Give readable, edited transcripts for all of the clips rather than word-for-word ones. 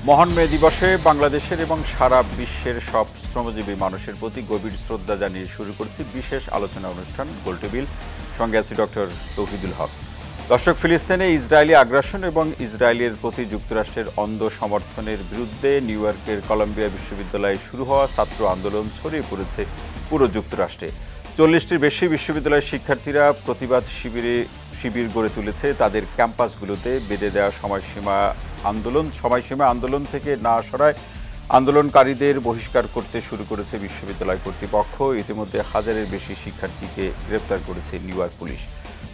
মহান মে দিবসে বাংলাদেশের এবং সারা বিশ্বের সব শ্রমজীবী মানুষের প্রতি গভীর শ্রদ্ধা জানিয়ে শুরু করছি বিশেষ আলোচনা অনুষ্ঠান গোল টেবিল। সঙ্গে আছি ডক্টর তৌহিদুল হক। দর্শক, ফিলিস্তিনে ইসরায়েলি আগ্রাসন এবং ইসরায়েলের প্রতি যুক্তরাষ্ট্রের অন্ধ সমর্থনের বিরুদ্ধে নিউ ইয়র্কের কলম্বিয়া বিশ্ববিদ্যালয়ে শুরু হওয়া ছাত্র আন্দোলন ছড়িয়ে পড়েছে পুরো যুক্তরাষ্ট্রে। 40টির বেশি বিশ্ববিদ্যালয়ের শিক্ষার্থীরা প্রতিবাদ শিবির গড়ে তুলেছে। তাদের ক্যাম্পাসগুলোতে বেঁধে দেওয়া সময়সীমা আন্দোলন থেকে না সরায় আন্দোলনকারীদের বহিষ্কার করতে শুরু করেছে বিশ্ববিদ্যালয় কর্তৃপক্ষ। ইতিমধ্যে হাজারের বেশি শিক্ষার্থীকে গ্রেপ্তার করেছে নিউ ইয়র্ক পুলিশ।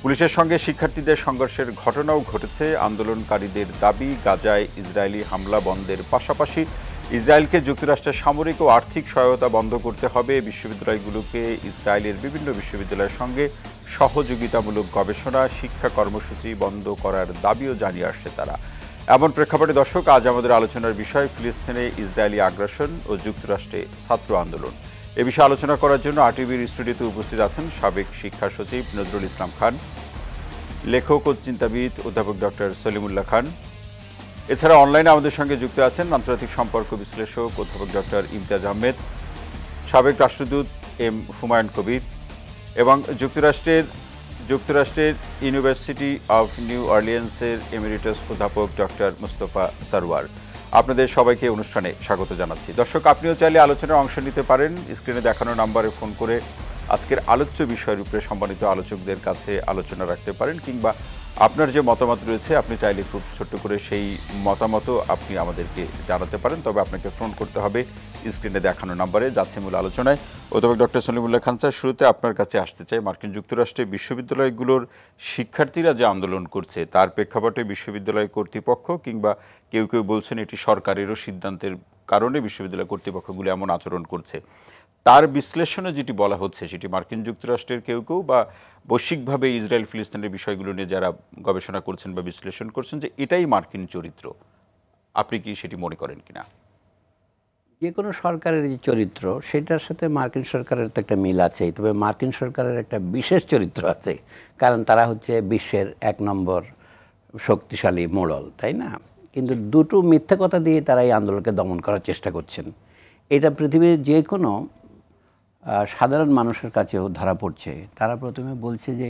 পুলিশের সঙ্গে শিক্ষার্থীদের সংঘর্ষের ঘটনাও ঘটেছে। আন্দোলনকারীদের দাবি, গাজায় ইসরায়েলি হামলা বন্ধের পাশাপাশি ইসরায়েলকে যুক্তরাষ্ট্রের সামরিক ও আর্থিক সহায়তা বন্ধ করতে হবে। বিশ্ববিদ্যালয়গুলোকে ইসরায়েলের বিভিন্ন বিশ্ববিদ্যালয়ের সঙ্গে সহযোগিতামূলক গবেষণা, শিক্ষা কর্মসূচি বন্ধ করার দাবিও জানিয়ে আসছে তারা। এমন প্রেক্ষাপটে দর্শক, আজ আমাদের আলোচনার বিষয় ফিলিস্তিনে ইসরায়েলি আগ্রাসন ও যুক্তরাষ্ট্রে ছাত্র আন্দোলন। এ বিষয়ে আলোচনা করার জন্য আরটিভির স্টুডিওতে উপস্থিত আছেন সাবেক শিক্ষা সচিব নজরুল ইসলাম খান, লেখক ও চিন্তাবিদ অধ্যাপক ডক্টর সলিমুল্লাহ খান। এছাড়া অনলাইনে আমাদের সঙ্গে যুক্ত আছেন আন্তর্জাতিক সম্পর্ক বিশ্লেষক অধ্যাপক ডক্টর ইমতিয়াজ আহমেদ, সাবেক রাষ্ট্রদূত এম হুমায়ুন কবির এবং যুক্তরাষ্ট্রের ইউনিভার্সিটি অফ নিউ অরলিয়েন্সের এমিরিটাস অধ্যাপক ডক্টর মুস্তফা সারওয়ার। আপনাদের সবাইকে অনুষ্ঠানে স্বাগত জানাচ্ছি। দর্শক, আপনিও চাইলে আলোচনায় অংশ নিতে পারেন। স্ক্রিনে দেখানো নাম্বারে ফোন করে আজকের আলোচ্য বিষয়ের উপরে সম্মানিত আলোচকদের কাছে আলোচনা রাখতে পারেন, কিংবা আপনার যে মতামত রয়েছে আপনি চাইলে খুব ছোট্ট করে সেই মতামতও আপনি আমাদেরকে জানাতে পারেন। তবে আপনাকে ফোন করতে হবে স্ক্রিনে দেখানো নাম্বারে। যাচ্ছে মূল আলোচনায়। অধ্যাপক ডক্টর সলিমুল্লাহ খান স্যার, শুরুতে আপনার কাছে আসতে চাই। মার্কিন যুক্তরাষ্ট্রে বিশ্ববিদ্যালয়গুলোর শিক্ষার্থীরা যে আন্দোলন করছে তার প্রেক্ষাপটে বিশ্ববিদ্যালয় কর্তৃপক্ষ কিংবা কেউ কেউ বলছেন এটি সরকারেরও সিদ্ধান্তের কারণে বিশ্ববিদ্যালয় কর্তৃপক্ষগুলো এমন আচরণ করছে, তার বিশ্লেষণে যেটি বলা হচ্ছে সেটি মার্কিন যুক্তরাষ্ট্রের কেউ বা বৈশ্বিকভাবে ইসরায়েল ফিলিস্তিনের বিষয়গুলো নিয়ে যারা গবেষণা করছেন বা বিশ্লেষণ করছেন যে এটাই মার্কিন চরিত্র। আপনি কি সেটি মনে করেন কিনা? যে কোনো সরকারের যে চরিত্র সেটার সাথে মার্কিন সরকারের তো একটা মিল আছে, তবে মার্কিন সরকারের একটা বিশেষ চরিত্র আছে, কারণ তারা হচ্ছে বিশ্বের 1 নম্বর শক্তিশালী মোড়ল, তাই না? কিন্তু দুটো মিথ্যা কথা দিয়ে তারা এই আন্দোলনকে দমন করার চেষ্টা করছেন। এটা পৃথিবীর যে কোনো সাধারণ মানুষের কাছেও ধরা পড়ছে। তারা প্রথমে বলছে যে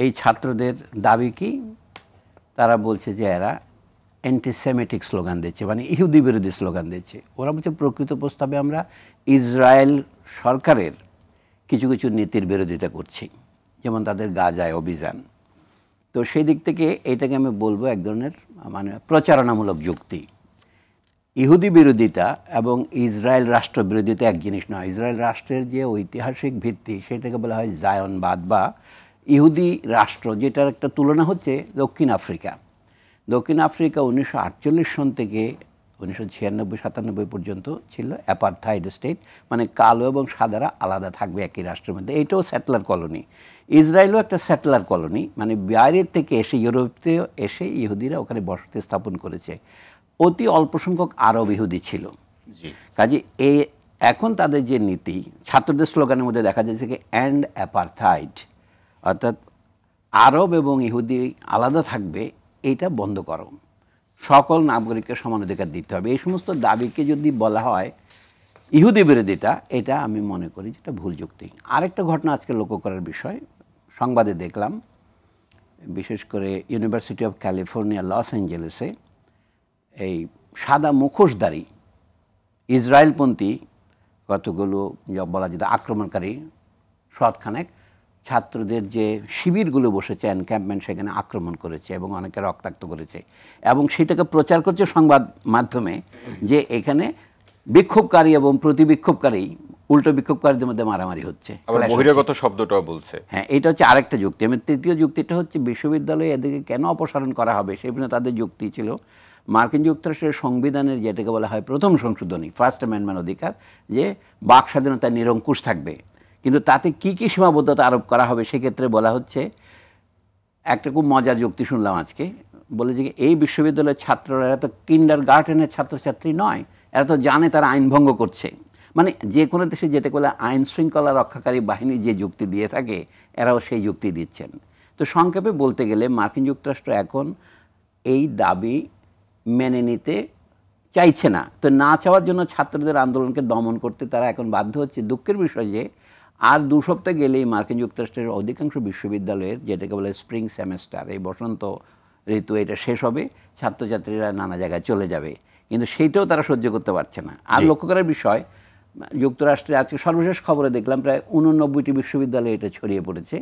এই ছাত্রদের দাবি কি, তারা বলছে যে এরা অ্যান্টিসেমেটিক স্লোগান দিচ্ছে, মানে ইহুদি বিরোধী স্লোগান দিচ্ছে। ওরা বলছে প্রকৃত প্রস্তাবে আমরা ইসরায়েল সরকারের কিছু কিছু নীতির বিরোধিতা করছি, যেমন তাদের গাজায় অভিযান। তো সেই দিক থেকে এটাকে আমি বলবো এক ধরনের মানে প্রচারণামূলক যুক্তি। ইহুদি বিরোধিতা এবং ইসরায়েল রাষ্ট্র বিরোধিতা এক জিনিস নয়। ইসরায়েল রাষ্ট্রের যে ঐতিহাসিক ভিত্তি সেটাকে বলা হয় জায়নবাদ বা ইহুদি রাষ্ট্র, যেটার একটা তুলনা হচ্ছে দক্ষিণ আফ্রিকা। দক্ষিণ আফ্রিকা 1948 সন থেকে 1996-97 পর্যন্ত ছিল অ্যাপারথাইড স্টেট, মানে কালো এবং সাদারা আলাদা থাকবে একই রাষ্ট্রের মধ্যে। এইটাও স্যাটেলার কলোনি। ইসরায়েলও একটা স্যাটেলার কলোনি, মানে বাইরের থেকে এসে ইউরোপে এসে ইহুদিরা ওখানে বসতি স্থাপন করেছে। অতি অল্প সংখ্যক আরব ইহুদি ছিল। কাজে এখন তাদের যে নীতি, ছাত্রদের স্লোগানের মধ্যে দেখা যাচ্ছে কি অ্যান্ড অ্যাপারথাইড, অর্থাৎ আরব এবং ইহুদি আলাদা থাকবে, এইটা বন্ধ করো, সকল নাগরিককে সমান অধিকার দিতে হবে। এই সমস্ত দাবিকে যদি বলা হয় ইহুদি বিরোধিতা, এটা আমি মনে করি যেটা ভুল যুক্তি। আরেকটা ঘটনা আজকে লক্ষ্য করার বিষয়, সংবাদে দেখলাম, বিশেষ করে ইউনিভার্সিটি অফ ক্যালিফোর্নিয়া লস অ্যাঞ্জেলেসে এই সাদা মুখোশধারী ইসরায়েলপন্থী কতগুলো বলা যেত আক্রমণকারী সৎখানেক ছাত্রদের যে শিবিরগুলো বসেছে এনক্যাম্পমেন্ট, সেখানে আক্রমণ করেছে এবং অনেকে রক্তাক্ত করেছে, এবং সেটাকে প্রচার করছে সংবাদ মাধ্যমে যে এখানে বিক্ষোভকারী এবং প্রতিবিক্ষোভকারী, উল্টো বিক্ষোভকারীদের মধ্যে মারামারি হচ্ছে, বহিরাগত শব্দটাও বলছে। হ্যাঁ, এটা হচ্ছে আরেকটা যুক্তি। এবং তৃতীয় যুক্তিটা হচ্ছে বিশ্ববিদ্যালয়ে এদেরকে কেন অপসারণ করা হবে, সেখানে তাদের যুক্তি ছিল মার্কিন যুক্তরাষ্ট্রের সংবিধানের যেটাকে বলা হয় প্রথম সংশোধনী, ফার্স্ট অ্যামেন্ডমেন্ট অধিকার, যে বাক স্বাধীনতা নিরঙ্কুশ থাকবে, কিন্তু তাতে কি কি সীমাবদ্ধতা আরোপ করা হবে। সেক্ষেত্রে বলা হচ্ছে, একটা খুব মজার যুক্তি শুনলাম আজকে, বলে যে এই বিশ্ববিদ্যালয়ের ছাত্ররা এরা তো কিন্ডার গার্ডেনের ছাত্রছাত্রী নয়, এরা তো জানে তারা আইন ভঙ্গ করছে। মানে যে কোনো দেশে যেটা বলে আইন শৃঙ্খলা রক্ষাকারী বাহিনী যে যুক্তি দিয়ে থাকে, এরাও সেই যুক্তি দিচ্ছেন। তো সংক্ষেপে বলতে গেলে মার্কিন যুক্তরাষ্ট্র এখন এই দাবি মেনে নিতে চাইছে না। তো না চাওয়ার জন্য ছাত্রদের আন্দোলনকে দমন করতে তারা এখন বাধ্য হচ্ছে। দুঃখের বিষয় যে আর 2 সপ্তাহ গেলেই মার্কিন যুক্তরাষ্ট্রের অধিকাংশ বিশ্ববিদ্যালয়ের, যেটাকে বলে স্প্রিং সেমেস্টার, এই বসন্ত ঋতু, এটা শেষ হবে, ছাত্রছাত্রীরা নানা জায়গায় চলে যাবে। কিন্তু সেইটাও তারা সহ্য করতে পারছে না। আর লক্ষ্য করার বিষয়, যুক্তরাষ্ট্রে আজকে সর্বশেষ খবরে দেখলাম প্রায় 89টি বিশ্ববিদ্যালয়ে এটা ছড়িয়ে পড়েছে।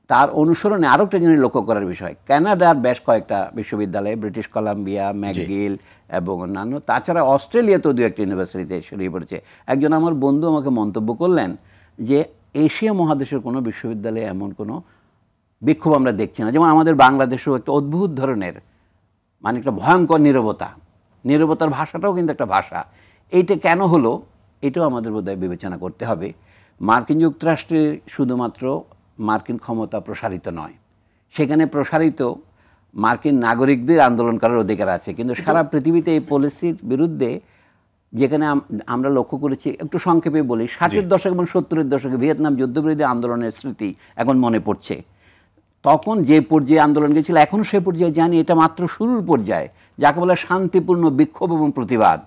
তার অনুসরণে আরও একটা জিনিস লক্ষ্য করার বিষয়, কানাডার বেশ কয়েকটা বিশ্ববিদ্যালয়ে, ব্রিটিশ কলাম্বিয়া, ম্যাকগিল এবং অন্যান্য, তাছাড়া অস্ট্রেলিয়াতেও 2-1টি ইউনিভার্সিটিতে ছড়িয়ে পড়েছে। একজন আমার বন্ধু আমাকে মন্তব্য করলেন যে এশিয়া মহাদেশের কোনো বিশ্ববিদ্যালয়ে এমন কোনো বিক্ষোভ আমরা দেখছি না। যেমন আমাদের বাংলাদেশেও একটা অদ্ভুত ধরনের, মানে একটা ভয়ঙ্কর নীরবতার ভাষাটাও কিন্তু একটা ভাষা। এইটা কেন হলো, এটাও আমাদের বোধহয় বিবেচনা করতে হবে। মার্কিন যুক্তরাষ্ট্রে শুধুমাত্র মার্কিন ক্ষমতা প্রসারিত নয়, সেখানে প্রসারিত মার্কিন নাগরিকদের আন্দোলন করার অধিকার আছে। কিন্তু সারা পৃথিবীতে এই পলিসির বিরুদ্ধে, যেখানে আমরা লক্ষ্য করেছি, একটু সংক্ষেপে বলি, 60-এর দশক এবং 70-এর দশকে ভিয়েতনাম যুদ্ধবিরোধী আন্দোলনের স্মৃতি এখন মনে পড়ছে। তখন যে পর্যায়ে আন্দোলন গেছিল, এখনও সে পর্যায়ে জানি, এটা মাত্র শুরুর পর্যায়ে, যাকে বলে শান্তিপূর্ণ বিক্ষোভ এবং প্রতিবাদ।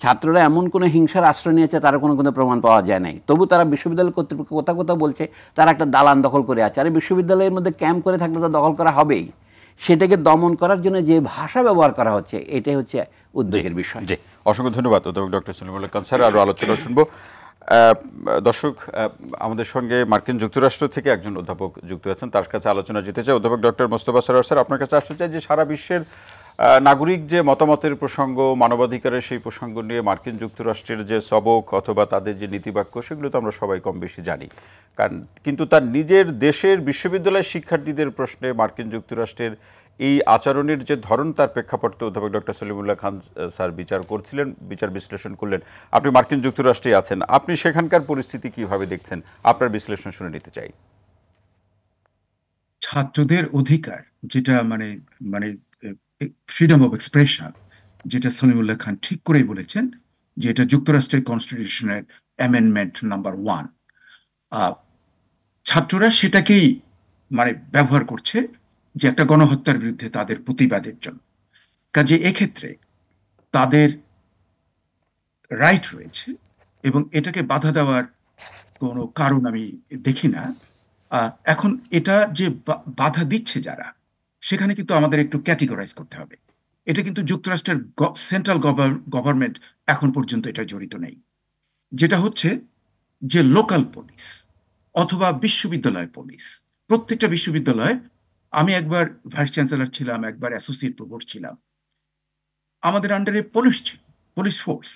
ছাত্ররা এমন কোনো হিংসার আশ্রয় নিয়েছে তার কোনো প্রমাণ পাওয়া যায় নাই। তবু তারা বিশ্ববিদ্যালয় কর্তৃপক্ষ কোথাও বলছে তারা একটা দালান দখল করে আছে। আর বিশ্ববিদ্যালয়ের মধ্যে ক্যাম্প করে থাকলে তো দখল করা হবেই। সেটাকে দমন করার জন্য যে ভাষা ব্যবহার করা হচ্ছে, এটাই হচ্ছে উদ্বেগের বিষয়। জি, অসংখ্য ধন্যবাদ অধ্যাপক ডক্টর সলিমুল্লাহ খান স্যার। আরও আলোচনা শুনবো। দর্শক, আমাদের সঙ্গে মার্কিন যুক্তরাষ্ট্র থেকে একজন অধ্যাপক যুক্ত আছেন, তার কাছে আলোচনা যেতে চাই। অধ্যাপক ডক্টর মোস্তফা সরোয়ার স্যার, আপনার কাছে আসতে চাই যে সারা বিশ্বের নাগরিক যে মতামতের প্রসঙ্গ, মানবাধিকারের সেই প্রসঙ্গ নিয়ে মার্কিন যুক্তরাষ্ট্রের যে সবক অথবা তাদের যে নীতিবাক্য, সেগুলো তো আমরা সবাই কম বেশি জানি। কিন্তু তার নিজের দেশের বিশ্ববিদ্যালয়ের শিক্ষার্থীদের প্রশ্নে মার্কিন যুক্তরাষ্ট্রের এই আচরণের যে ধরন, তার প্রেক্ষাপটে অধ্যাপক ডক্টর সলিমুল্লাহ খান স্যার বিচার বিশ্লেষণ করলেন। আপনি মার্কিন যুক্তরাষ্ট্রে আছেন, আপনি সেখানকার পরিস্থিতি কিভাবে দেখছেন? আপনার বিশ্লেষণ শুনে নিতে চাই। ছাত্রদের অধিকার, যেটা মানে মানে ফ্রিডম অফ এক্সপ্রেশন, যেটা সলিমুল্লাহ খান ঠিক করেই বলেছেন যে এটা যুক্তরাষ্ট্রের কনস্টিটিউশনের অ্যামেন্ডমেন্ট নাম্বার 1। ছাত্ররা সেটাকেই মানে ব্যবহার করছে যে একটা গণহত্যার বিরুদ্ধে তাদের প্রতিবাদের জন্য। কাজে এক্ষেত্রে তাদের রাইট রয়েছে এবং এটাকে বাধা দেওয়ার কোনো কারণ আমি দেখি না। এখন এটা যে বাধা দিচ্ছে যারা, সেখানে কিন্তু আমাদের একটু ক্যাটেগরাইজ করতে হবে। এটা কিন্তু যুক্তরাষ্ট্রের সেন্ট্রাল গভর্নমেন্ট এখন পর্যন্ত এটা জড়িত নেই। যেটা হচ্ছে যে লোকাল পুলিশ অথবা বিশ্ববিদ্যালয় পুলিশ, প্রত্যেকটা বিশ্ববিদ্যালয়, আমি একবার ভাইস চ্যান্সেলর ছিলাম, একবার অ্যাসোসিয়েট প্রভোস্ট ছিলাম, আমাদের আন্ডারে পুলিশ ছিল, police force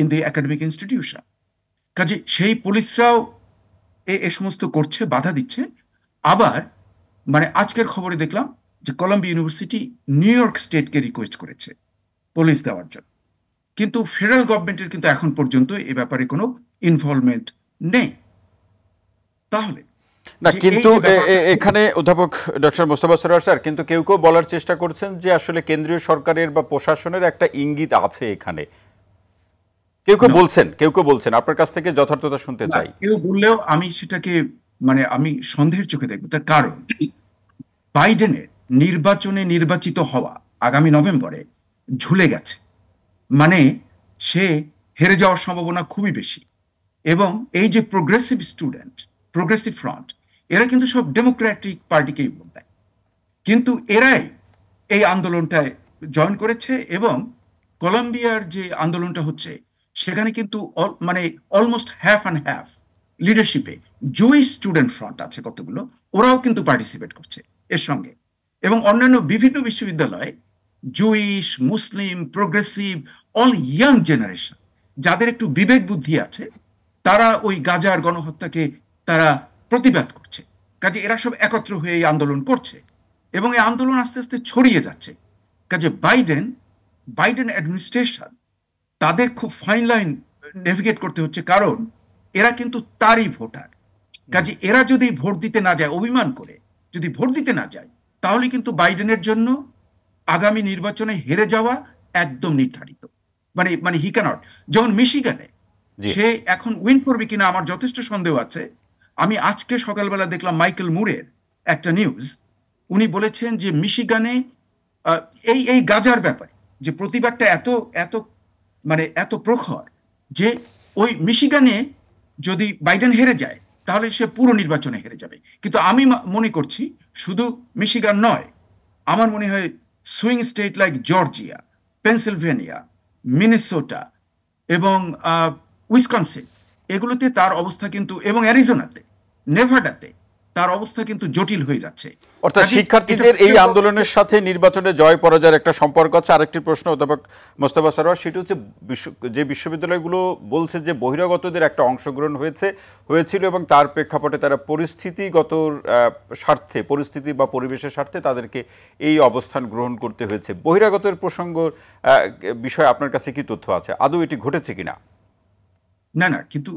in the academic institution. কাজে সেই পুলিশরাও এ সমস্ত করছে, বাধা দিচ্ছে। আবার মানে আজকের খবরে দেখলাম যে কলাম্বিয়া ইউনিভার্সিটি নিউ ইয়র্ক স্টেটকে রিকোয়েস্ট করেছে পুলিশ দেওয়ার জন্য, কিন্তু ফেডারেল গভর্নমেন্টের কিন্তু এখন পর্যন্ত এ ব্যাপারে কোনো ইনভলভমেন্ট নেই। তাহলে না, কিন্তু এখানে অধ্যাপক ডক্টর মোস্তফা সরোয়ার স্যার, কিন্তু কেউ কেউ বলার চেষ্টা করছেন যে আসলে কেন্দ্রীয় সরকারের বা প্রশাসনের একটা ইঙ্গিত আছে এখানে। কেউ কেউ বলছেন, আপনার কাছ থেকে যথার্থতা শুনতে চাই। কেউ বললেও আমি সেটাকে মানে আমি সন্দেহের চোখে দেখব। তার কারণ বাইডেনের নির্বাচনে নির্বাচিত হওয়া আগামী নভেম্বরে ঝুলে গেছে, মানে সে হেরে যাওয়ার সম্ভাবনা খুবই বেশি। এবং এই যে প্রোগ্রেসিভ ফ্রন্ট, এরা কিন্তু সব ডেমোক্রেটিক পার্টিকেই ভোট দেয়, কিন্তু এরাই এই আন্দোলনটায় জয়েন করেছে। এবং কলম্বিয়ার যে আন্দোলনটা হচ্ছে, সেখানে কিন্তু মানে অলমোস্ট হাফ অ্যান্ড হাফ লিডারশিপে জুইশ স্টুডেন্ট ফ্রন্ট আছে কতগুলো, ওরাও কিন্তু পার্টিসিপেট করছে এর সঙ্গে। এবং অন্যান্য বিভিন্ন বিশ্ববিদ্যালয়ে জুইশ, মুসলিম, প্রোগ্রেসিভ, অল ইয়াং জেনারেশন, যাদের একটু বিবেক বুদ্ধি আছে, তারা ওই গাজার গণহত্যাকে তারা প্রতিবাদ করছে। কাজে এরা সব একত্র হয়ে এই আন্দোলন করছে এবং এই আন্দোলন আস্তে আস্তে ছড়িয়ে যাচ্ছে। কাজে বাইডেন অ্যাডমিনিস্ট্রেশন, তাদের খুব ফাইন লাইন নেভিগেট করতে হচ্ছে, কারণ এরা কিন্তু তারই ভোটার। কাজে এরা যদি ভোট দিতে না যায়, অভিমান করে যদি ভোট দিতে না যায়, তাহলে কিন্তু বাইডেনের জন্য আগামী নির্বাচনে হেরে যাওয়া একদম নির্ধারিত। মানে হি ক্যানট। যেমন মিশিগানে সে এখন উইন করবে কিনা আমার যথেষ্ট সন্দেহ আছে। আমি আজকে সকালবেলা দেখলাম মাইকেল মুরের একটা নিউজ, উনি বলেছেন যে মিশিগানে এই গাজার ব্যাপারে যে প্রতিবাদটা এত এত মানে এত প্রখর যে ওই মিশিগানে যদি বাইডেন হেরে যায় তাহলে সে পুরো নির্বাচনে হেরে যাবে। কিন্তু আমি মনে করছি শুধু মিশিগান নয়, আমার মনে হয় swing state like Georgia, Pennsylvania, Minnesota এবং উইসকনসিন, এগুলোতে তার অবস্থা কিন্তু, এবং অ্যারিজোনাতে, নেভাডাতে তার অবস্থা কিন্তু জটিল হয়ে যাচ্ছে। অর্থাৎ শিক্ষার্থীদের এই আন্দোলনের সাথে নির্বাচনে জয় পরাজয়ের একটা সম্পর্ক আছে। আরেকটি প্রশ্ন অধ্যাপক মোস্তফা সরোয়ার, সেটি হচ্ছে যে বিশ্ববিদ্যালয়গুলো বলছে যে বহিরাগতদের একটা অংশগ্রহণ হয়েছিল এবং তার প্রেক্ষাপটে তারা পরিস্থিতিগত স্বার্থে, পরিস্থিতি বা পরিবেশের স্বার্থে তাদেরকে এই অবস্থান গ্রহণ করতে হয়েছে। বহিরাগতের প্রসঙ্গ বিষয়ে আপনার কাছে কি তথ্য আছে, আদৌ এটি ঘটেছে কিনা? না না, কিন্তু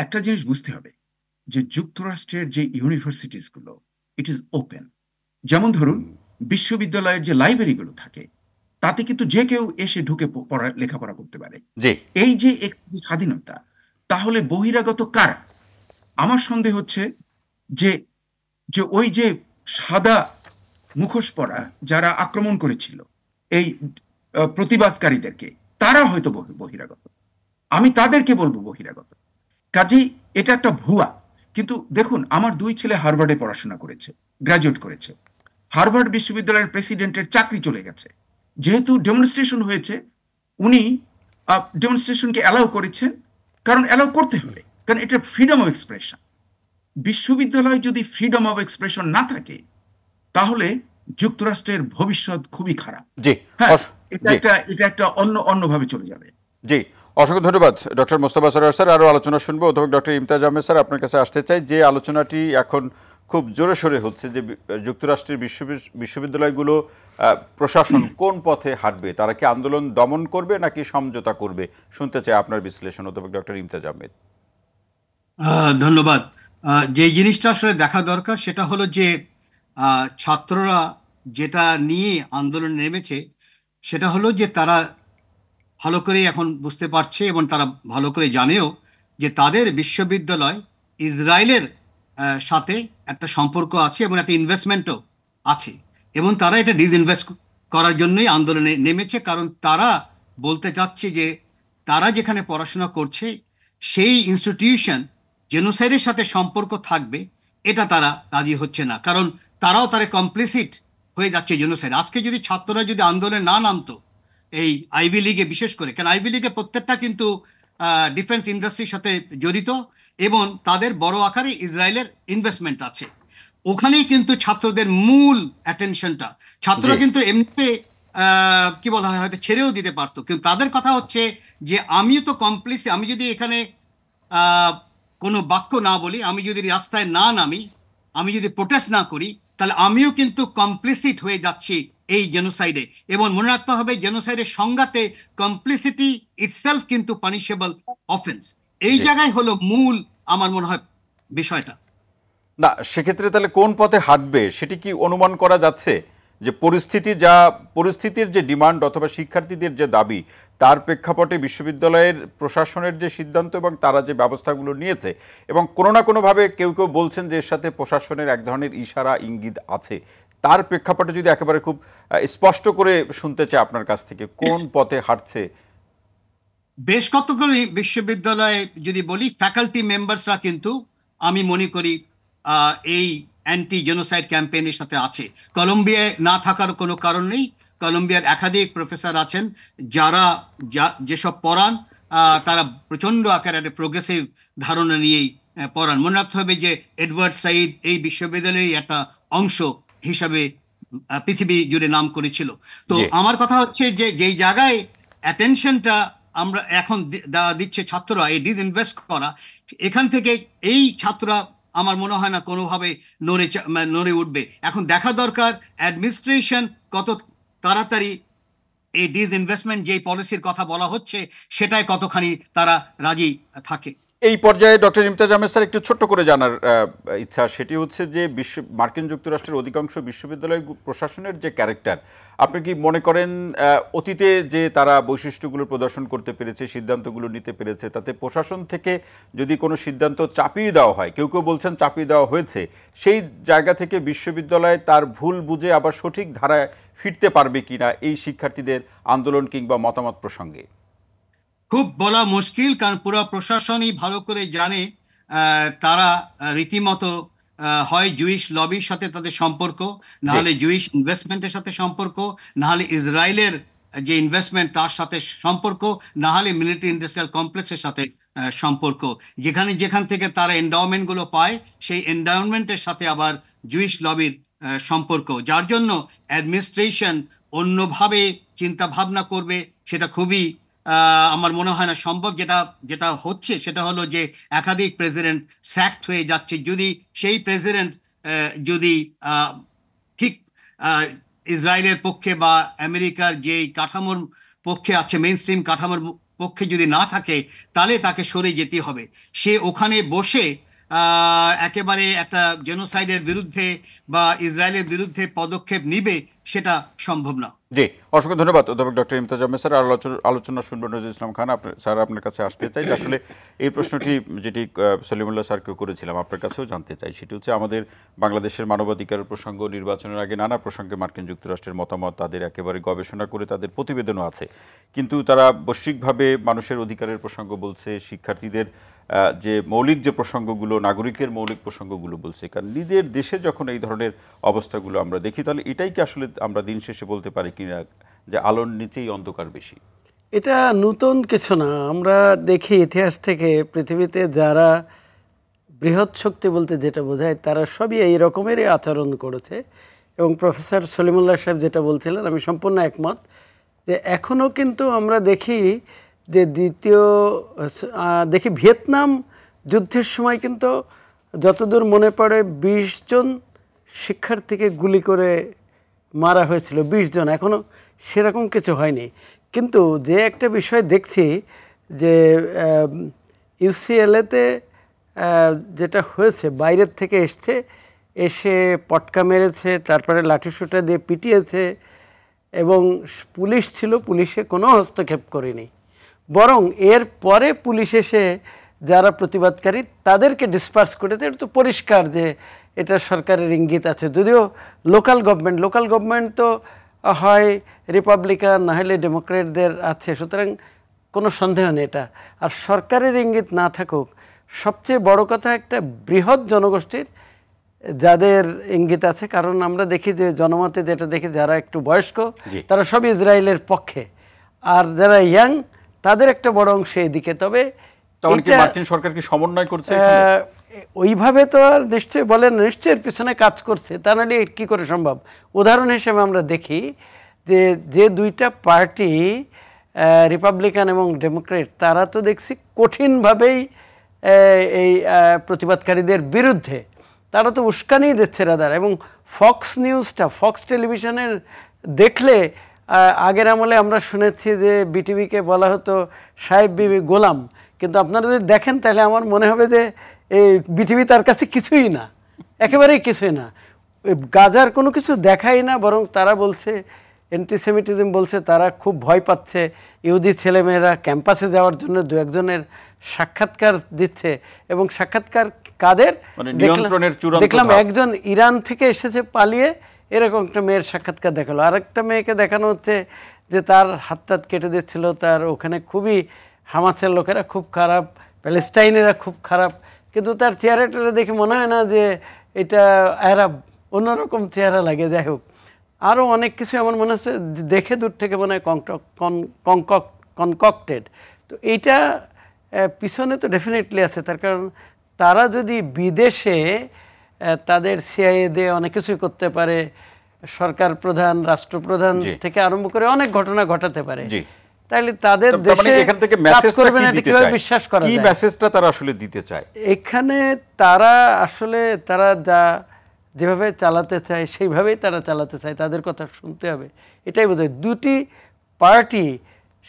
একটা জিনিস বুঝতে হবে যে যুক্তরাষ্ট্রের যে ইউনিভার্সিটিস গুলো, ইট ইজ ওপেন। যেমন ধরুন বিশ্ববিদ্যালয়ের যে লাইব্রেরিগুলো থাকে তাতে কিন্তু যে কেউ এসে ঢুকে লেখাপড়া করতে পারে। এই যে একটি স্বাধীনতা, তাহলে বহিরাগত কারা? আমার সন্দেহ হচ্ছে যে যে ওই যে সাদা মুখোশ পরা যারা আক্রমণ করেছিল এই প্রতিবাদকারীদেরকে, তারা হয়তো বহিরাগত। আমি তাদেরকে বলবো বহিরাগত। কাজেই এটা একটা ভুয়া। কিন্তু দেখুন, আমার দুই ছেলে হার্ভার্ডে পড়াশোনা করেছে, গ্রাজুয়েট করেছে। হার্ভার্ড বিশ্ববিদ্যালয়ের প্রেসিডেন্টের চাকরি চলে গেছে, যেহেতু ডেমনস্ট্রেশন হয়েছে। উনি ডেমনস্ট্রেশনকে অ্যালাউ করেছেন, কারণ অ্যালাউ করতে হবে, কারণ এটা ফ্রিডম অফ এক্সপ্রেশন। বিশ্ববিদ্যালয় যদি ফ্রিডম অফ এক্সপ্রেশন না থাকে তাহলে যুক্তরাষ্ট্রের ভবিষ্যৎ খুবই খারাপ। হ্যাঁ, এটা একটা অন্যভাবে চলে যাবে। জি, অসংখ্য ধন্যবাদ ডক্টর মোস্তফা সরোয়ার স্যার। আরও আলোচনা শুনবো। অধ্যাপক ডক্টর ইমতিয়াজ আহমেদ স্যার, আপনার কাছে আসতে চাই। যে আলোচনাটি এখন খুব জোরে সোরে হচ্ছে যে যুক্তরাষ্ট্রের বিশ্ববিদ্যালয়গুলো প্রশাসন কোন পথে হাঁটবে, তারা কি আন্দোলন দমন করবে নাকি সমঝোতা করবে, শুনতে চাই আপনার বিশ্লেষণ অধ্যাপক ডক্টর ইমতিয়াজ আহমেদ। ধন্যবাদ। যে জিনিসটা আসলে দেখা দরকার সেটা হলো যে ছাত্ররা যেটা নিয়ে আন্দোলন নেমেছে সেটা হলো যে তারা ভালো করে এখন বুঝতে পারছে এবং তারা ভালো করে জানেও যে তাদের বিশ্ববিদ্যালয় ইসরায়েলের সাথে একটা সম্পর্ক আছে এবং একটা ইনভেস্টমেন্টও আছে, এবং তারা এটা ডিসইনভেস্ট করার জন্যই আন্দোলনে নেমেছে। কারণ তারা বলতে চাচ্ছে যে তারা যেখানে পড়াশোনা করছে সেই ইনস্টিটিউশন জেনোসাইডের সাথে সম্পর্ক থাকবে, এটা তারা রাজি হচ্ছে না, কারণ তারাও তারা কমপ্লিসিট হয়ে যাচ্ছে জেনোসাইড। আজকে যদি ছাত্ররা যদি আন্দোলনে না নামতো এই আইভি লিগে, বিশেষ করে, কারণ আইভি লিগে প্রত্যেকটা কিন্তু ডিফেন্স ইন্ডাস্ট্রির সাথে জড়িত এবং তাদের বড় আকারে ইসরায়েলের ইনভেস্টমেন্ট আছে, ওখানেই কিন্তু ছাত্রদের মূল অ্যাটেনশনটা। ছাত্ররা কিন্তু এমনিতে কি বলা হয় হয়তো ছেড়েও দিতে পারতো, কিন্তু তাদের কথা হচ্ছে যে আমিও তো কমপ্লিসি, আমি যদি এখানে কোনো বাক্য না বলি, আমি যদি রাস্তায় না নামি, আমি যদি প্রোটেস্ট না করি, তাহলে আমিও কিন্তু কমপ্লিসিট হয়ে যাচ্ছি এই জেনোসাইডে। এবং মনে রাখতে হবে জেনোসাইডের সংজ্ঞাতে কমপ্লিসিটি ইটসেলফ কিন্তু পানিশেবল অফেন্স। এই জায়গায় হলো মূল আমার মনে হয় বিষয়টা। না, সেক্ষেত্রে তাহলে কোন পথে হাঁটবে সেটি কি অনুমান করা যাচ্ছে? যে পরিস্থিতির যে ডিমান্ড অথবা শিক্ষার্থীদের যে দাবি, তার প্রেক্ষাপটে বিশ্ববিদ্যালয়ের প্রশাসনের যে সিদ্ধান্ত এবং তারা যে ব্যবস্থাগুলো নিয়েছে, এবং কোনো না কোনোভাবে কেউ কেউ বলছেন যে এর সাথে প্রশাসনের এক ধরনের ইশারা ইঙ্গিত আছে, তার প্রেক্ষাপটে যদি একেবারে খুব স্পষ্ট করে শুনতে চাই আপনার কাছ থেকে, কোন পথে হাঁটছে? বেশ কতগুলো বিশ্ববিদ্যালয়ে যদি বলি, ফ্যাকাল্টি মেম্বার্সরা কিন্তু আমি মনে করি এই অ্যান্টি জেনোসাইড ক্যাম্পেইনের সাথে আছে। কলম্বিয়ায় না থাকার কোনো কারণ নেই। কলম্বিয়ার একাধিক প্রফেসর আছেন যারা যেসব পড়ান তারা প্রচণ্ড আকারে একটা প্রোগ্রেসিভ ধারণা নিয়েই পড়ান। মনে রাখতে হবে যে এডওয়ার্ড সাইদ এই বিশ্ববিদ্যালয়েরই একটা অংশ হিসাবে পৃথিবী জুড়ে নাম করেছিল। তো আমার কথা হচ্ছে যে যেই জায়গায় অ্যাটেনশনটা আমরা এখন দিচ্ছে ছাত্ররা, এই ডিসইনভেস্ট করা, এখান থেকে এই ছাত্ররা আমার মনে হয় না কোনোভাবে নড়ে উঠবে। এখন দেখা দরকার অ্যাডমিনিস্ট্রেশন কত তাড়াতাড়ি এই ডিসইনভেস্টমেন্ট যে পলিসির কথা বলা হচ্ছে সেটাই কতখানি তারা রাজি থাকে। এই পর্যায়ে ডক্টর ইমতিয়াজ আহমেদ স্যার একটু ছোট্ট করে জানার ইচ্ছা, সেটি হচ্ছে যে মার্কিন যুক্তরাষ্ট্রের অধিকাংশ বিশ্ববিদ্যালয় প্রশাসনের যে ক্যারেক্টার, আপনি কি মনে করেন অতীতে যে তারা বৈশিষ্ট্যগুলো প্রদর্শন করতে পেরেছে, সিদ্ধান্তগুলো নিতে পেরেছে, তাতে প্রশাসন থেকে যদি কোনো সিদ্ধান্ত চাপিয়ে দেওয়া হয়, কেউ কেউ বলছেন চাপিয়ে দেওয়া হয়েছে, সেই জায়গা থেকে বিশ্ববিদ্যালয় তার ভুল বুঝে আবার সঠিক ধারায় ফিরতে পারবে কিনা এই শিক্ষার্থীদের আন্দোলন কিংবা মতামত প্রসঙ্গে? খুব বলা মুশকিল, কারণ পুরো প্রশাসনই ভালো করে জানে তারা রীতিমতো হয় জুইশ লবির সাথে তাদের সম্পর্ক, নাহলে জুইশ ইনভেস্টমেন্টের সাথে সম্পর্ক, নাহলে ইসরায়েলের যে ইনভেস্টমেন্ট তার সাথে সম্পর্ক, নাহলে মিলিটারি ইন্ডাস্ট্রিয়াল কমপ্লেক্সের সাথে সম্পর্ক। যেখান থেকে তারা এন্ডাওমেন্টগুলো পায়, সেই এন্ডাওমেন্টের সাথে আবার জুইশ লবির সম্পর্ক, যার জন্য অ্যাডমিনিস্ট্রেশন অন্যভাবে চিন্তা ভাবনা করবে সেটা খুবই আমার মনে হয় না সম্ভব। যেটা হচ্ছে সেটা হলো যে একাধিক প্রেসিডেন্ট স্যাকড হয়ে যাচ্ছে। যদি সেই প্রেসিডেন্ট যদি ঠিক ইসরায়েলের পক্ষে বা আমেরিকার যে কাঠামোর পক্ষে আছে, মেইন স্ট্রিম কাঠামোর পক্ষে যদি না থাকে, তাহলে তাকে সরে যেতে হবে। সে ওখানে বসে একেবারে একটা জেনোসাইডের বিরুদ্ধে বা ইসরায়েলের বিরুদ্ধে পদক্ষেপ নিবে, সেটা সম্ভব না। জি, অসংখ্য ধন্যবাদ অধ্যাপক ডক্টর ইমতিয়াজ আহমেদ স্যার। আলোচনা শুনবেন নজরুল ইসলাম খান। স্যার, আপনার কাছে আসতে চাই যে আসলে এই প্রশ্নটি যেটি সলিমুল্লাহ স্যারকেও করেছিলাম, আপনার কাছেও জানতে চাই, সেটি হচ্ছে আমাদের বাংলাদেশের মানবাধিকারের প্রসঙ্গ, নির্বাচনের আগে নানা প্রসঙ্গে মার্কিন যুক্তরাষ্ট্রের মতামত, তাদের একেবারে গবেষণা করে তাদের প্রতিবেদনও আছে, কিন্তু তারা বৈশ্বিকভাবে মানুষের অধিকারের প্রসঙ্গ বলছে, শিক্ষার্থীদের যে মৌলিক যে প্রসঙ্গগুলো, নাগরিকের মৌলিক প্রসঙ্গগুলো বলছে। কারণ নিজের দেশে যখন এই ধরনের অবস্থাগুলো আমরা দেখি, তাহলে এটাই কি আসলে আমরা দিন শেষে বলতে পারি কিনা যে আলোর নিচেই অন্ধকার বেশি? এটা নতুন কিছু না। আমরা দেখি ইতিহাস থেকে পৃথিবীতে যারা বৃহৎ শক্তি বলতে যেটা বোঝায়, তারা সবই এই রকমেরই আচরণ করেছে। এবং প্রফেসর সলিমুল্লাহ সাহেব যেটা বলছিলেন, আমি সম্পূর্ণ একমত যে এখনও কিন্তু আমরা দেখি যে দেখি ভিয়েতনাম যুদ্ধের সময় কিন্তু যতদূর মনে পড়ে 20 জন শিক্ষার্থীকে গুলি করে মারা হয়েছিল, 20 জন। এখনও সেরকম কিছু হয়নি। কিন্তু যে একটা বিষয় দেখছি যে ইউসিএলএতে যেটা হয়েছে, বাইরের থেকে এসে পটকা মেরেছে, তারপরে লাঠিসোঁটা দিয়ে পিটিয়েছে, এবং পুলিশ ছিল, পুলিশে কোনো হস্তক্ষেপ করেনি। বরং এর পরে পুলিশ এসে যারা প্রতিবাদকারী তাদেরকে ডিসপার্স করেছে। এটা তো পরিষ্কার যে এটা সরকারের ইঙ্গিত আছে। যদিও লোকাল গভর্নমেন্ট তো হয় রিপাবলিকান না হলে ডেমোক্রেটদের আছে, সুতরাং কোনো সন্দেহ নেই এটা। আর সরকারের ইঙ্গিত না থাকুক, সবচেয়ে বড় কথা একটা বৃহৎ জনগোষ্ঠীর যাদের ইঙ্গিত আছে। কারণ আমরা দেখি যে জনমতে যেটা দেখি, যারা একটু বয়স্ক তারা সব ইসরায়েলের পক্ষে, আর যারা ইয়াং তাদের একটা বড় অংশ এদিকে। তবে মার্কিন সরকার কি সমন্বয় করছে ওইভাবে? তো আর নিশ্চয়ই বলেন, নিশ্চয়ের পিছনে কাজ করছে, তা নাহলে কি করে সম্ভব? উদাহরণ হিসেবে আমরা দেখি যে দুইটা পার্টি, রিপাবলিকান এবং ডেমোক্রেট, তারা তো দেখছি কঠিনভাবেই এই প্রতিবাদকারীদের বিরুদ্ধে তারা তো উস্কানি দিচ্ছে রাদার। এবং ফক্স টেলিভিশনের দেখলে আগের আমলে আমরা শুনেছি যে বিটিভিকে বলা হতো সাহেব বিবি গোলাম, কিন্তু আপনারা যদি দেখেন তাহলে আমার মনে হবে যে এই বিটিভি তার কাছে কিছুই না, একেবারেই কিছুই না। গাজার কোনো কিছু দেখাই না, বরং তারা বলছে অ্যান্টিসেমিটিজম বলছে, তারা খুব ভয় পাচ্ছে। ইহুদি ছেলেমেয়েরা ক্যাম্পাসে যাওয়ার জন্য দু একজনের সাক্ষাৎকার দিচ্ছে, এবং সাক্ষাৎকার কাদের দেখলাম, একজন ইরান থেকে এসেছে পালিয়ে, এরকম একটা মেয়ের সাক্ষাৎকার দেখালো। আরেকটা মেয়েকে দেখানো হচ্ছে যে তার হাত কেটে দিচ্ছিল, তার ওখানে খুবই হামাসের লোকেরা খুব খারাপ, প্যালেস্টাইনেরা খুব খারাপ, কিন্তু তার চেহারাটা দেখে মনে হয় না যে এটা আরব, অন্যরকম চেহারা লাগে। যাই হোক, আরও অনেক কিছু এমন মনে হচ্ছে দেখে দূর থেকে মনে হয় কনকক্টেড। তো এইটা পিছনে তো ডেফিনেটলি আছে, তার কারণ তারা যদি বিদেশে তাদের সিআইএ দিয়ে অনেক কিছুই করতে পারে, সরকার প্রধান, রাষ্ট্রপ্রধান থেকে আরম্ভ করে অনেক ঘটনা ঘটাতে পারে, তাহলে তাদের দেশে কাজ করবে না কিভাবে বিশ্বাস করা যায়? কি মেসেজটা তারা আসলে দিতে চায় এখানে? তারা যা যেভাবে চালাতে চায় সেইভাবেই তারা চালাতে চায়, তাদের কথা শুনতে হবে, এটাই বোধহয়। দুটি পার্টি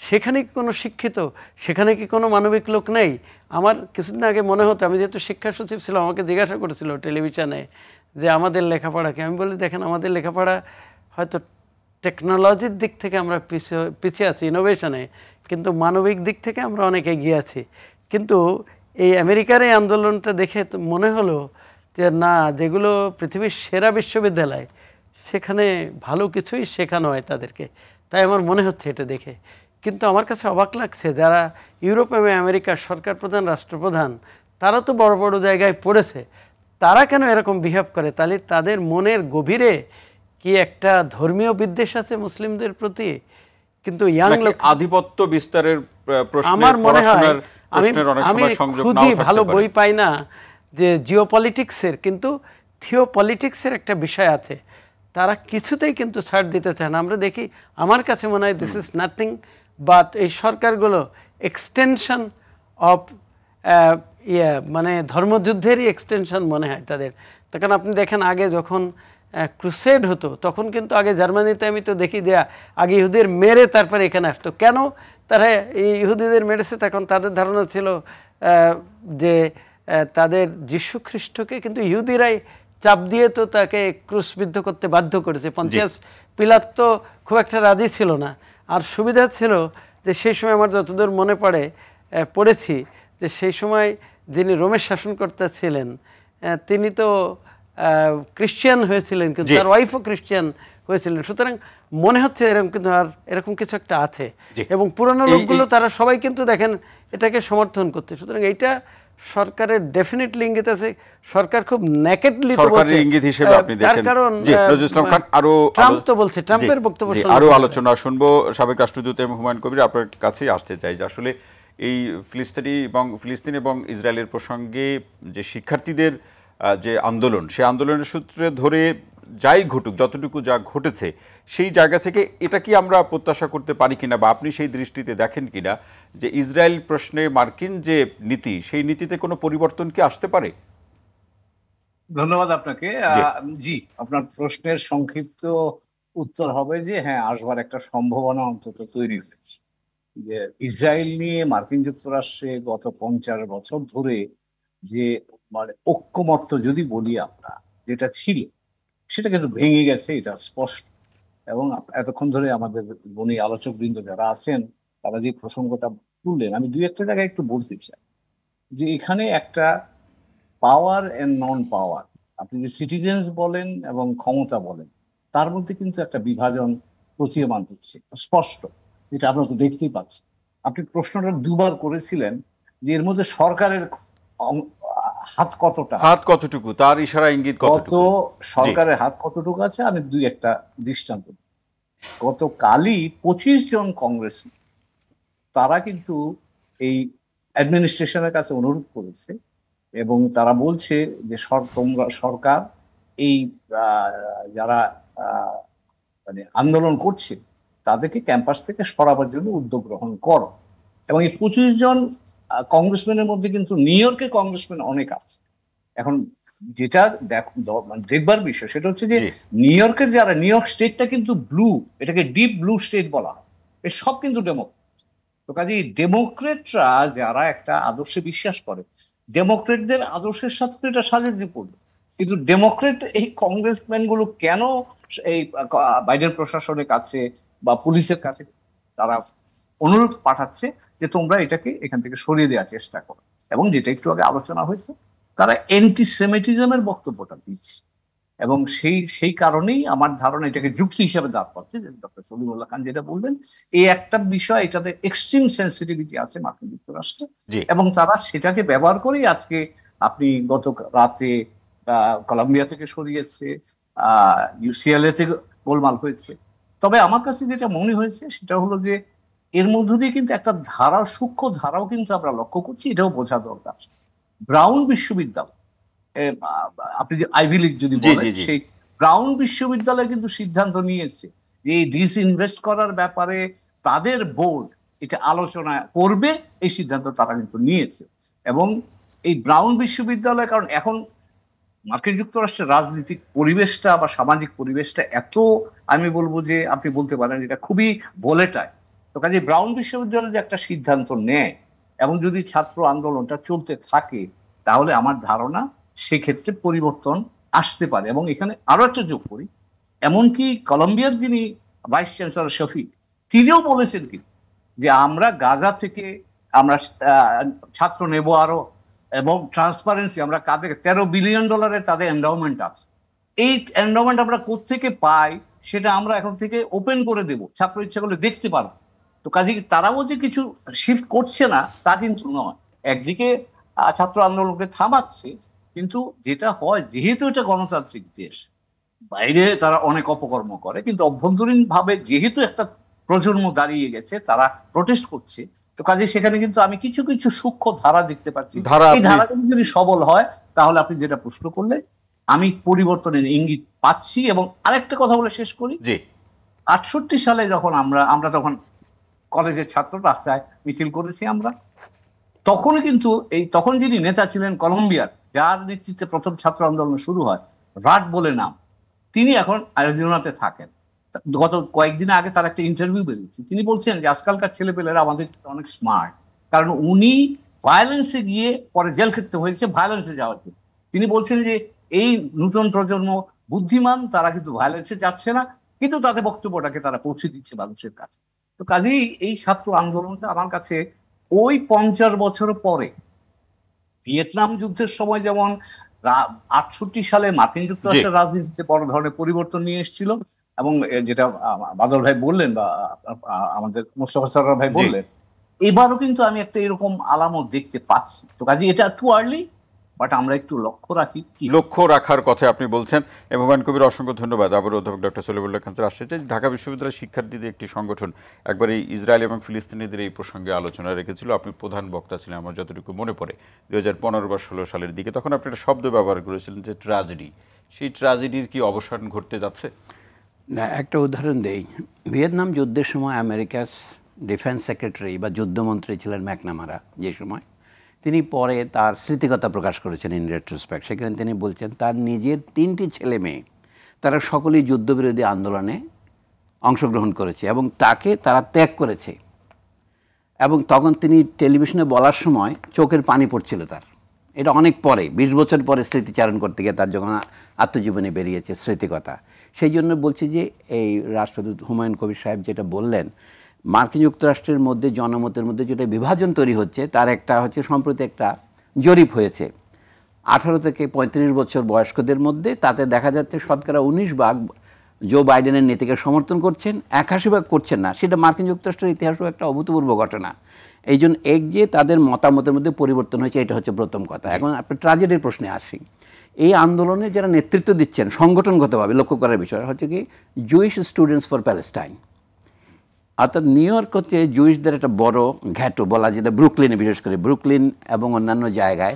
সেখানে কি কোনো শিক্ষিত, সেখানে কি কোনো মানবিক লোক নেই? আমার কিছুদিন আগে মনে হতো, আমি যেহেতু শিক্ষা সচিব ছিলাম, আমাকে জিজ্ঞাসা করেছিল টেলিভিশনে যে আমাদের লেখাপড়া কি। আমি বলি দেখেন, আমাদের লেখাপড়া হয়তো টেকনোলজির দিক থেকে আমরা পিছিয়ে আছি ইনোভেশনে, কিন্তু মানবিক দিক থেকে আমরা অনেক এগিয়ে আছি। কিন্তু এই আমেরিকার এই আন্দোলনটা দেখে তো মনে হলো যে না, যেগুলো পৃথিবীর সেরা বিশ্ববিদ্যালয় সেখানে ভালো কিছুই শেখানো হয় তাদেরকে। তাই আমার মনে হচ্ছে এটা দেখে। কিন্তু আমার কাছে অবাক লাগছে, যারা ইউরোপ এবং আমেরিকার সরকার প্রধান, রাষ্ট্রপ্রধান, তারা তো বড় বড় জায়গায় পড়েছে, তারা কেন এরকম বিহেভ করে? তাহলে তাদের মনের গভীরে কি একটা ধর্মীয় বিদ্বেষ আছে মুসলিমদের প্রতি? কিন্তু ইয়াং লোক, আধিপত্য বিস্তারের প্রশ্নে আমার মনে হয়, আমি সংযোগ খুবই নাও ভালো থাকতে বই পারে। পাই না যে জিওপলিটিক্সের, কিন্তু থিওপলিটিক্সের একটা বিষয় আছে, তারা কিছুতেই কিন্তু ছাড় দিতে চায় না। আমরা দেখি, আমার কাছে মনে হয় দিস ইজ নাথিং বাট এই সরকারগুলো এক্সটেনশন অফ মানে ধর্মযুদ্ধেরই এক্সটেনশন মনে হয় তাদের। তখন আপনি দেখেন, আগে যখন ক্রুসেড হতো, তখন কিন্তু আগে জার্মানিতে আমি তো দেখি যে আগে ইহুদিদের মেরে তারপরে এখানে আসতো। কেন তারা এই ইহুদিদের মেরেছে? তখন তাদের ধারণা ছিল যে তাদের যীশু খ্রিস্টকে কিন্তু ইহুদিরাই চাপ দিয়ে তো তাকে ক্রুশবিদ্ধ করতে বাধ্য করেছে। পঞ্চায়েত পিলাত তো খুব একটা রাজি ছিল না। আর সুবিধা ছিল যে সেই সময় আমার যতদূর মনে পড়েছি যে সেই সময় যিনি রোমের শাসনকর্তা ছিলেন তিনি তো খ্রিস্টান হয়েছিলেন, কিন্তু তার ওয়াইফও খ্রিস্টান হয়েছিলেন। সুতরাং মনে হচ্ছে এরকম, কিন্তু আর এরকম কিছু একটা আছে। এবং পুরনো লোকগুলো তারা সবাই কিন্তু দেখেন এটাকে সমর্থন করতে। সুতরাং এইটা সরকারের ডেফিনেটলি ইঙ্গিত আছে। সরকার খুব নেকেডলি সরকারের ইঙ্গিত হিসেবে আপনি দেখছেন। কারণ নজরুল ইসলাম খান, ট্রাম্প তো বলছে, ট্রাম্পের বক্তব্য আরো আলোচনা শুনবো। সাবেক রাষ্ট্রদূত এম হুমায়ুন কবির, আপনার কাছেই আসতে চাই যে আসলে এই ফিলিস্তিন এবং ইসরায়েলের প্রসঙ্গে যে শিক্ষার্থীদের যে আন্দোলন, সেই আন্দোলনের সূত্রে ধরে যাই ঘটুক, যতটুকু যা ঘটেছে, সেই জায়গা থেকে এটা কি আমরা প্রত্যাশা করতে পারি কিনা, বা আপনি সেই দৃষ্টিতে দেখেন কিনা যে ইসরায়েল প্রশ্নে মার্কিন যে নীতি, সেই নীতিতে কোনো পরিবর্তন কি আসতে পারে? ধন্যবাদ আপনাকে। জি, আপনার প্রশ্নের সংক্ষিপ্ত উত্তর হবে যে হ্যাঁ, আসবার একটা সম্ভাবনা অন্তত তৈরি হয়েছে। যে ইসরায়েল নিয়ে মার্কিন যুক্তরাষ্ট্রে গত 50 বছর ধরে যে মানে ঐক্যমত্য যদি বলি আমরা, যেটা ছিল সেটা কিন্তু ভেঙে গেছে, এটা স্পষ্ট। এবং এতক্ষণ ধরে আমাদের বনি আলোচক বৃন্দ যারা আছেন তারা যে প্রসঙ্গটা তুললেন, আমি দুই একটা জায়গায় একটু বলতে চাই যে এখানে একটা পাওয়ার এন্ড নন পাওয়ার, আপনি যে সিটিজেন্স বলেন এবং ক্ষমতা বলেন, তার মধ্যে কিন্তু একটা বিভাজন প্রতীয়মান হচ্ছে স্পষ্ট, যেটা আপনারা তো দেখতেই পাচ্ছেন। আপনি প্রশ্নটা দুবার করেছিলেন যে এর মধ্যে সরকারের হাত কতটুকু, তার ইশারা ইঙ্গিত কতটুকু, সরকারের হাত কতটুকু আছে। আমি দুই একটা দৃষ্টান্ত, গতকালই 25 জন কংগ্রেসম্যান তারা কিন্তু এই অ্যাডমিনিস্ট্রেশনের কাছে অনুরোধ করেছে এবং তারা বলছে যে তোমরা সরকার এই যারা মানে আন্দোলন করছে তাদেরকে ক্যাম্পাস থেকে সরাবার জন্য উদ্যোগ গ্রহণ করো। এবং এই 25 জন কংগ্রেসম্যানের মধ্যে কিন্তু নিউ ইয়র্কের কংগ্রেসম্যান অনেক আছে। এখন যেটা দেখবার বিষয় সেটা হচ্ছে যে নিউ ইয়র্কের যারা, নিউ ইয়র্ক স্টেটটা কিন্তু ব্লু, এটাকে ডিপ ব্লু স্টেট বলা হয়, এর সব কিন্তু ডেমোক্রেট। তো কাজেই ডেমোক্রেটরা যারা একটা আদর্শে বিশ্বাস করে, ডেমোক্রেটদের আদর্শের সাথে এটা সাজেশন করবে। কিন্তু ডেমোক্রেট এই কংগ্রেসম্যান গুলো কেন এই বাইডেন প্রশাসনের কাছে বা পুলিশের কাছে তারা অনুরোধ পাঠাচ্ছে যে তোমরা এটাকে এখান থেকে সরিয়ে দেওয়ার চেষ্টা করো, এবং যেটা একটু আগে আলোচনা হয়েছে, তারা অ্যান্টিসেমিটিজমের বক্তব্যটা দিচ্ছে। এবং সেই কারণেই আমার ধারণা এটাকে যুক্তি হিসেবে দাঁড় পাচ্ছে, যে ডক্টর সলিমুল্লাহ খান যেটা বললেন, এই একটা বিষয়, এটাতে এক্সট্রিম সেন্সিটিভিটি আছে মার্কিন যুক্তরাষ্ট্রে, এবং তারা সেটাকে ব্যবহার করেই আজকে আপনি গত রাতে কলম্বিয়া থেকে সরিয়েছে, ইউসিএলএ থেকে গোলমাল হয়েছে। তবে আমার কাছে যেটা মনে হয়েছে সেটা হলো যে এর মধ্য দিয়ে কিন্তু একটা ধারা, সূক্ষ্ম ধারাও কিন্তু আমরা লক্ষ্য করছি, এটাও বোঝা দরকার। ব্রাউন বিশ্ববিদ্যালয়, আপনি যে আইভি লিগ যদি বলেন, সেই ব্রাউন বিশ্ববিদ্যালয় কিন্তু সিদ্ধান্ত নিয়েছে যে এই ডিসইনভেস্ট করার ব্যাপারে তাদের বোর্ড এটা আলোচনা করবে, এই সিদ্ধান্ত তারা কিন্তু নিয়েছে। এবং এই ব্রাউন বিশ্ববিদ্যালয়, কারণ এখন মার্কিন যুক্তরাষ্ট্রের রাজনৈতিক পরিবেশটা বা সামাজিক পরিবেশটা এত, আমি বলবো যে আপনি বলতে পারেন এটা খুবই ভোলেটাইল, তো কাজে ব্রাউন বিশ্ববিদ্যালয় যে একটা সিদ্ধান্ত নেয় এবং যদি ছাত্র আন্দোলনটা চলতে থাকে, তাহলে আমার ধারণা সেক্ষেত্রে পরিবর্তন আসতে পারে। এবং এখানে আরো একটা যোগ করি, এমনকি কলম্বিয়ার যিনি ভাইস চ্যান্সেলর শফিক, তিনিও বলেছেন কি যে আমরা গাজা থেকে আমরা ছাত্র নেব আরো, এবং ট্রান্সপারেন্সি, আমরা কাদের $13 বিলিয়ন তাদের এন্ডাওমেন্ট আছে, এই এন্ডাওমেন্ট আমরা কোত্থেকে পাই সেটা আমরা এখন থেকে ওপেন করে দেব, ছাত্র ইচ্ছা করলে দেখতে পারবো। তো কাজে তারাও যে কিছু শিফট করছে না তা কিন্তু নয়, একদিকে ছাত্র আন্দোলনকে থামাচ্ছে, কিন্তু যেটা হয় যেহেতু এটা গণতান্ত্রিক দেশ, বাইরে তারা অনেক অপকর্ম করে, কিন্তু অভ্যন্তরীণ ভাবে যেহেতু একটা প্রজন্ম দাঁড়িয়ে গেছে, তারা প্রোটেস্ট করছে। তো কাজে সেখানে কিন্তু আমি কিছু কিছু সূক্ষ্ম ধারা দেখতে পাচ্ছি। এই ধারাগুলো যদি সবল হয়, তাহলে আপনি যেটা প্রশ্ন করলে আমি পরিবর্তনের ইঙ্গিত পাচ্ছি। এবং আরেকটা কথা বলে শেষ করি, 68 সালে যখন আমরা তখন কলেজের ছাত্র রাস্তায় মিছিল করেছি আমরা, তখন কিন্তু তখন যিনি নেতা ছিলেন কলম্বিয়ার, যার নেতৃত্বে প্রথম ছাত্র আন্দোলন শুরু হয়, রাট বলে নাম, তিনি এখন অ্যারিজোনাতে থাকেন। গত কয়েকদিন আগে তার একটা ইন্টারভিউ বেরিয়েছে, তিনি বলছেন যে আজকালকার ছেলেপেলেরা আমাদের অনেক স্মার্ট, কারণ উনি ভায়োলেন্সে গিয়ে পরে জেল খেটতে হয়েছে ভায়োলেন্সে যাওয়ার জন্য। তিনি বলছেন যে এই নতুন প্রজন্ম বুদ্ধিমান, তারা কিন্তু ভায়োলেন্সে যাচ্ছে না, কিন্তু তাদের বক্তব্যটাকে তারা পৌঁছে দিচ্ছে মানুষের কাছে। তো কাজেই এই ছাত্র আন্দোলনটা আমার কাছে ওই 50 বছর পরে ভিয়েতনাম যুদ্ধের সময় যেমন 68 সালে মার্কিন যুক্তরাষ্ট্রের রাজনীতিতে বড় ধরনের পরিবর্তন নিয়ে এসেছিল, এবং যেটা বাদল ভাই বললেন বা আমাদের মোস্তফা সরওয়ার ভাই বললেন, এবারও কিন্তু আমি একটা এরকম আলামত দেখতে পাচ্ছি। তো কাজে এটা টু আর্লি, বাট আমরা একটু লক্ষ্য রাখি, লক্ষ্য রাখার কথা আপনি বলছেন। হুমায়ুন কবির, অসংখ্য ধন্যবাদ। আবার অধ্যাপক ডক্টর সলিমুল্লাহ খান স্যার আসছে। ঢাকা বিশ্ববিদ্যালয়ের শিক্ষার্থীদের একটি সংগঠন একবার এই ইসরায়েল এবং ফিলিস্তিনিদের এই প্রসঙ্গে আলোচনা রেখেছিল, আপনি প্রধান বক্তা ছিলেন আমার যতটুকু মনে পড়ে 2015 বা 16 সালের দিকে। তখন আপনি একটা শব্দ ব্যবহার করেছিলেন যে ট্র্যাজেডি। সেই ট্র্যাজেডির কি অবসান ঘটতে যাচ্ছে? না, একটা উদাহরণ দেই। ভিয়েতনাম যুদ্ধের সময় আমেরিকার ডিফেন্স সেক্রেটারি বা যুদ্ধমন্ত্রী ছিলেন ম্যাকনামারা, যে সময় তিনি পরে তার স্মৃতিকথা প্রকাশ করেছেন ইন রেট্রোস্পেক্ট। সেখানে তিনি বলছেন তার নিজের 3টি ছেলে মেয়ে তারা সকলেই যুদ্ধবিরোধী আন্দোলনে অংশগ্রহণ করেছে এবং তাকে তারা ত্যাগ করেছে। এবং তখন তিনি টেলিভিশনে বলার সময় চোখের পানি পড়ছিল তার। এটা অনেক পরে, 20 বছর পরে স্মৃতিচারণ করতে গিয়ে তার যখন আত্মজীবনী বেরিয়েছে স্মৃতিকথা। সেই জন্য বলছি যে এই রাষ্ট্রদূত হুমায়ুন কবির সাহেব যেটা বললেন, মার্কিন যুক্তরাষ্ট্রের মধ্যে জনমতের মধ্যে যেটা বিভাজন তৈরি হচ্ছে, তার একটা হচ্ছে সম্প্রতি একটা জরিপ হয়েছে 18 থেকে 35 বছর বয়স্কদের মধ্যে, তাতে দেখা যাচ্ছে শতকরা 19 ভাগ জো বাইডেনের নীতিকে সমর্থন করছেন, 81 ভাগ করছেন না। সেটা মার্কিন যুক্তরাষ্ট্রের ইতিহাসেও একটা অভূতপূর্ব ঘটনা। এই জন্য যে তাদের মতামতের মধ্যে পরিবর্তন হয়েছে, এটা হচ্ছে প্রথম কথা। এখন আপনি ট্র্যাজেডির প্রশ্নে আসি। এই আন্দোলনে যারা নেতৃত্ব দিচ্ছেন সংগঠনগতভাবে লক্ষ্য করার বিষয় হচ্ছে কি, জুইশ স্টুডেন্টস ফর প্যালেস্টাইন, অর্থাৎ নিউ ইয়র্ক হচ্ছে জুইশদের একটা বড় ঘাটো বলা যেটা, ব্রুকলিনে বিশেষ করে, ব্রুকলিন এবং অন্যান্য জায়গায়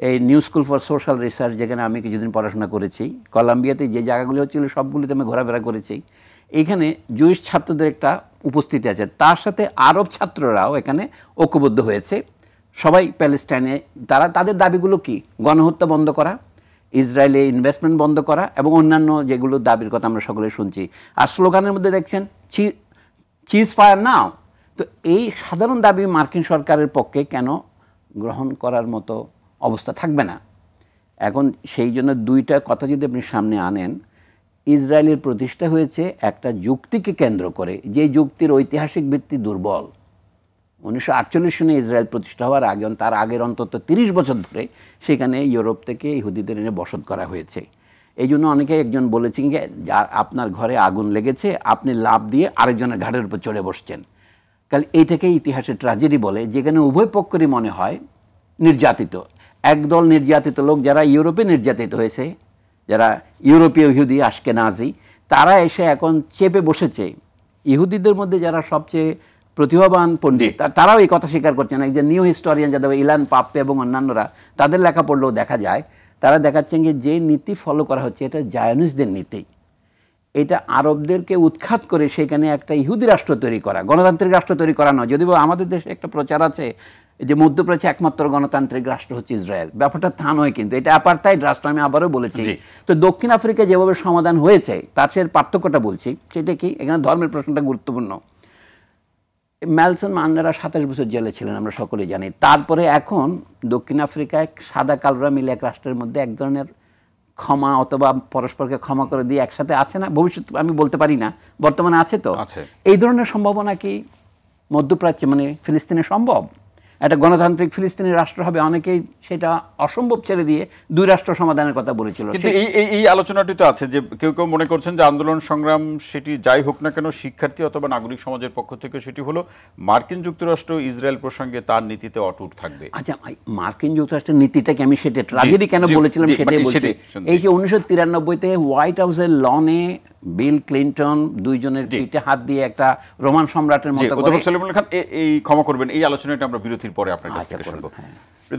এই new school for social research, যেখানে আমি কিছুদিন পড়াশোনা করেছি, কলাম্বিয়াতে যে জায়গাগুলি হচ্ছিল সবগুলিতে আমি ঘোরাফেরা করেছি, এখানে জুইশ ছাত্রদের একটা উপস্থিতি আছে। তার সাথে আরব ছাত্ররাও এখানে ঐক্যবদ্ধ হয়েছে, সবাই প্যালেস্টাইনে। তারা তাদের দাবিগুলো কি? গণহত্যা বন্ধ করা, ইসরায়েলে ইনভেস্টমেন্ট বন্ধ করা এবং অন্যান্য যেগুলো দাবির কথা আমরা সকলে শুনছি। আর স্লোগানের মধ্যে দেখছেন চিজ ফায়ার নাও। তো এই সাধারণ দাবি মার্কিন সরকারের পক্ষে কেন গ্রহণ করার মতো অবস্থা থাকবে না? এখন সেই জন্য দুইটা কথা যদি আপনি সামনে আনেন, ইসরায়েলের প্রতিষ্ঠা হয়েছে একটা যুক্তিকে কেন্দ্র করে, যে যুক্তির ঐতিহাসিক ভিত্তি দুর্বল। 1948 সনে ইসরায়েল প্রতিষ্ঠা হওয়ার আগে, তার আগের অন্তত 30 বছর ধরে সেখানে ইউরোপ থেকে ইহুদিদের এনে বসত করা হয়েছে। এই জন্য অনেকে একজন বলেছেন যে আপনার ঘরে আগুন লেগেছে, আপনি লাফ দিয়ে আরেকজনের ঘাড়ের উপর চড়ে বসছেন। কারণ এইটাকে ইতিহাসের ট্র্যাজেডি বলে, যেখানে উভয় পক্ষেরই মনে হয় নির্যাতিত। একদল নির্যাতিত লোক যারা ইউরোপে নির্যাতিত হয়েছে, যারা ইউরোপীয় ইহুদি আশকেনাজি, তারা এসে এখন চেপে বসেছে ইহুদিদের মধ্যে যারা সবচেয়ে প্রতিভাবান পণ্ডিত, তারাও এই কথা স্বীকার করছেন। একজন নিউ হিস্টোরিয়ান যাদের ইলান পাপ্পে এবং অন্যান্যরা, তাদের লেখা পড়লেও দেখা যায় তারা দেখাচ্ছেন যে নীতি ফলো করা হচ্ছে এটা জায়নিস্টদের নীতি। এটা আরবদেরকে উৎখাত করে সেখানে একটা ইহুদি রাষ্ট্র তৈরি করা, গণতান্ত্রিক রাষ্ট্র তৈরি করা নয়। যদিও আমাদের দেশে একটা প্রচার আছে যে মধ্যপ্রাচ্যে একমাত্র গণতান্ত্রিক রাষ্ট্র হচ্ছে ইসরায়েল, ব্যাপারটা তা নয়, কিন্তু এটা অ্যাপারথাইড রাষ্ট্র, আমি আবারও বলেছি। তো দক্ষিণ আফ্রিকা যেভাবে সমাধান হয়েছে তার সে পার্থক্যটা বলছি, সেটা কি, এখানে ধর্মের প্রশ্নটা গুরুত্বপূর্ণ। নেলসন ম্যান্ডেলা 27 বছর জেলে ছিলেন, আমরা সকলেই জানি। তারপরে এখন দক্ষিণ আফ্রিকায় সাদা কালোরা মিলে এক রাষ্ট্রের মধ্যে এক ধরনের ক্ষমা অথবা পরস্পরকে ক্ষমা করে দিয়ে একসাথে আছে না, ভবিষ্যৎ আমি বলতে পারি না, বর্তমানে আছে তো। এই ধরনের সম্ভাবনা কি মধ্যপ্রাচ্যে মানে ফিলিস্তিনে সম্ভব? একটা গণতান্ত্রিক ফিলিস্তিনি রাষ্ট্র হবে, অনেকেই সেটা অসম্ভব ছেড়ে দিয়ে দুই রাষ্ট্র সমাধানের কথা বলেছিল। কিন্তু এই আলোচনাটি তো আছে যে কেউ কেউ মনে করছেন যে আন্দোলন সংগ্রাম সেটি যাই হোক না কেন, শিক্ষার্থী অথবা নাগরিক সমাজের পক্ষ থেকে সেটি হলো মার্কিন যুক্তরাষ্ট্র ইসরায়েল প্রসঙ্গে তার নীতিতে অটুট থাকবে। আচ্ছা, মার্কিন যুক্তরাষ্ট্রের নীতিটাকে আমি সেটা ট্র্যাজেডি কেন বলেছিলাম সেটাই বলছি। এই যে 1993-তে হোয়াইট হাউসের লনে বিল ক্লিনটন দুইজনের পিঠে হাত দিয়ে একটা রোমান সম্রাটের মতো করে, সলিমুল্লাহ খান এই ক্ষমা করবেন, এই আলোচনাটা আমরা বিরতির পরে আপনার কাছ থেকে শুনবো।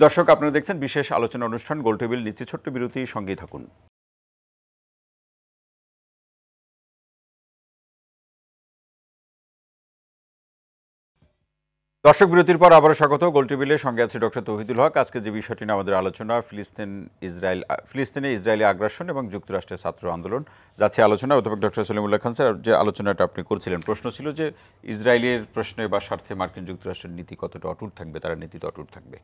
দর্শক, আপনারা দেখছেন বিশেষ আলোচনা অনুষ্ঠান গোলটেবিল। নিচে ছোট্ট বিরতি, সঙ্গেই থাকুন। দর্শক, বিরতির পর আবারও স্বাগত। গোলটেবিলের সঙ্গে আছে ডক্টর তৌহিদুল হক। আজকে যে বিষয়টি নিয়ে আমাদের আলোচনা, ফিলিস্তিনে ইসরায়েলি আগ্রাসন এবং যুক্তরাষ্ট্রের ছাত্র আন্দোলন যাচ্ছে আলোচনা। অধ্যাপক ডক্টর সলিমুল্লাহ খান স্যার, যে আলোচনাটা আপনি করছিলেন, প্রশ্ন ছিল যে ইসরায়েলের প্রশ্নে বা স্বার্থে মার্কিন যুক্তরাষ্ট্রের নীতি কতটা অটুট থাকবে, তারা নীতিতে অটুট থাকবে।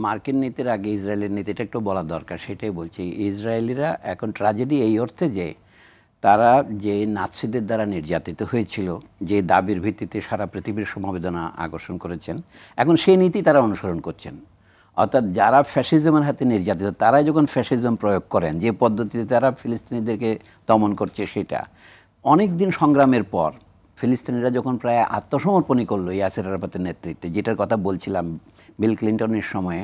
মার্কিন নীতির আগে ইসরায়েলের নীতিটা একটু বলা দরকার, সেটাই বলছি। ইসরায়েলিরা এখন ট্র্যাজেডি এই অর্থে যে তারা যে নাৎসিদের দ্বারা নির্যাতিত হয়েছিল, যে দাবির ভিত্তিতে সারা পৃথিবীর সমবেদনা আকর্ষণ করেছেন, এখন সেই নীতি তারা অনুসরণ করছেন। অর্থাৎ যারা ফ্যাসিজমের হাতে নির্যাতিত, তারাই যখন ফ্যাসিজম প্রয়োগ করেন, যে পদ্ধতিতে তারা ফিলিস্তিনিদেরকে দমন করছে, সেটা অনেক দিন সংগ্রামের পর ফিলিস্তিনিরা যখন প্রায় আত্মসমর্পণই করলো ইয়াসের আরাফাতের নেতৃত্বে, যেটার কথা বলছিলাম, বিল ক্লিনটনের সময়ে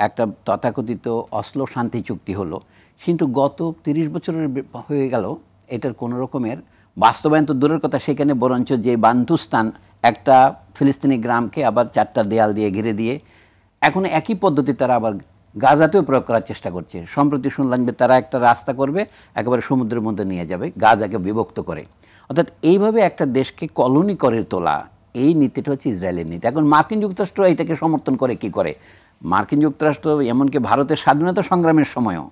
একটা তথাকথিত অসলো শান্তি চুক্তি হলো, কিন্তু গত 30 বছরের হয়ে গেল এটার কোনো রকমের বাস্তবায়ন তো দূরের কথা, সেখানে বরঞ্চ যে বান্তুস্তান একটা ফিলিস্তিনি গ্রামকে আবার 4টা দেয়াল দিয়ে ঘিরে দিয়ে এখন একই পদ্ধতি তারা আবার গাজাতেও প্রয়োগ করার চেষ্টা করছে। সম্প্রতি শুনলাম যে তারা একটা রাস্তা করবে, একেবারে সমুদ্রের মধ্যে নিয়ে যাবে, গাজাকে বিভক্ত করে। অর্থাৎ এইভাবে একটা দেশকে কলোনি করে তোলা, এই নীতিটা হচ্ছে ইসরায়েলের নীতি। এখন মার্কিন যুক্তরাষ্ট্র এটাকে সমর্থন করে কি করে? মার্কিন যুক্তরাষ্ট্র এমনকি ভারতের স্বাধীনতা সংগ্রামের সময়ও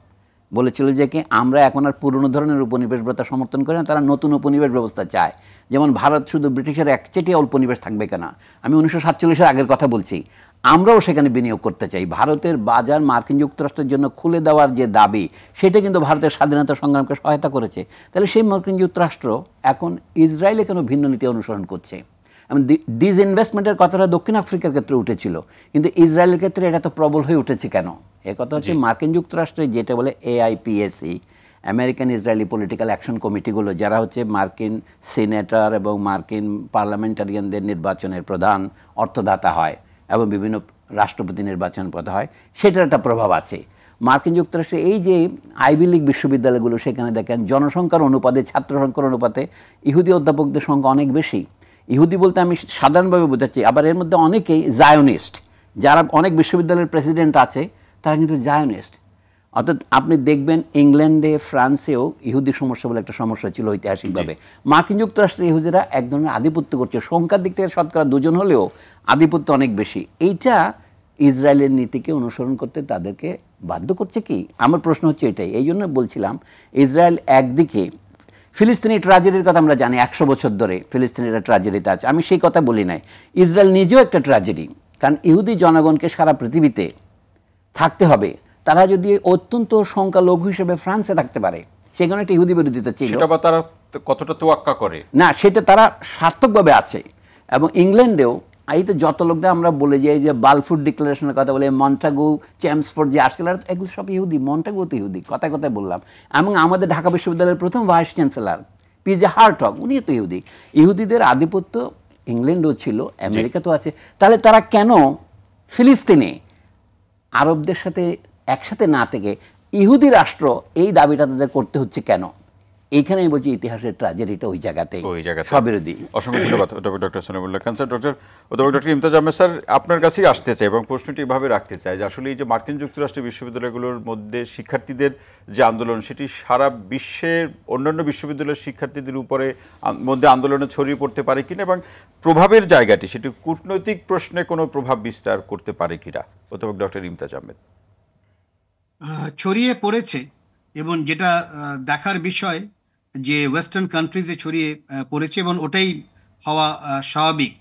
বলেছিল যে কি আমরা এখন আর পুরনো ধরনের উপনিবেশ ব্যবস্থা সমর্থন করি না, তারা নতুন উপনিবেশ ব্যবস্থা চায়। যেমন ভারত শুধু ব্রিটিশের একচেটিয়া উপনিবেশ থাকবে কেন, আমি 1947-এর আগের কথা বলছি, আমরাও সেখানে বিনিয়োগ করতে চাই। ভারতের বাজার মার্কিন যুক্তরাষ্ট্রের জন্য খুলে দেওয়ার যে দাবি, সেটা কিন্তু ভারতের স্বাধীনতা সংগ্রামকে সহায়তা করেছে। তাহলে সেই মার্কিন যুক্তরাষ্ট্র এখন ইসরায়েলে কেন ভিন্ন নীতি অনুসরণ করছে? ডিসইনভেস্টমেন্টের কথাটা দক্ষিণ আফ্রিকার ক্ষেত্রে উঠেছিল, কিন্তু ইসরায়েলের ক্ষেত্রে এটা তো প্রবল হয়ে উঠেছে কেন? এ কথা হচ্ছে মার্কিন যুক্তরাষ্ট্রে যেটা বলে AIPAC, American Israeli political action কমিটিগুলো, যারা হচ্ছে মার্কিন সিনেটর এবং মার্কিন পার্লামেন্টারিয়ানদের নির্বাচনের প্রধান অর্থদাতা হয় এবং বিভিন্ন রাষ্ট্রপতি নির্বাচন পথে হয়, সেটার একটা প্রভাব আছে। মার্কিন যুক্তরাষ্ট্রে এই যে আইভি লীগ বিশ্ববিদ্যালয়গুলো, সেখানে দেখেন জনসংখ্যার অনুপাতে, ছাত্র সংখ্যার অনুপাতে ইহুদি অধ্যাপকদের সংখ্যা অনেক বেশি। ইহুদি বলতে আমি সাধারণভাবে বোঝাচ্ছি, আবার এর মধ্যে অনেকেই জায়োনিস্ট, যারা অনেক বিশ্ববিদ্যালয়ের প্রেসিডেন্ট আছে তারা কিন্তু জায়োনিস্ট। অর্থাৎ আপনি দেখবেন ইংল্যান্ডে, ফ্রান্সেও ইহুদি সমস্যা বলে একটা সমস্যা ছিল ঐতিহাসিকভাবে। মার্কিন যুক্তরাষ্ট্রে ইহুদিরা এক ধরনের আধিপত্য করছে, সংখ্যার দিক থেকে শতকরা 2 জন হলেও আধিপত্য অনেক বেশি। এইটা ইসরায়েলের নীতিকে অনুসরণ করতে তাদেরকে বাধ্য করছে কি? আমার প্রশ্ন হচ্ছে এটাই। এই জন্য বলছিলাম ইসরায়েল একদিকে ফিলিস্তিনি ট্র্যাজেডির কথা আমরা জানি, 100 বছর ধরে ফিলিস্তিনিরা ট্র্যাজেডিতে আছে, আমি সেই কথা বলি নাই। ইসরায়েল নিজেও একটা ট্র্যাজেডি, কারণ ইহুদি জনগণকে সারা পৃথিবীতে থাকতে হবে, তারা যদি অত্যন্ত সংখ্যালঘু হিসেবে ফ্রান্সে থাকতে পারে, সেখানে একটা ইহুদি বিরোধিতা ছিল, সেটা বা তারা কতটা তোয়াক্কা করে না, সেটা তারা সার্থকভাবে আছে। এবং ইংল্যান্ডেও এই তো যত লোকদের আমরা বলে যাই যে বালফুর ডিক্লারেশনের কথা বলে, মন্টাগু, চেমসফোর্ড যে আসছিল, এগুলো সব ইহুদি। মন্টাগু তো ইহুদি, কথায় কথায় বললাম। এবং আমাদের ঢাকা বিশ্ববিদ্যালয়ের প্রথম ভাইস চ্যান্সেলর PJ হার্টগ, উনিও তো ইহুদি। ইহুদিদের আধিপত্য ইংল্যান্ডও ছিল, আমেরিকাতেও আছে। তাহলে তারা কেন ফিলিস্তিনে আরবদের সাথে একসাথে না থেকে ইহুদি রাষ্ট্র, এই দাবিটা তাদের করতে হচ্ছে কেন? এইখানে বলছি ইতিহাসের ট্র্যাজেডিটা ওই জায়গাতেই, সবিরোধী। অসংখ্য ধন্যবাদ doctor Salimullah Khan sir. Doctor Imtiaz Ahmed sir, আপনার কাছেই আসতে চাই এবং প্রশ্নটি এভাবে রাখতে চাই যে আসলে এই যে মার্কিন যুক্তরাষ্ট্রের বিশ্ববিদ্যালয়গুলোর মধ্যে শিক্ষার্থীদের যে আন্দোলন, সেটি সারা বিশ্বের অন্যান্য বিশ্ববিদ্যালয়ের শিক্ষার্থীদের উপরে মধ্যে আন্দোলনে ছড়িয়ে পড়তে পারে কিনা, এবং প্রভাবের জায়গাটি সেটি কূটনৈতিক প্রশ্নে কোনো প্রভাব বিস্তার করতে পারে কিনা? অধ্যাপক ডক্টর ইমতাজ আহমেদ। ছড়িয়ে পড়েছে, এবং যেটা দেখার বিষয় যে ওয়েস্টার্ন কান্ট্রিজে ছড়িয়ে পড়েছে, এবং ওটাই হওয়া স্বাভাবিক।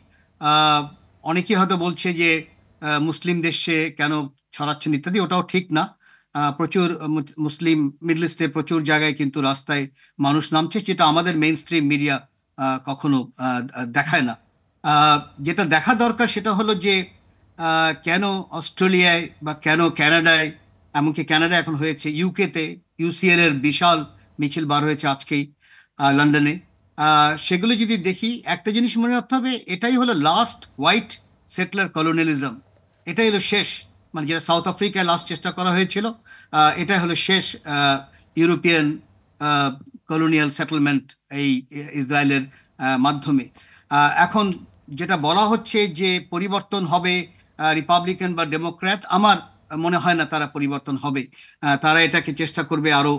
আহ, অনেকেই হয়তো বলছে যে মুসলিম দেশে কেন ছড়াচ্ছেন ইত্যাদি, ওটাও ঠিক না। প্রচুর মুসলিম মিডল ইস্টে প্রচুর জায়গায় কিন্তু রাস্তায় মানুষ নামছে, যেটা আমাদের মেইন স্ট্রিম মিডিয়া কখনো দেখায় না। যেটা দেখা দরকার সেটা হলো যে কেন অস্ট্রেলিয়ায় বা কেন কানাডায়, এমনকি কানাডা এখন হয়েছে, ইউকেতে ইউসিএল এর বিশাল মিছিল বার হয়েছে আজকেই লন্ডনে। সেগুলো যদি দেখি, একটা জিনিস মনে রাখতে হবে, এটাই হলো লাস্ট হোয়াইট সেটলার কলোনিয়ালিজম। এটাই হলো শেষ, মানে যেটা সাউথ আফ্রিকায় লাস্ট চেষ্টা করা হয়েছিল, এটাই হলো শেষ ইউরোপিয়ান কলোনিয়াল সেটেলমেন্ট এই ইসরায়েলের মাধ্যমে। এখন যেটা বলা হচ্ছে যে পরিবর্তন হবে রিপাবলিকান বা ডেমোক্র্যাট, আমার মনে হয় না তারা পরিবর্তন হবে। তারা এটাকে চেষ্টা করবে আরো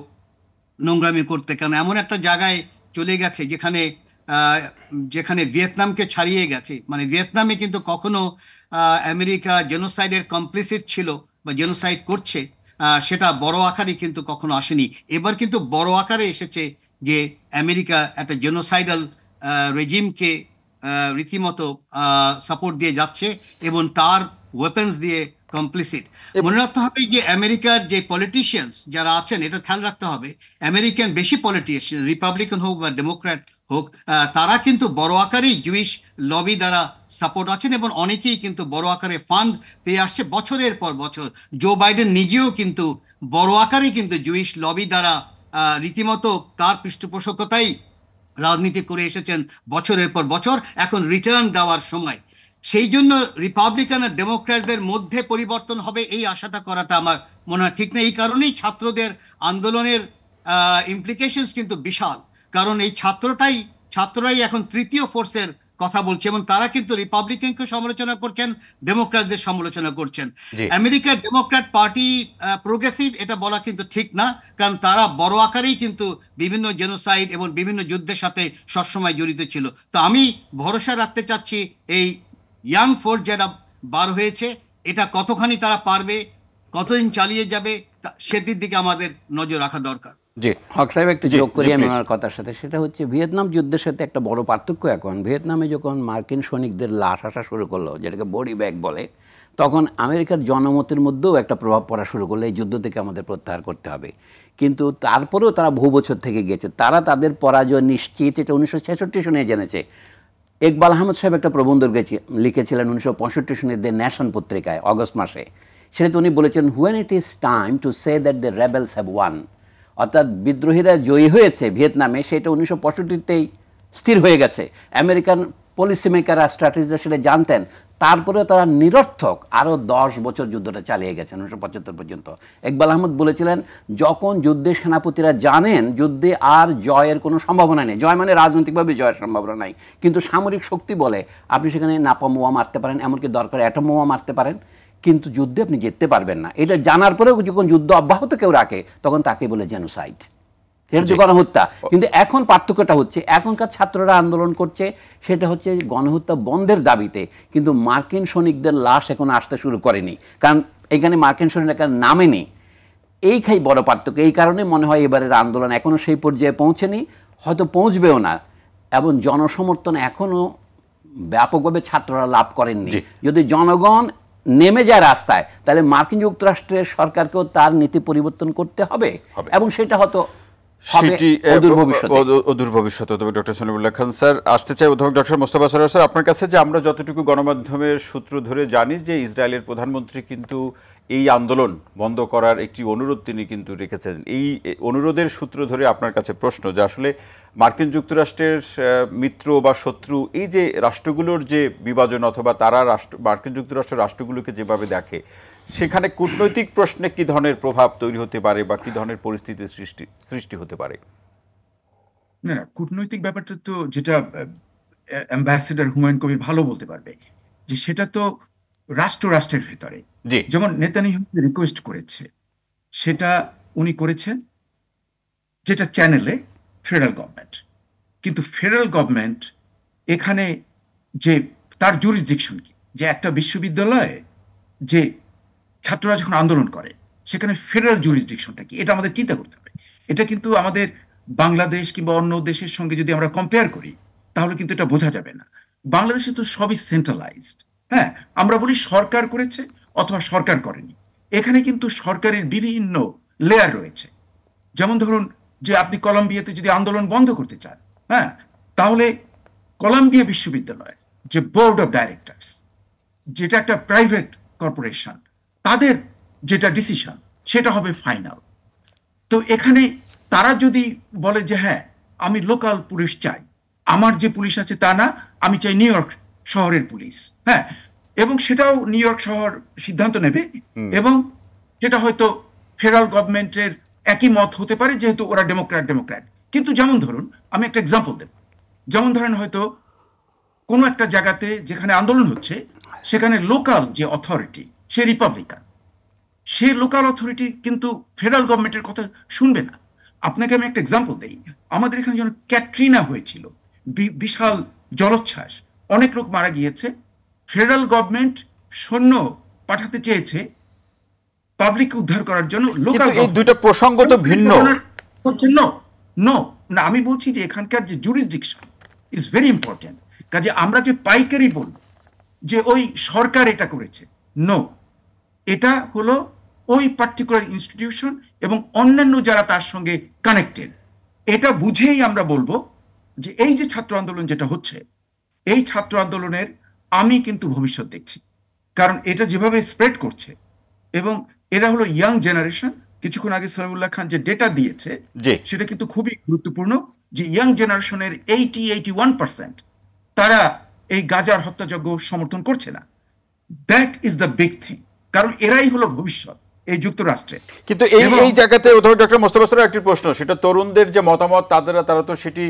নোংরামি করতে, কারণ এমন একটা জায়গায় চলে গেছে যেখানে যেখানে ভিয়েতনামকে ছাড়িয়ে গেছে। মানে ভিয়েতনামে কিন্তু কখনো আমেরিকা জেনোসাইডের কমপ্লিসিট ছিল বা জেনোসাইড করছে, সেটা বড় আকারে কিন্তু কখনো আসেনি। এবার কিন্তু বড় আকারে এসেছে যে আমেরিকা একটা জেনোসাইডাল রেজিমকে রীতিমতো সাপোর্ট দিয়ে যাচ্ছে এবং তার ওয়েপন্স দিয়ে কমপ্লিসিট। মনে রাখতে হবে যে আমেরিকার যে পলিটিশিয়ানস যারা আছেন, এটা খেয়াল রাখতে হবে, আমেরিকান বেশি পলিটিশিয়ান, রিপাবলিকান হোক বা ডেমোক্র্যাট হোক, তারা কিন্তু বড় আকারেই জুইশ লবি দ্বারা সাপোর্ট আছেন এবং অনেকেই কিন্তু বড় আকারে ফান্ড পেয়ে আসছে বছরের পর বছর। জো বাইডেন নিজেও কিন্তু বড় আকারে কিন্তু জুইশ লবি দ্বারা রীতিমতো তার পৃষ্ঠপোষকতাই রাজনীতি করে এসেছেন বছরের পর বছর। এখন রিটার্ন দেওয়ার সময়। সেই জন্য রিপাবলিকান আর ডেমোক্র্যাটদের মধ্যে পরিবর্তন হবে এই আশাটা করাটা আমার মনে হয় ঠিক না। এই কারণেই ছাত্রদের আন্দোলনের ইমপ্লিকেশনস কিন্তু বিশাল, কারণ এই ছাত্ররাই এখন তৃতীয় ফোর্সের কথা বলছে এবং তারা কিন্তু রিপাবলিকানকে সমালোচনা করছেন, ডেমোক্র্যাটদের সমালোচনা করছেন। আমেরিকার ডেমোক্র্যাট পার্টি প্রোগ্রেসিভ এটা বলা কিন্তু ঠিক না, কারণ তারা বড় আকারেই কিন্তু বিভিন্ন জেনোসাইড এবং বিভিন্ন যুদ্ধের সাথে সবসময় জড়িত ছিল। তো আমি ভরসা রাখতে চাচ্ছি এই ইয়াং ফোর্স যারা বার হয়েছে, এটা কতখানি তারা পারবে, কতদিন চালিয়ে যাবে, সেটির দিকে আমাদের নজর রাখা দরকার। জি, হক সাহেব একটু যোগ করি আমি আমার কথার সাথে। সেটা হচ্ছে ভিয়েতনাম যুদ্ধের সাথে একটা বড় পার্থক্য। এখন ভিয়েতনামে যখন মার্কিন সৈনিকদের লাশ আসা শুরু করলো, যেটাকে বডি ব্যাগ বলে, তখন আমেরিকার জনমতের মধ্যেও একটা প্রভাব পড়া শুরু করলো, এই যুদ্ধ থেকে আমাদের প্রত্যাহার করতে হবে। কিন্তু তারপরেও তারা বহু বছর থেকে গেছে, তারা তাদের পরাজয় নিশ্চিত, এটা 1966 সনে জেনেছে। ইকবাল আহমদ সাহেব একটা প্রবন্ধ লিখেছিলেন 1965 সনে দ্য নেশন পত্রিকায় অগস্ট মাসে। সেটাতে উনি বলেছেন, when it is time to say that the rebels have one, অর্থাৎ বিদ্রোহীরা জয়ী হয়েছে ভিয়েতনামে, সেটা 1965তেই স্থির হয়ে গেছে। আমেরিকান পলিসি মেকাররা, স্ট্র্যাটেজিস্টরা সেটা জানতেন, তারপরেও তারা নিরর্থক আরও 10 বছর যুদ্ধটা চালিয়ে গেছেন 1975 পর্যন্ত। ইকবাল আহমদ বলেছিলেন, যখন যুদ্ধের সেনাপতিরা জানেন যুদ্ধে আর জয়ের কোনো সম্ভাবনা নেই, জয় মানে রাজনৈতিকভাবে জয়ের সম্ভাবনা নাই, কিন্তু সামরিক শক্তি বলে আপনি সেখানে নাপাম বোমা মারতে পারেন, এমনকি দরকার অ্যাটম বোমা মারতে পারেন, কিন্তু যুদ্ধে আপনি জিততে পারবেন না। এটা জানার পরেও যখন যুদ্ধ অব্যাহত কেউ রাখে, তখন তাকে বলে জেনোসাইড, এটা হচ্ছে গণহত্যা। কিন্তু এখন পার্থক্যটা হচ্ছে, এখনকার ছাত্ররা আন্দোলন করছে সেটা হচ্ছে গণহত্যা বন্ধের দাবিতে, কিন্তু মার্কিন সৈনিকদের লাশ এখন আসতে শুরু করেনি, কারণ এখানে মার্কিন সৈনিকরা নামেনি। এইখাই বড় পার্থক্য। এই কারণে মনে হয় এবারের আন্দোলন এখনও সেই পর্যায়ে পৌঁছেনি, হয়তো পৌঁছবেও না, এবং জনসমর্থন এখনও ব্যাপকভাবে ছাত্ররা লাভ করেননি। যদি জনগণ নেমে যায় রাস্তায়, তাহলে মার্কিন যুক্তরাষ্ট্রের সরকারকেও তার নীতি পরিবর্তন করতে হবে, এবং সেটা হয়তো অদূর ভবিষ্যতে। তবে ডক্টর সলিমুল্লাহ খান স্যার, আসতে চাই অধ্যাপক ডক্টর মোস্তফা সরোয়ার স্যার আপনার কাছে, যে আমরা যতটুকু গণমাধ্যমের সূত্র ধরে জানি যে ইসরায়েলের প্রধানমন্ত্রী কিন্তু এই আন্দোলন বন্ধ করার একটি অনুরোধ তিনি কিন্তু রেখেছেন। এই অনুরোধের সূত্র ধরে আপনার কাছে প্রশ্ন, যে আসলে মার্কিন যুক্তরাষ্ট্রের মিত্র বা শত্রু, এই যে রাষ্ট্রগুলোর যে বিভাজন, অথবা তারা মার্কিন যুক্তরাষ্ট্র রাষ্ট্রগুলোকে যেভাবে দেখে, সেখানে কূটনৈতিক প্রশ্নে কি ধরনের প্রভাব তৈরি হতে পারে বা কি ধরনের পরিস্থিতির সৃষ্টি হতে পারে? না, কূটনৈতিক ব্যাপারটা তো, যেটা অ্যাম্বাসেডর হুমায়ুন কবির ভালো বলতে পারবে, যে সেটা তো রাষ্ট্রের ভেতরে। যেমন নেতানিয়াহু রিকোয়েস্ট করেছে, সেটা উনি করেছেন যেটা চ্যানেলে ফেডারেল গভর্নমেন্ট, কিন্তু ফেডারেল গভর্নমেন্ট এখানে যে তার জুরিসডিকশন কি, যে একটা বিশ্ববিদ্যালয়ে যে ছাত্ররা যখন আন্দোলন করে সেখানে ফেডারেল জুরিসডিকশনটা কি, এটা আমাদের চিন্তা করতে হবে। এটা কিন্তু আমাদের বাংলাদেশ কিংবা অন্য দেশের সঙ্গে যদি আমরা কম্পেয়ার করি, তাহলে কিন্তু এটা বোঝা যাবে না। বাংলাদেশে তো সবই সেন্ট্রালাইজড। হ্যাঁ, আমরা বলি সরকার করেছে অথবা সরকার করেনি, এখানে কিন্তু সরকারের বিভিন্ন লেয়ার রয়েছে। যেমন ধরুন যে আপনি কলম্বিয়াতে যদি আন্দোলন বন্ধ করতে চান, হ্যাঁ, তাহলে কলম্বিয়া বিশ্ববিদ্যালয়ের যে বোর্ড অফ ডাইরেক্টরস, যেটা একটা প্রাইভেট কর্পোরেশন, তাদের যেটা ডিসিশন সেটা হবে ফাইনাল। তো এখানে তারা যদি বলে যে হ্যাঁ আমি লোকাল পুলিশ চাই, আমার যে পুলিশ আছে তা না, আমি চাই নিউ ইয়র্ক শহরের পুলিশ, হ্যাঁ, এবং সেটাও নিউ ইয়র্ক শহর সিদ্ধান্ত নেবে, এবং সেটা হয়তো ফেডারেল গভর্নমেন্টের একই মত হতে পারে, যেহেতু ওরা ডেমোক্র্যাট। কিন্তু যেমন ধরুন আমি একটা এক্সাম্পল দেব, যেমন ধরেন হয়তো কোনো একটা জায়গাতে যেখানে আন্দোলন হচ্ছে, সেখানে লোকাল যে অথরিটি সে রিপাবলিকান, সে লোকাল অথরিটি কিন্তু ফেডারেল গভর্নমেন্টের কথা শুনবে না। আপনাকে আমি একটা এক্সাম্পল দেই, আমাদের এখানে যখন ক্যাটরিনা হয়েছিল, বিশাল জলোচ্ছ্বাস, অনেক লোক মারা গিয়েছে, ফেডারেল গভর্নমেন্ট সৈন্য পাঠাতে চেয়েছে পাবলিক উদ্ধার করার জন্য, লোকাল এই দুইটা প্রসঙ্গ তো ভিন্ন। নো, না, আমি বলছি যে এখানকার যে জুরিসডিকশন ইজ ভেরি ইম্পর্টেন্ট। কাজে আমরা যে পাইকারি বলব যে ওই সরকার এটা করেছে, নো, এটা হলো ওই পার্টিকুলার ইনস্টিটিউশন এবং অন্যান্য যারা তার সঙ্গে কানেক্টেড, এটা বুঝেই আমরা বলবো যে এই যে ছাত্র আন্দোলন যেটা হচ্ছে, এই ছাত্র আন্দোলনের আমি কিন্তু ভবিষ্যৎ দেখছি। কারণ এটা যেভাবে স্প্রেড করছে, এবং এরা হলো ইয়াং জেনারেশন। কিছুক্ষণ আগে সলিমুল্লাহ খান যে ডেটা দিয়েছে সেটা কিন্তু খুবই গুরুত্বপূর্ণ, যে ইয়াং জেনারেশনের 81% তারা এই গাজার হত্যাযজ্ঞ সমর্থন করছে না। That is the big thing, কারণ এরাই হলো ভবিষ্যৎ এই যুক্তরাষ্ট্রে। কিন্তু এই জায়গাতে ডক্টর মোস্তফা সরোয়ার একটি প্রশ্ন, সেটা তরুণদের যে মতামত, তারা তো সেটি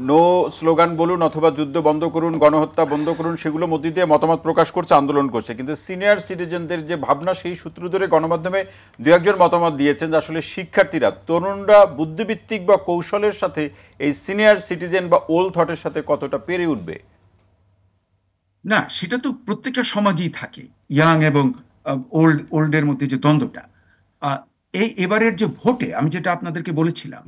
নো স্লোগান বলুন অথবা যুদ্ধ বন্ধ করুন, গণহত্যা বন্ধ করুন, সেগুলো মধ্যে দিয়ে মতামত প্রকাশ করছে, আন্দোলন করছে। কিন্তু সিনিয়র সিটিজেনদের যে ভাবনা, সেই সূত্র ধরে গণমাধ্যমে দু একজন মতামত দিয়েছেন যে আসলে শিক্ষার্থীরা, তরুণরা বুদ্ধিভিত্তিক বা কৌশলের সাথে এই সিনিয়র সিটিজেন বা ওল্ড থটের সাথে কতটা পেরে উঠবে। না, সেটা তো প্রত্যেকটা সমাজেই থাকে, ইয়াং এবং ওল্ডের মধ্যে যে দ্বন্দ্বটা। এই এবারের যে ভোটে আমি যেটা আপনাদেরকে বলেছিলাম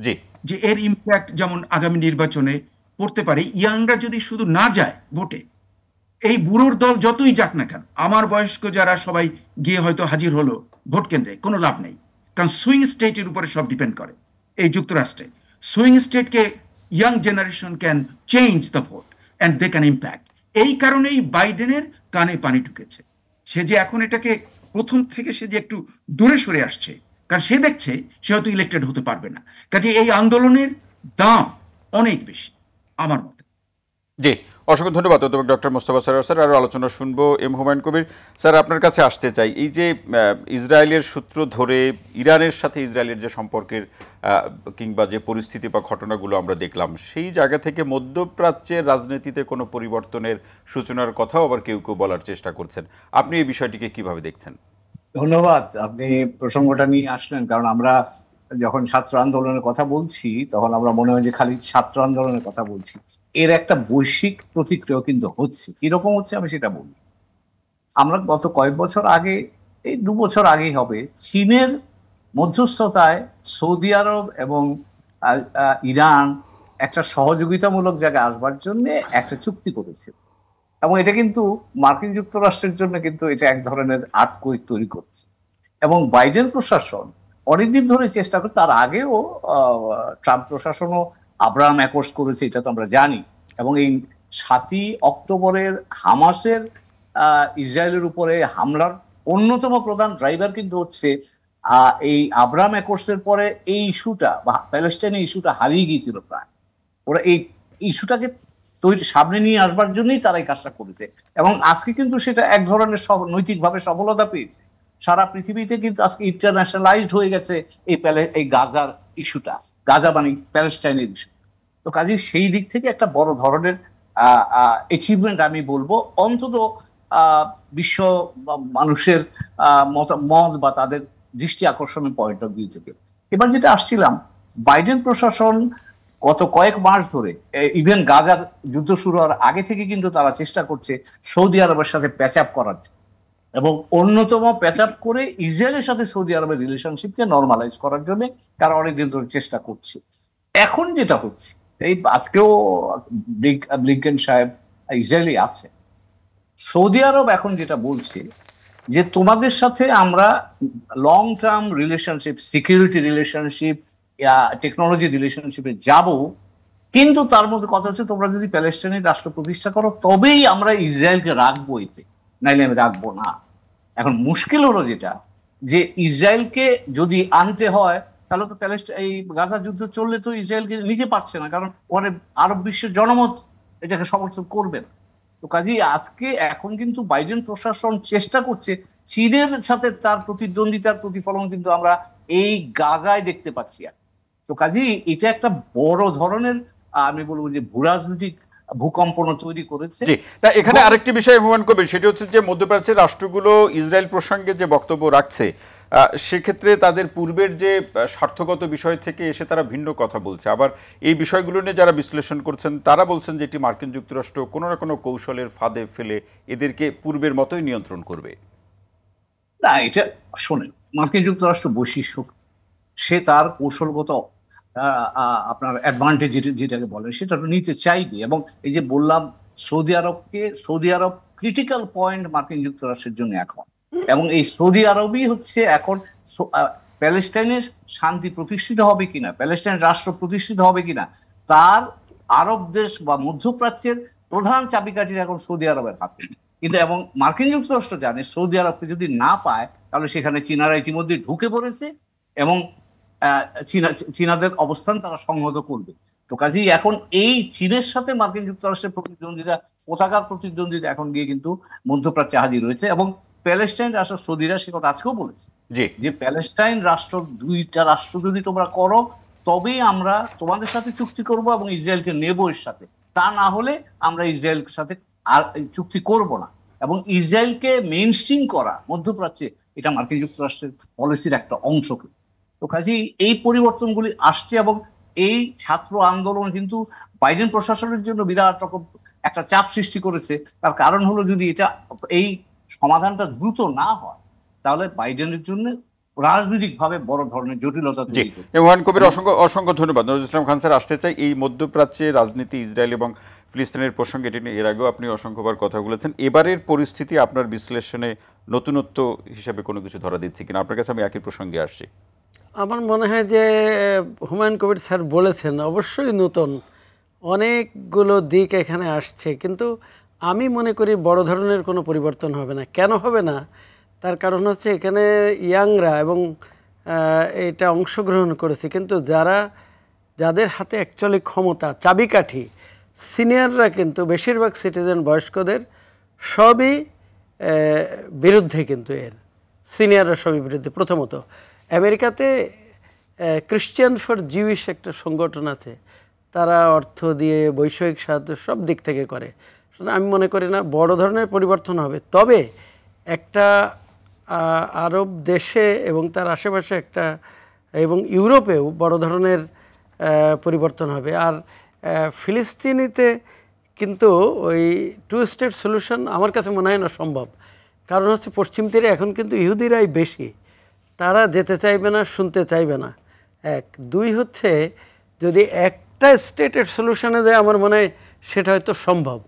যে এর ইম্প্যাক্ট যেমন আগামী নির্বাচনে পড়তে পারে। ইয়াংরা যদি শুধু না যায় ভোটে, এই বুড়োর দল যতই যাক না কেন, আমার বয়স্ক যারা সবাই গিয়ে হয়তো হাজির হলো ভোট কেন্দ্রে, কোনো লাভ নেই। কারণ সুইং স্টেটের উপরে সব ডিপেন্ড করে এই যুক্তরাষ্ট্রে। সুইং স্টেটকে young generation can change the vote and they can impact. এই কারণেই বাইডেনের কানে পানি ঢুকেছে। সে যে এখন এটাকে প্রথম থেকে সে যে একটু দূরে সরে আসছে, কারণ সে দেখছে সে হয়তো ইলেক্টেড হতে পারবে না। কাজে এই আন্দোলনের দাম অনেক বেশি আমার মতে। জি, অসংখ্য ধন্যবাদ ডক্টর মোস্তফা সরোয়ার স্যার। আরও আলোচনা শুনবো। এম হুমায়ুন কবির স্যার, আপনার কাছে আসতে চাই, এই যে ইসরায়েলের সূত্র ধরে ইরানের সাথে ইসরায়েলের যে সম্পর্কের কিংবা যে পরিস্থিতি বা ঘটনাগুলো আমরা দেখলাম, সেই জায়গা থেকে মধ্যপ্রাচ্যের রাজনীতিতে কোনো পরিবর্তনের সূচনার কথাও আবার কেউ কেউ বলার চেষ্টা করছেন। আপনি এই বিষয়টিকে কিভাবে দেখছেন? ধন্যবাদ, আপনি প্রসঙ্গটা নিয়ে আসলেন। কারণ আমরা যখন ছাত্র আন্দোলনের কথা বলছি, তখন আমরা মনে হয় যে খালি ছাত্র আন্দোলনের কথা বলছি। এর একটা বৈশ্বিক প্রতিক্রিয়া কিন্তু হচ্ছে। কিরকম হচ্ছে আমি সেটা বলি। আমরা গত কয়েক বছর আগে, এই 2 বছর আগেই হবে, চীনের মধ্যস্থতায় সৌদি আরব এবং ইরান একটা সহযোগিতামূলক জায়গায় আসবার জন্য একটা চুক্তি করেছে, এবং এটা কিন্তু মার্কিন যুক্তরাষ্ট্রের জন্য কিন্তু এটা এক ধরনের আর্থকুয়েক তৈরি করছে। এবং বাইডেন প্রশাসন অনেকদিন ধরে চেষ্টা করে, তার আগেও ট্রাম্প প্রশাসনও আব্রাহাম অ্যাকর্ডস করেছে, এটা তো আমরা জানি। এবং এই 7ই অক্টোবরের হামাসের ইসরায়েলের উপরে হামলার অন্যতম প্রধান ড্রাইভার কিন্তু হচ্ছে এই আব্রাহাম অ্যাকর্ডসের পরে এই ইস্যুটা বা প্যালেস্টাইনের ইস্যুটা হারিয়ে গিয়েছিল প্রায়। ওরা এই ইস্যুটাকে সামনে নিয়ে আসবার জন্যই তারা এই কাজটা করেছে, এবং আজকে কিন্তু সেটা এক ধরনের নৈতিকভাবে সফলতা পেয়েছে। সারা পৃথিবীতে কিন্তু আজকে ইন্টারন্যাশনালাইজড হয়ে গেছে এই গাজার ইস্যুটা, গাজা মানে প্যালেস্টাইনের ইস্যু। তো কাজে সেই দিক থেকে একটা বড় ধরনের অ্যাচিভমেন্ট আমি বলবো, অন্তত বিশ্ব মানুষের মত বা তাদের দৃষ্টি আকর্ষণের পয়েন্ট অফ ভিউ থেকে। এবার যেটা আসছিলাম, বাইডেন প্রশাসন গত কয়েক মাস ধরে, ইভেন গাজার যুদ্ধ শুরু হওয়ার আগে থেকে কিন্তু তারা চেষ্টা করছে সৌদি আরবের সাথে প্যাচ আপ করার, এবং অন্যতম প্যাচ আপ করে ইসরায়েলের সাথে সৌদি আরবের রিলেশনশিপকে নর্মালাইজ করার জন্য তারা অনেকদিন ধরে চেষ্টা করছে। এখন যেটা হচ্ছে, এই আজকেও ব্লিংকেন সাহেব ইসরায়েলি আছে। সৌদি আরব এখন যেটা বলছে যে তোমাদের সাথে আমরা long term relationship, security relationship, technology রিলেশনশিপে যাব, কিন্তু তার মধ্যে কথা হচ্ছে তোমরা যদি প্যালেস্টাইনের রাষ্ট্র প্রতিষ্ঠা করো তবেই আমরা ইসরায়েলকে রাখবো এতে, নাইলে আমি রাখবো না। এখন মুশকিল হলো যেটা, যে ইসরায়েলকে যদি আনতে হয় তাহলে তো এই গাজা যুদ্ধ চললে তো ইসরায়েলকে নিতে পারছে না, কারণ ওখানে আরব বিশ্বের জনমত এটাকে সমর্থন করবে না। তো কাজেই আজকে এখন কিন্তু বাইডেন প্রশাসন চেষ্টা করছে, চীনের সাথে তার প্রতিদ্বন্দ্বিতার প্রতিফলন কিন্তু আমরা এই গাজায় দেখতে পাচ্ছি। তো কাজেই এটা একটা বড় ধরনের আমি বলবো যে ভূরাজনৈতিক ভূকম্পন তৈরি করেছে। না, এখানে আরেকটি বিষয় হুমায়ুন কবির, সেটি হচ্ছে যে মধ্যপ্রাচ্যের রাষ্ট্রগুলো ইসরায়েল প্রসঙ্গে যে বক্তব্য রাখছে, সেক্ষেত্রে তাদের পূর্বের যে স্বার্থগত বিষয় থেকে এসে তারা ভিন্ন কথা বলছে। আবার এই বিষয়গুলো নিয়ে যারা বিশ্লেষণ করছেন তারা বলছেন যে এটি মার্কিন যুক্তরাষ্ট্র কোনো না কোনো কৌশলের ফাঁদে ফেলে এদেরকে পূর্বের মতোই নিয়ন্ত্রণ করবে। না, এটা শোনেন, মার্কিন যুক্তরাষ্ট্র বৈশ্বিক শক্তি, সে তার কৌশলগত আপনার অ্যাডভান্টেজ যেটাকে বলে সেটা নিতে চাইবে। এবং এই যে বললাম, সৌদি আরব ক্রিটিক্যাল পয়েন্ট মার্কিন যুক্তরাষ্ট্রের জন্য এখন, এবং এই সৌদি আরবই হচ্ছে এখন প্যালেস্টাইনের শান্তি প্রতিষ্ঠিত হবে কিনা, প্যালেস্টাইন রাষ্ট্র প্রতিষ্ঠিত হবে কিনা, তার আরব দেশ বা মধ্যপ্রাচ্যের প্রধান চাবিকাঠির এখন সৌদি আরবের হাতে। কিন্তু এবং মার্কিন যুক্তরাষ্ট্র জানে সৌদি আরবকে যদি না পায় তাহলে সেখানে চীনারা ইতিমধ্যে ঢুকে পড়েছে এবং চীনাদের অবস্থান তারা সংহত করবে। তো কাজেই এখন এই চীনের সাথে মার্কিন যুক্তরাষ্ট্রের প্রতিদ্বন্দ্বিতা, পতাকার প্রতিদ্বন্দ্বিতা এখন গিয়ে কিন্তু মধ্যপ্রাচ্যে হাজির হয়েছে। এবং প্যালেস্টাইন রাষ্ট্র, সৌদিরা সে কথা আজকেও বলেছে যে প্যালেস্টাইন রাষ্ট্র, দুইটা রাষ্ট্র যদি তোমরা করো তবেই আমরা তোমাদের সাথে চুক্তি করব এবং ইসরায়েলকে নেব এর সাথে, তা না হলে আমরা ইসরায়েলের সাথে আর চুক্তি করব না। এবং ইসরায়েলকে মেইনস্ট্রিম করা মধ্যপ্রাচ্যে, এটা মার্কিন যুক্তরাষ্ট্রের পলিসির একটা অংশ। তো কাজেই এই পরিবর্তনগুলি আসছে এবং এই ছাত্র আন্দোলন কিন্তু বাইডেন প্রশাসনের জন্য বিরাট রকম একটা চাপ সৃষ্টি করেছে। তার কারণ হলো যদি এটা এই সমাধানটা দ্রুত না হয় তাহলে বাইডেনের জন্য রাজনৈতিকভাবে বড় ধরনের জটিলতা তৈরি হবে। হুমায়ুন কবির, অসংখ্য ধন্যবাদ। নজরুল ইসলাম খান স্যার, আসতে চাই এই মধ্যপ্রাচ্যে রাজনীতি, ইসরায়েল এবং ফিলিস্তিনের প্রসঙ্গে, এটি নিয়ে এর আগেও আপনি অসংখ্যবার কথা বলেছেন। এবারের পরিস্থিতি আপনার বিশ্লেষণে নতুনত্ব হিসেবে কোনো কিছু ধরা দিচ্ছে কিনা? আপনার কাছে আমি একই প্রসঙ্গে আসছি। আমার মনে হয় যে হুমায়ুন কবির স্যার বলেছেন অবশ্যই নতুন অনেকগুলো দিক এখানে আসছে, কিন্তু আমি মনে করি বড় ধরনের কোনো পরিবর্তন হবে না। কেন হবে না? তার কারণ হচ্ছে এখানে ইয়াংরা এবং এটা অংশগ্রহণ করেছে, কিন্তু যাদের হাতে অ্যাকচুয়ালি ক্ষমতা, চাবিকাঠি, সিনিয়ররা কিন্তু বেশিরভাগ সিটিজেন, বয়স্কদের সবই বিরুদ্ধে। কিন্তু এর সিনিয়ররা সবই বিরুদ্ধে। প্রথমত আমেরিকাতে ক্রিশ্চিয়ান ফর জিউইশ একটা সংগঠন আছে, তারা অর্থ দিয়ে বৈষয়িক সাহায্য সব দিক থেকে করে। আমি মনে করি না বড় ধরনের পরিবর্তন হবে, তবে একটা আরব দেশে এবং তার আশেপাশে একটা, এবং ইউরোপেও বড় ধরনের পরিবর্তন হবে। আর ফিলিস্তিনিতে কিন্তু ওই টু স্টেট সলিউশন আমার কাছে মনে হয় না সম্ভব। কারণ হচ্ছে পশ্চিম তীরে এখন কিন্তু ইহুদিরাই বেশি, তারা যেতে চাইবে না, শুনতে চাইবে না। এক, দুই হচ্ছে যদি একটা স্টেটের সলিউশনে যায় আমার মনে হয় সেটা হয়তো সম্ভব,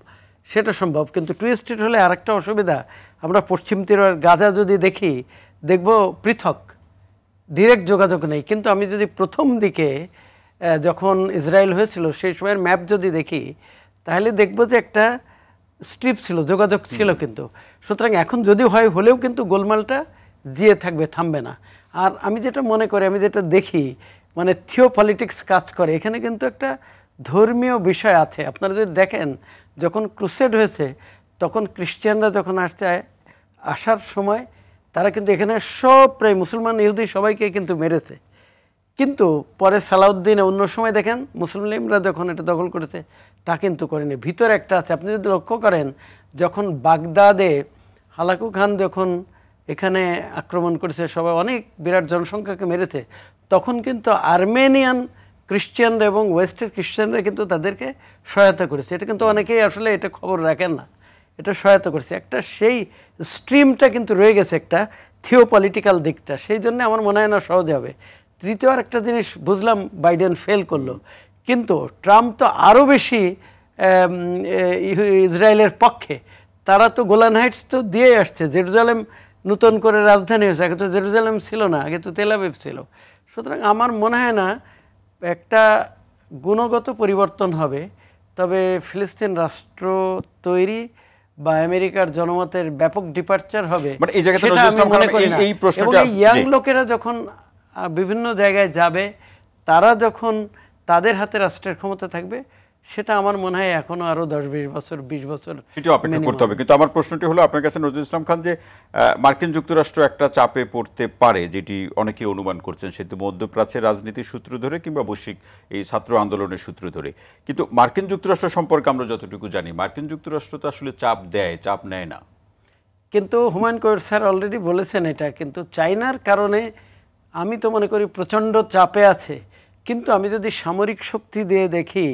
সেটা সম্ভব। কিন্তু টু স্টেট হলে আরেকটা অসুবিধা, আমরা পশ্চিম তীরের গাজা যদি দেখব পৃথক, ডিরেক্ট যোগাযোগ নেই। কিন্তু আমি যদি প্রথম দিকে যখন ইসরায়েল হয়েছিল সেই সময়ের ম্যাপ যদি দেখি তাহলে দেখব যে একটা স্ট্রিপ ছিল, যোগাযোগ ছিল। কিন্তু সুতরাং এখন যদি হলেও কিন্তু গোলমালটা জিয়ে থাকবে, থামবে না। আর আমি যেটা মনে করি, আমি যেটা দেখি, মানে থিওপলিটিক্স কাজ করে এখানে, কিন্তু একটা ধর্মীয় বিষয় আছে। আপনারা যদি দেখেন যখন ক্রুসেড হয়েছে তখন খ্রিস্টানরা যখন আসার সময় তারা কিন্তু এখানে সব প্রায় মুসলমান, ইহুদি সবাইকে কিন্তু মেরেছে। কিন্তু পরে সালাউদ্দিন অন্য সময় দেখেন মুসলিমরা যখন এটা দখল করেছে তা কিন্তু করেনি। ভিতরে একটা আছে, আপনি যদি লক্ষ্য করেন যখন বাগদাদে হালাকু খান যখন এখানে আক্রমণ করেছে, সবাই অনেক বিরাট জনসংখ্যাকে মেরেছে, তখন কিন্তু আর্মেনিয়ান খ্রিস্টানরা এবং ওয়েস্টের খ্রিস্টানরা কিন্তু তাদেরকে সহায়তা করেছে। এটা কিন্তু অনেকেই আসলে এটা খবর রাখেন না, এটা সহায়তা করেছে। একটা সেই স্ট্রিমটা কিন্তু রয়ে গেছে, একটা থিওপলিটিক্যাল দিকটা। সেই জন্য আমার মনে হয় না সহজে হবে। তৃতীয় আর একটা জিনিস বুঝলাম, বাইডেন ফেল করলো, কিন্তু ট্রাম্প তো আরও বেশি ইসরায়েলের পক্ষে। তারা তো গোলান হাইটস তো দিয়ে আসছে, জেরুজালেম নতুন করে রাজধানী হয়েছে, আগে তো জেরুজালেম ছিল না, আগে তো তেল আবিব ছিল। সুতরাং আমার মনে হয় না একটা গুণগত পরিবর্তন হবে, তবে ফিলিস্তিন রাষ্ট্র তৈরি বা আমেরিকার জনমতের ব্যাপক ডিপার্চার হবে সেটা আমি মনে করি না। এবং এই ইয়াং লোকেরা যখন বিভিন্ন জায়গায় যাবে, তারা যখন তাদের হাতে রাষ্ট্রের ক্ষমতা থাকবে, সেটা আমার মনে হয় এখনো আরো 10-20 বছর 20 বছর সেটা অপেক্ষা করতে হবে। কিন্তু আমার প্রশ্নটি হলো আপনার কাছে নজরুল ইসলাম খান, যে মার্কিন যুক্তরাষ্ট্র একটা চাপে পড়তে পারে, যেটি অনেকে অনুমান করছেন, সেটি মধ্যপ্রাচ্যের রাজনীতির সূত্র ধরে কিংবা বৈশ্বিক এই ছাত্র আন্দোলনের সূত্র ধরে। কিন্তু মার্কিন যুক্তরাষ্ট্র সম্পর্কে আমরা যতটুকু জানি, মার্কিন যুক্তরাষ্ট্র তো আসলে চাপ দেয়, চাপ নেয় না। কিন্তু হুমায়ুন কবির স্যার অলরেডি বলেছেন এটা। কিন্তু চায়নার কারণে আমি তো মনে করি প্রচণ্ড চাপে আছে। কিন্তু আমি যদি সামরিক শক্তি দিয়ে দেখি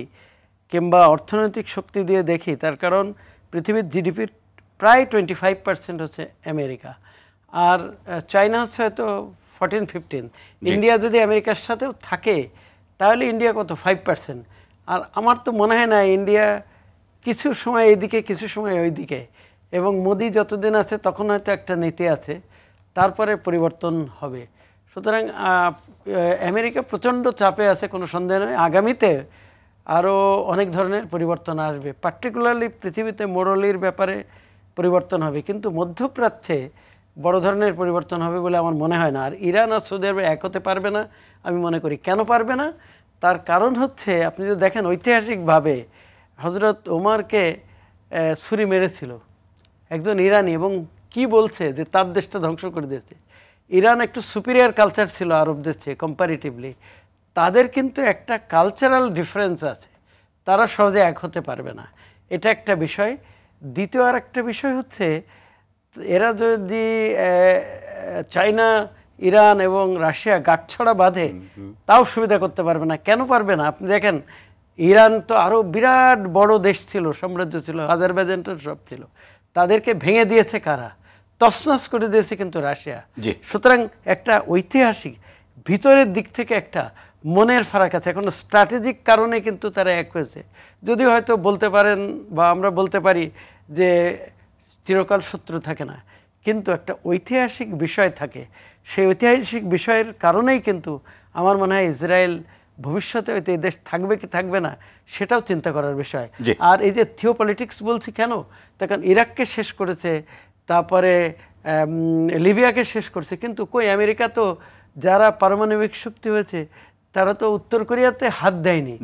কিংবা অর্থনৈতিক শক্তি দিয়ে দেখি, তার কারণ পৃথিবীর জিডিপির প্রায় 25% হচ্ছে আমেরিকা, আর চায়না হচ্ছে হয়তো 14-15। ইন্ডিয়া যদি আমেরিকার সাথেও থাকে তাহলে ইন্ডিয়া কত 5%। আর আমার তো মনে হয় না ইন্ডিয়া কিছু সময় এইদিকে কিছু সময় ওইদিকে, এবং মোদি যতদিন আছে তখন হয়তো একটা নীতি আছে, তারপরে পরিবর্তন হবে। সুতরাং আমেরিকা প্রচণ্ড চাপে আছে, কোনো সন্দেহ নেই। আগামীতে আরও অনেক ধরনের পরিবর্তন আসবে, পার্টিকুলারলি পৃথিবীতে মোড়লির ব্যাপারে পরিবর্তন হবে, কিন্তু মধ্যপ্রাচ্যে বড় ধরনের পরিবর্তন হবে বলে আমার মনে হয় না। আর ইরান আর সৌদি আরব এক হতে পারবে না আমি মনে করি। কেন পারবে না? তার কারণ হচ্ছে, আপনি যদি দেখেন ঐতিহাসিকভাবে হজরত ওমরকে ছুরি মেরেছিল একজন ইরানি, এবং কি বলছে যে তার দেশটা ধ্বংস করে দিয়েছে। ইরান একটু সুপিরিয়র কালচার ছিল আরবদের চেয়ে কম্পারিটিভলি। তাদের কিন্তু একটা কালচারাল ডিফারেন্স আছে, তারা সহজে এক হতে পারবে না, এটা একটা বিষয়। দ্বিতীয় আর একটা বিষয় হচ্ছে, এরা যদি চায়না, ইরান এবং রাশিয়া গাঁটছড়া বাঁধে, তাও সুবিধা করতে পারবে না। কেন পারবে না? আপনি দেখেন, ইরান তো আরও বিরাট বড় দেশ ছিল, সাম্রাজ্য ছিল, আজারবাইজানটার সব ছিল, তাদেরকে ভেঙে দিয়েছে কারা? তছনছ করে দিয়েছে কিন্তু রাশিয়া। সুতরাং একটা ঐতিহাসিক ভিতরের দিক থেকে একটা মনের ফারাক আছে। এখন স্ট্র্যাটেজিক কারণে কিন্তু তারা এক হয়েছে। যদিও হয়তো বলতে পারেন বা আমরা বলতে পারি যে চিরকাল শত্রু থাকে না, কিন্তু একটা ঐতিহাসিক বিষয় থাকে। সেই ঐতিহাসিক বিষয়ের কারণেই কিন্তু আমার মনে হয় ইসরায়েল ভবিষ্যতে হয়তো এই দেশ থাকবে কি থাকবে না সেটাও চিন্তা করার বিষয়। আর এই যে থিওপলিটিক্স বলছি কেন, তখন ইরাককে শেষ করেছে, তারপরে লিবিয়াকে শেষ করছে, কিন্তু কই আমেরিকা তো যারা পারমাণবিক শক্তি হয়েছে তারা তো উত্তর কোরিয়াতে হাত দেয়নি।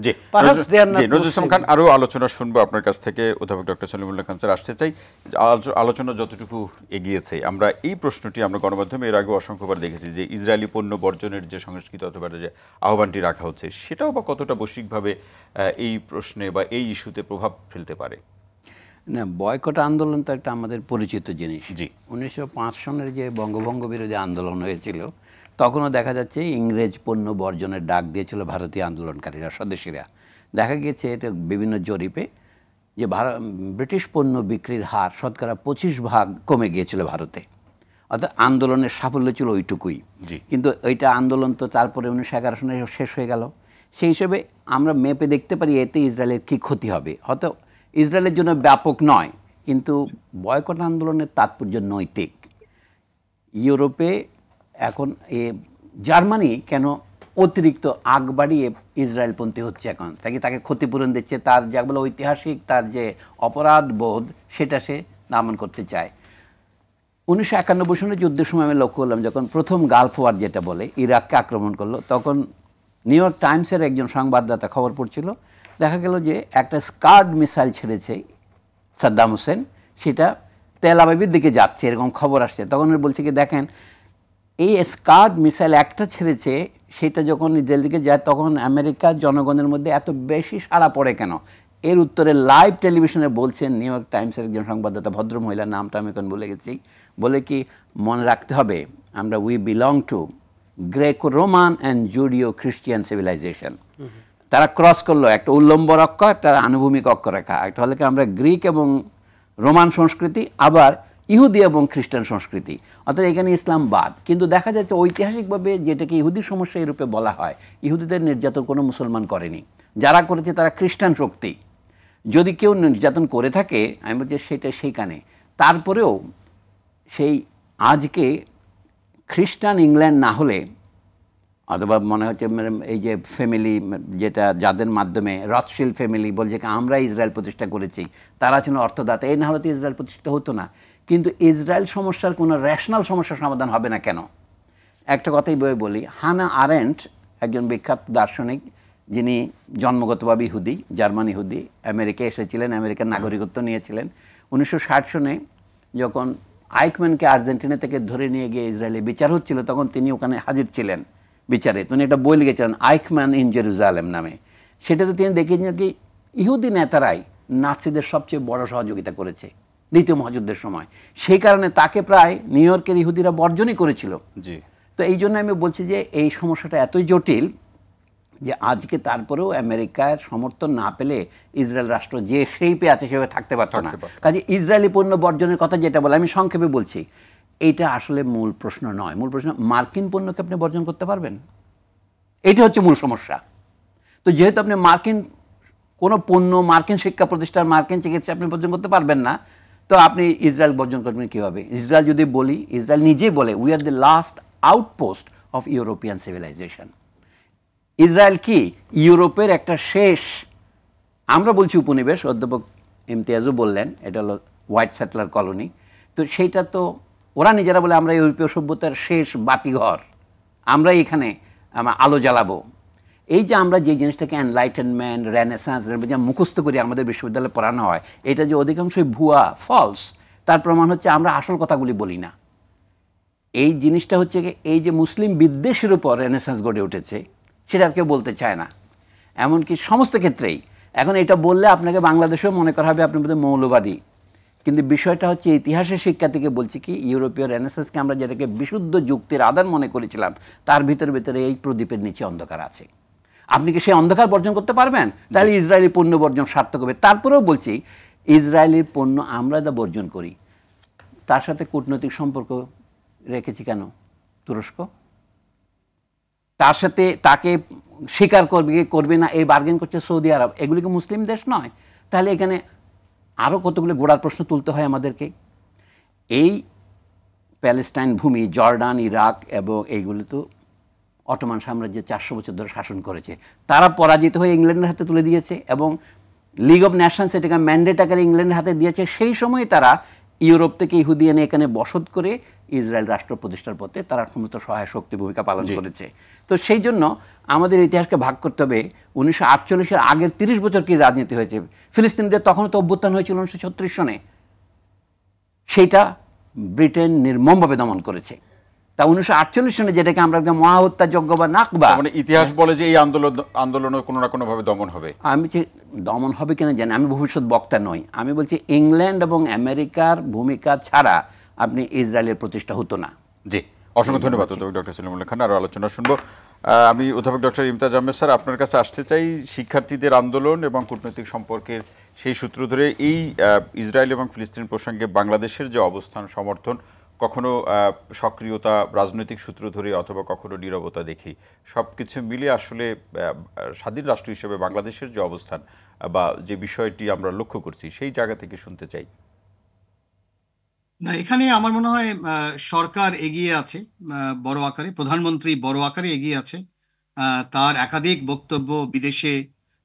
নজরুল ইসলাম খান, আরও আলোচনা শুনবো আপনার কাছ থেকে। অধ্যাপক ডক্টর সলিমুল্লাহ খান স্যার, আসতে চাই, আলোচনা যতটুকু এগিয়েছে, আমরা এই প্রশ্নটি আমরা গণমাধ্যমে এর আগে অসংখ্যবার দেখেছি যে ইসরায়েলি পণ্য বর্জনের যে সংস্কৃতি অথবা যে আহ্বানটি রাখা হচ্ছে, সেটাও বা কতটা বৈশ্বিকভাবে এই প্রশ্নে বা এই ইস্যুতে প্রভাব ফেলতে পারে? না, বয়কট আন্দোলন তো একটা আমাদের পরিচিত জিনিস। 1905 সনের যে বঙ্গভঙ্গ বিরোধী আন্দোলন হয়েছিল, তখনও দেখা যাচ্ছে ইংরেজ পণ্য বর্জনের ডাক দিয়েছিল ভারতীয় আন্দোলনকারীরা, স্বদেশীরা। দেখা গিয়েছে এটা বিভিন্ন জরিপে যে ব্রিটিশ পণ্য বিক্রির হার শতকরা 25% কমে গিয়েছিল ভারতে। অর্থাৎ আন্দোলনের সাফল্য ছিল ওইটুকুই। কিন্তু ওইটা আন্দোলন তো তারপরে 1911 সনে শেষ হয়ে গেল। সেই হিসেবে আমরা মেপে দেখতে পারি এতে ইসরায়েলের কী ক্ষতি হবে। হয়তো ইসরায়েলের জন্য ব্যাপক নয়, কিন্তু বয়কট আন্দোলনের তাৎপর্য নৈতিক। ইউরোপে এখন জার্মানি কেন অতিরিক্ত আগ বাড়িয়ে ইসরায়েলপন্থী হচ্ছে, এখন তাকে ক্ষতিপূরণ দিচ্ছে, তার যা বলে ঐতিহাসিক তার যে অপরাধ বোধ সেটা সে দমন করতে চায়। 1991 সনের যুদ্ধের সময় আমি লক্ষ্য করলাম, যখন প্রথম গালফ ওয়ার যেটা বলে ইরাককে আক্রমণ করলো, তখন নিউ ইয়র্ক টাইমসের একজন সংবাদদাতা খবর পড়ছিল, দেখা গেল যে একটা স্কাড মিসাইল ছেড়েছে সাদ্দাম হোসেন, সেটা তেল আবিবের দিকে যাচ্ছে, এরকম খবর আসছে। তখন বলছে কি, দেখেন এই স্কাড মিসাইল একটা ছেড়েছে, সেটা যখন ইসরায়েল দিকে যায় তখন আমেরিকার জনগণের মধ্যে এত বেশি সাড়া পড়ে কেন? এর উত্তরে লাইভ টেলিভিশনে বলছেন নিউ ইয়র্ক টাইমসের একজন সংবাদদাতা, ভদ্রমহিলার নামটা আমি এখন ভুলে গেছি, বলে কি মনে রাখতে হবে আমরা we belong to Greco Roman and Judeo Christian civilisation. তারা ক্রস করলো, একটা উল্লম্ব অক্ষর, একটা আনুভূমিক অক্ষরেখা। একটা হলে কি আমরা গ্রিক এবং রোমান সংস্কৃতি, আবার ইহুদি এবং খ্রিস্টান সংস্কৃতি, অর্থাৎ এখানে ইসলাম বাদ। কিন্তু দেখা যাচ্ছে ঐতিহাসিকভাবে যেটাকে ইহুদি সমস্যা এই রূপে বলা হয়, ইহুদিদের নির্যাতন কোনো মুসলমান করেনি, যারা করেছে তারা খ্রিস্টান শক্তি। যদি কেউ নির্যাতন করে থাকে আমি বলছি সেটা সেইখানে, তারপরেও সেই আজকে খ্রিস্টান ইংল্যান্ড না হলে, অথবা মনে হচ্ছে এই যে ফ্যামিলি যেটা যাদের মাধ্যমে রথশিল্ড ফ্যামিলি বলছে আমরা ইসরায়েল প্রতিষ্ঠা করেছি, তারা ছিল অর্থদাতা, এই না হলে তো ইসরায়েল প্রতিষ্ঠিত হতো না। কিন্তু ইসরায়েল সমস্যার কোনো রেশনাল সমস্যার সমাধান হবে না কেন? একটা কথাই বলি, হানা আরেন্ট একজন বিখ্যাত দার্শনিক, যিনি জন্মগতভাবে ইহুদি, জার্মান ইহুদি, আমেরিকায় এসেছিলেন, আমেরিকার নাগরিকত্ব নিয়েছিলেন। 1960 সনে যখন আইকম্যানকে আর্জেন্টিনা থেকে ধরে নিয়ে গিয়ে ইসরায়েলে বিচার হচ্ছিল, তখন তিনি ওখানে হাজির ছিলেন বিচারে। তিনি একটা বই লিখেছিলেন আইকম্যান ইন জেরুজালেম নামে। সেটাতে তিনি দেখেছেন কি ইহুদি নেতারাই নাৎসিদের সবচেয়ে বড় সহযোগিতা করেছে দ্বিতীয় মহাযুদ্ধের সময়। সেই কারণে তাকে প্রায় নিউ ইয়র্কের ইহুদিরা বর্জনই করেছিল। জি। তো এই জন্য আমি বলছি যে এই সমস্যাটা এতই জটিল যে আজকে তারপরেও আমেরিকার সমর্থন না পেলে ইসরায়েল রাষ্ট্র যে শেপে আছে সেভাবে থাকতে পারত না। কাজে ইসরায়েলি পণ্য বর্জনের কথা যেটা বলে, আমি সংক্ষেপে বলছি, এইটা আসলে মূল প্রশ্ন নয়। মূল প্রশ্ন মার্কিন পণ্যকে আপনি বর্জন করতে পারবেন, এইটা হচ্ছে মূল সমস্যা। তো যেহেতু আপনি মার্কিন কোনো পণ্য, মার্কিন শিক্ষা প্রতিষ্ঠান, মার্কিন চিকিৎসা আপনি বর্জন করতে পারবেন না, তো আপনি ইসরায়েল বর্জন করবেন কীভাবে? ইসরায়েল যদি বলি, ইসরায়েল নিজেই বলে we are the last outpost of European civilisation. Israel কি ইউরোপের একটা শেষ, আমরা বলছি উপনিবেশ, অধ্যাপক ইমতিয়াজও বললেন এটা হলো হোয়াইট সেটলার কলোনি। তো সেইটা তো ওরা নিজেরা বলে আমরা ইউরোপীয় সভ্যতার শেষ বাতিঘর, আমরা এখানে আলো জ্বালাবো। এই যে আমরা যে জিনিসটাকে এনলাইটেনমেন্ট, রেনেসান্স যা মুখস্থ করি আমাদের বিশ্ববিদ্যালয়ে পড়ানো হয়, এটা যে অধিকাংশই ভুয়া, ফলস, তার প্রমাণ হচ্ছে আমরা আসল কথাগুলি বলি না। এই জিনিসটা হচ্ছে এই যে মুসলিম বিদ্বেষের উপর রেনেসান্স গড়ে উঠেছে, সেটা আর কেউ বলতে চায় না, এমনকি সমস্ত ক্ষেত্রেই। এখন এটা বললে আপনাকে বাংলাদেশেও মনে করা হবে আপনি বোধহয় মৌলবাদী, কিন্তু বিষয়টা হচ্ছে ইতিহাসের শিক্ষা থেকে বলছি কি ইউরোপীয় রেনেসান্সকে আমরা যেটাকে বিশুদ্ধ যুক্তির আধার মনে করেছিলাম, তার ভিতরে এই প্রদীপের নিচে অন্ধকার আছে। আপনি কি সেই অন্ধকার বর্জন করতে পারবেন? তাহলে ইসরায়েলি পণ্য বর্জন সার্থক হবে। তারপরেও বলছি ইসরায়েলি পণ্য আমরা যা বর্জন করি তার সাথে কূটনৈতিক সম্পর্ক রেখেছি কেন? তুরস্ক তার সাথে তাকে স্বীকার করবে না এই বার্গেন করছে সৌদি আরব, এগুলি কি মুসলিম দেশ নয়? তাহলে এখানে আরও কতগুলো গোড়ার প্রশ্ন তুলতে হয় আমাদেরকে। এই প্যালেস্টাইন ভূমি, জর্ডান, ইরাক এবং এইগুলো তো অটোমান সাম্রাজ্য 400 বছর ধরে শাসন করেছে। তারা পরাজিত হয়ে ইংল্যান্ডের হাতে তুলে দিয়েছে এবং লিগ অফ নেশনস এটাকে ম্যান্ডেট আকারে ইংল্যান্ডের হাতে দিয়েছে। সেই সময় তারা ইউরোপ থেকে ইহুদি এনে এখানে বসত করে ইসরায়েল রাষ্ট্র প্রতিষ্ঠার পথে তারা সমস্ত সহায়ক শক্তি ভূমিকা পালন করেছে। তো সেই জন্য আমাদের ইতিহাসকে ভাগ করতে হবে। 1948-এর আগের 30 বছর কি রাজনীতি হয়েছে? ফিলিস্তিনিদের তখনও তো অভ্যুত্থান হয়েছিল 1936 সনে, সেইটা ব্রিটেন নির্মমভাবে দমন করেছে। তা 1948 সনে যেটাকে আমরা মহাহত্যাযজ্ঞ বা নাকবা, মানে ইতিহাস বলে যে এই আন্দোলনের কোনো না কোনোভাবে দমন হবে। আমি যে দমন হবে কিনা জানি, আমি ভবিষ্যৎ বক্তা নই। আমি বলছি ইংল্যান্ড এবং আমেরিকার ভূমিকা ছাড়া আপনি ইসরায়েলের প্রতিষ্ঠা হতো না। জি, অসংখ্য ধন্যবাদ অধ্যাপক ডক্টর সলিমুল্লাহ খান। আরও আলোচনা শুনবো। আমি অধ্যাপক ডক্টর ইমতিয়াজ আহমেদ স্যার, আপনার কাছে আসতে চাই শিক্ষার্থীদের আন্দোলন এবং কূটনৈতিক সম্পর্কের সেই সূত্র ধরে এই ইসরায়েল এবং ফিলিস্তিন প্রসঙ্গে বাংলাদেশের যে অবস্থান, সমর্থন, কখনো সক্রিয়তা রাজনৈতিক সূত্র ধরে অথবা কখনো নীরবতা দেখি, সব কিছু মিলে আসলে স্বাধীন রাষ্ট্র হিসেবে বাংলাদেশের যে অবস্থান বা যে বিষয়টি আমরা লক্ষ্য করছি সেই জায়গা থেকে শুনতে চাই। না, এখানে আমার মনে হয় সরকার এগিয়ে আছে বড় আকারে, প্রধানমন্ত্রী বড় আকারে এগিয়ে আছে। তার একাধিক বক্তব্য বিদেশে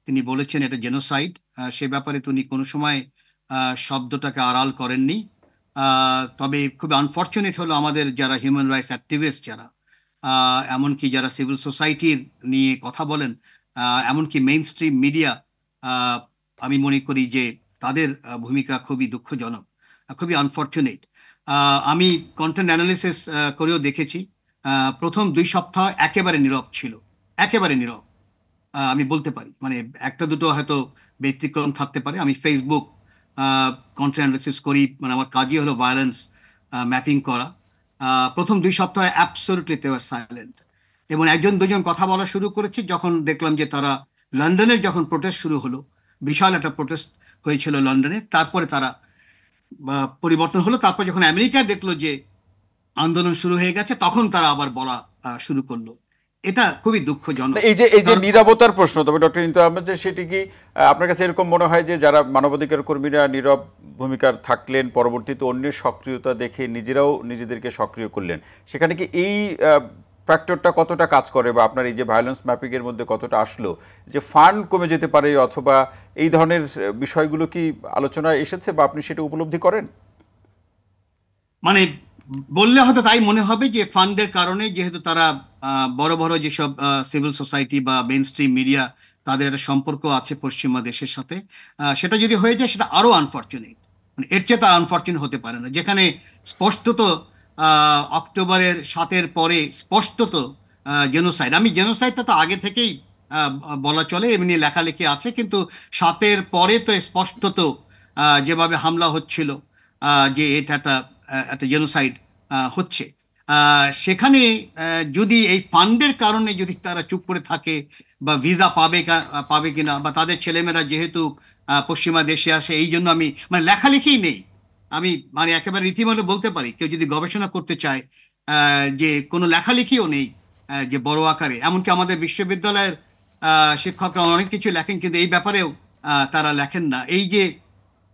তিনি বলেছেন এটা জেনোসাইড, সে ব্যাপারে তিনি কোনো সময় শব্দটাকে আড়াল করেননি। তবে খুব আনফর্চুনেট হলো আমাদের যারা হিউম্যান রাইটস অ্যাক্টিভিস্ট, যারা এমনকি যারা সিভিল সোসাইটির নিয়ে কথা বলেন, এমনকি মেইন স্ট্রিম মিডিয়া, আমি মনে করি যে তাদের ভূমিকা খুবই দুঃখজনক, খুবই আনফর্চুনেট। আমি কন্টেন্ট অ্যানালিসিস করেও দেখেছি প্রথম 2 সপ্তাহ একেবারে নীরব ছিল, একেবারে নীরব। আমি বলতে পারি মানে একটা দুটো হয়তো ব্যতিক্রম থাকতে পারে। আমি ফেসবুক কন্টেন্ট অ্যানালিসিস করি, মানে আমার কাজই হলো ভায়োলেন্স ম্যাপিং করা। প্রথম 2 সপ্তাহ অ্যাবসলিউটলি দে ওয়ার সাইলেন্ট, এবং 1-2জন কথা বলা শুরু করেছে যখন দেখলাম যে তারা লন্ডনের যখন প্রোটেস্ট শুরু হলো, বিশাল একটা প্রোটেস্ট হয়েছিল লন্ডনে, তারপরে তারা পরিবর্তন হলো। তারপর যখন আমেরিকা দেখলো যে আন্দোলন শুরু হয়ে গেছে তখন তারা আবার বলা শুরু করলো। এটা খুবই দুঃখজনক। এই যে নীরবতার প্রশ্ন, তবে ডক্টর ইমতাজ আহমেদ, যে সেটি কি আপনার কাছে এরকম মনে হয় যে যারা মানবাধিকার কর্মীরা নীরব ভূমিকা থাকলেন, পরবর্তীতে অন্যের সক্রিয়তা দেখে নিজেরাও নিজেদেরকে সক্রিয় করলেন, সেখানে কি এই ফ্যাক্টরটা কতটা কাজ করে, বা আপনার এই যে ভায়োলেন্স ম্যাপিং এর মধ্যে কতটা আসলো যে ফান্ড কমে যেতে পারে, অথবা এই ধরনের বিষয়গুলো কি আলোচনায় এসেছে বা আপনি সেটা উপলব্ধি করেন? মানে বললে হয়তো তাই মনে হবে যে ফান্ডের কারণে, যেহেতু তারা বড় বড় যেসব সিভিল সোসাইটি বা মেইন স্ট্রিম মিডিয়া, তাদের একটা সম্পর্ক আছে পশ্চিমা দেশের সাথে, সেটা যদি হয়ে যায় সেটা আরো আনফরচুনেট। মানে এর চেয়ে তার আনফরচুনেট হতে পারে না, যেখানে স্পষ্টত অক্টোবরের 7-এর পরে স্পষ্টত জেনোসাইড, আমি জেনোসাইডটা তো আগে থেকেই বলা চলে, এমনি লেখালেখি আছে, কিন্তু 7-এর পরে তো স্পষ্টত যেভাবে হামলা হচ্ছিল, যে এটা একটা জেনোসাইড হচ্ছে, সেখানে যদি এই ফান্ডের কারণে যদি তারা চুপ করে থাকে, বা ভিসা পাবে কিনা, বা তাদের ছেলেমেয়েরা যেহেতু পশ্চিমা দেশে আসে, এই জন্য আমি মানে লেখালেখি নেই, আমি মানে একেবারে রীতিমতো বলতে পারি, কেউ যদি গবেষণা করতে চায়, যে কোনো লেখালেখিও নেই যে বড় আকারে, এমনকি আমাদের বিশ্ববিদ্যালয়ের শিক্ষকরা অনেক কিছু লেখেন, কিন্তু এই ব্যাপারেও তারা লেখেন না। এই যে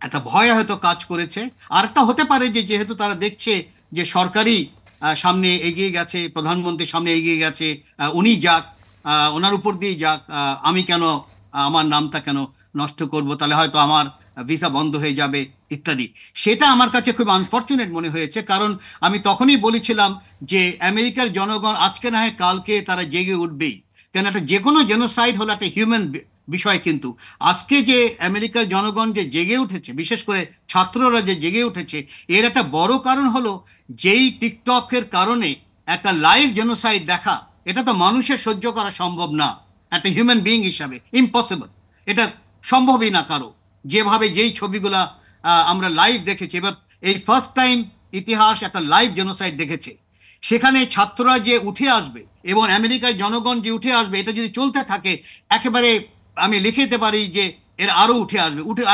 একটা ভয় হয়তো কাজ করেছে। আর একটা হতে পারে যে যেহেতু তারা দেখছে যে সরকারি সামনে এগিয়ে গেছে, প্রধানমন্ত্রী সামনে এগিয়ে গেছে, উনি যাক, ওনার উপর দিয়ে যাক, আমি কেন আমার নামটা কেন নষ্ট করব, তাহলে হয়তো আমার ভিসা বন্ধ হয়ে যাবে ইত্যাদি। সেটা আমার কাছে খুব আনফরচুনেট মনে হয়েছে, কারণ আমি তখনই বলেছিলাম যে আমেরিকার জনগণ আজকে না হয় কালকে তারা জেগে উঠবেই, কেন একটা যে কোনো জেনোসাইড হলো একটা হিউম্যান বিষয়, কিন্তু আজকে যে আমেরিকার জনগণ যে জেগে উঠেছে, বিশেষ করে ছাত্ররা যে জেগে উঠেছে, এর একটা বড় কারণ হলো যেই টিকটকের কারণে একটা লাইভ জেনোসাইড দেখা, এটা তো মানুষের সহ্য করা সম্ভব না, একটা হিউম্যান বিইং হিসাবে ইম্পসিবল, এটা সম্ভবই না কারো, যেভাবে যেই ছবিগুলা আমরা লাইভ দেখেছি। এবার এই ফার্স্ট টাইম ইতিহাস একটা লাইভ জেনোসাইড দেখেছে, সেখানে ছাত্ররা যে উঠে আসবে এবং আমেরিকার জনগণ যে উঠে আসবে, এটা যদি চলতে থাকে একেবারে আমি লিখে দিতে পারি যে এর আরো উঠে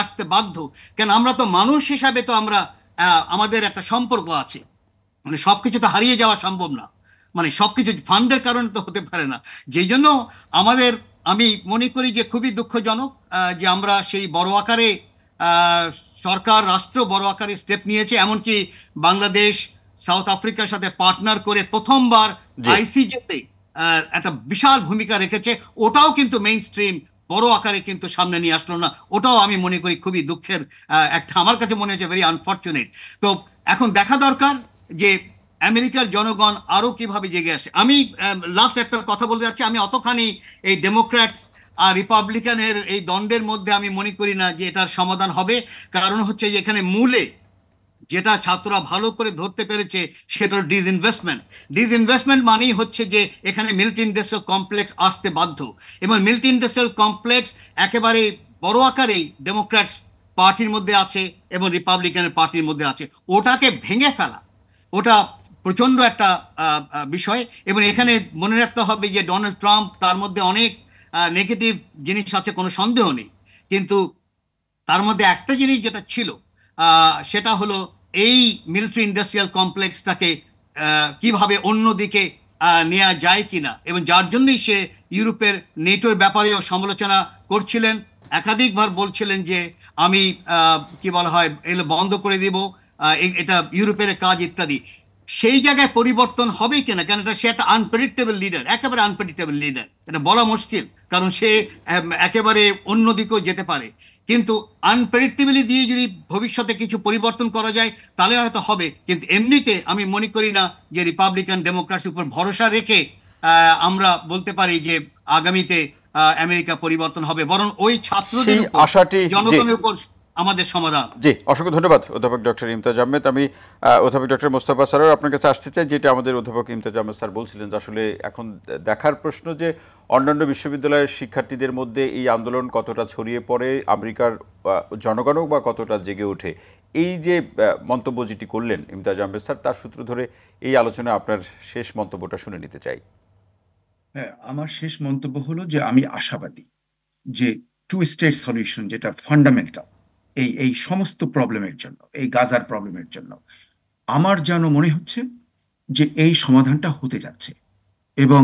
আসতে বাধ্য, কেন আমরা তো মানুষ হিসাবে তো আমরা আমাদের একটা সম্পর্ক আছে, মানে সবকিছু তো হারিয়ে যাওয়া সম্ভব না, মানে সবকিছু ফান্ডের কারণে তো হতে পারে না। যেই জন্য আমাদের, আমি মনে করি যে খুবই দুঃখজনক যে আমরা সেই বড় আকারে সরকার রাষ্ট্র বড় আকারে স্টেপ নিয়েছে, এমনকি বাংলাদেশ সাউথ আফ্রিকার সাথে পার্টনার করে প্রথমবার আইসিজেতে একটা বিশাল ভূমিকা রেখেছে, ওটাও কিন্তু মেইন স্ট্রিম বড় আকারে কিন্তু সামনে নিয়ে আসলো না, ওটাও আমি মনে করি খুবই দুঃখের একটা, আমার কাছে মনে হচ্ছে ভেরি আনফরচুনেট। তো এখন দেখা দরকার যে আমেরিকার জনগণ আরো কিভাবে জেগে আসে। আমি লাস্ট একটা কথা বলতে যাচ্ছি, আমি অতখানি এই ডেমোক্র্যাটস আর রিপাবলিকানের এই দ্বন্দ্বের মধ্যে আমি মনে করি না যে এটার সমাধান হবে, কারণ হচ্ছে যে এখানে মূলে যেটা ছাত্ররা ভালো করে ধরতে পেরেছে সেটা ডিসইনভেস্টমেন্ট মানেই হচ্ছে যে এখানে মিলিটারি ইন্ডাস্ট্রিয়াল কমপ্লেক্স আসতে বাধ্য, এবং মিলিটারি ইন্ডাস্ট্রিয়াল কমপ্লেক্স একেবারে বড় আকারেই ডেমোক্র্যাটস পার্টির মধ্যে আছে এবং রিপাবলিকানের পার্টির মধ্যে আছে, ওটাকে ভেঙে ফেলা ওটা প্রচন্ড একটা বিষয়। এবং এখানে মনে রাখতে হবে যে ডোনাল্ড ট্রাম্প, তার মধ্যে অনেক নেগেটিভ জিনিস আছে, কোনো সন্দেহ নেই, কিন্তু তার মধ্যে একটা জিনিস যেটা ছিল সেটা হলো এই মিলিটারি ইন্ডাস্ট্রিয়াল কমপ্লেক্সটাকে কিভাবে অন্যদিকে নেওয়া যায় কিনা, এবং যার জন্যই সে ইউরোপের নেটোর ব্যাপারেও সমালোচনা করছিলেন, একাধিকবার বলছিলেন যে আমি কি বলা হয় এগুলো বন্ধ করে দিব, এটা ইউরোপের কাজ ইত্যাদি। সেই জায়গায় পরিবর্তন হবে কিনা, কেন সে একটা আনপ্রেডিক্টেবল লিডার, একেবারে আনপ্রেডিক্টেবল লিডার, এটা বলা মুশকিল, কারণ সে একেবারে অন্যদিকেও যেতে পারে, কিন্তু আনপ্রেডিক্টেবিলিটি দিয়ে যদি ভবিষ্যতে কিছু পরিবর্তন করা যায় তাহলে হয়তো হবে, কিন্তু এমনিতে আমি মনে করি না যে রিপাবলিকান ডেমোক্রেটসের উপর ভরসা রেখে আমরা বলতে পারি যে আগামীতে আমেরিকা পরিবর্তন হবে, বরং ওই ছাত্রদের আশাটি জনগণের উপর আমাদের সমাধান। জি, অসংখ্য ধন্যবাদ অধ্যাপক ডক্টর ইমতাজ আহমেদ। আমি অধ্যাপক ডক্টর মোস্তফা স্যারের আপনার কাছে আসতে চাই, যেটা আমাদের অধ্যাপক ইমতাজ আহমেদ স্যার বলছিলেন যে আসলে এখন দেখার প্রশ্ন যে অন্যান্য বিশ্ববিদ্যালয়ের শিক্ষার্থীদের মধ্যে এই আন্দোলন কতটা ছড়িয়ে পড়ে, আমেরিকার জনগণও বা কতটা জেগে ওঠে। এই যে মন্তব্য যেটি করলেন ইমতাজ আহমেদ স্যার, তার সূত্র ধরে এই আলোচনায় আপনার শেষ মন্তব্যটা শুনে নিতে চাই। হ্যাঁ, আমার শেষ মন্তব্য হলো যে আমি আশাবাদী যে টু স্টেট সলিউশন, যেটা ফান্ডামেন্টাল এই সমস্ত প্রবলেমের জন্য, এই গাজার প্রবলেমের জন্য, আমার যেন মনে হচ্ছে যে এই সমাধানটা হতে যাচ্ছে, এবং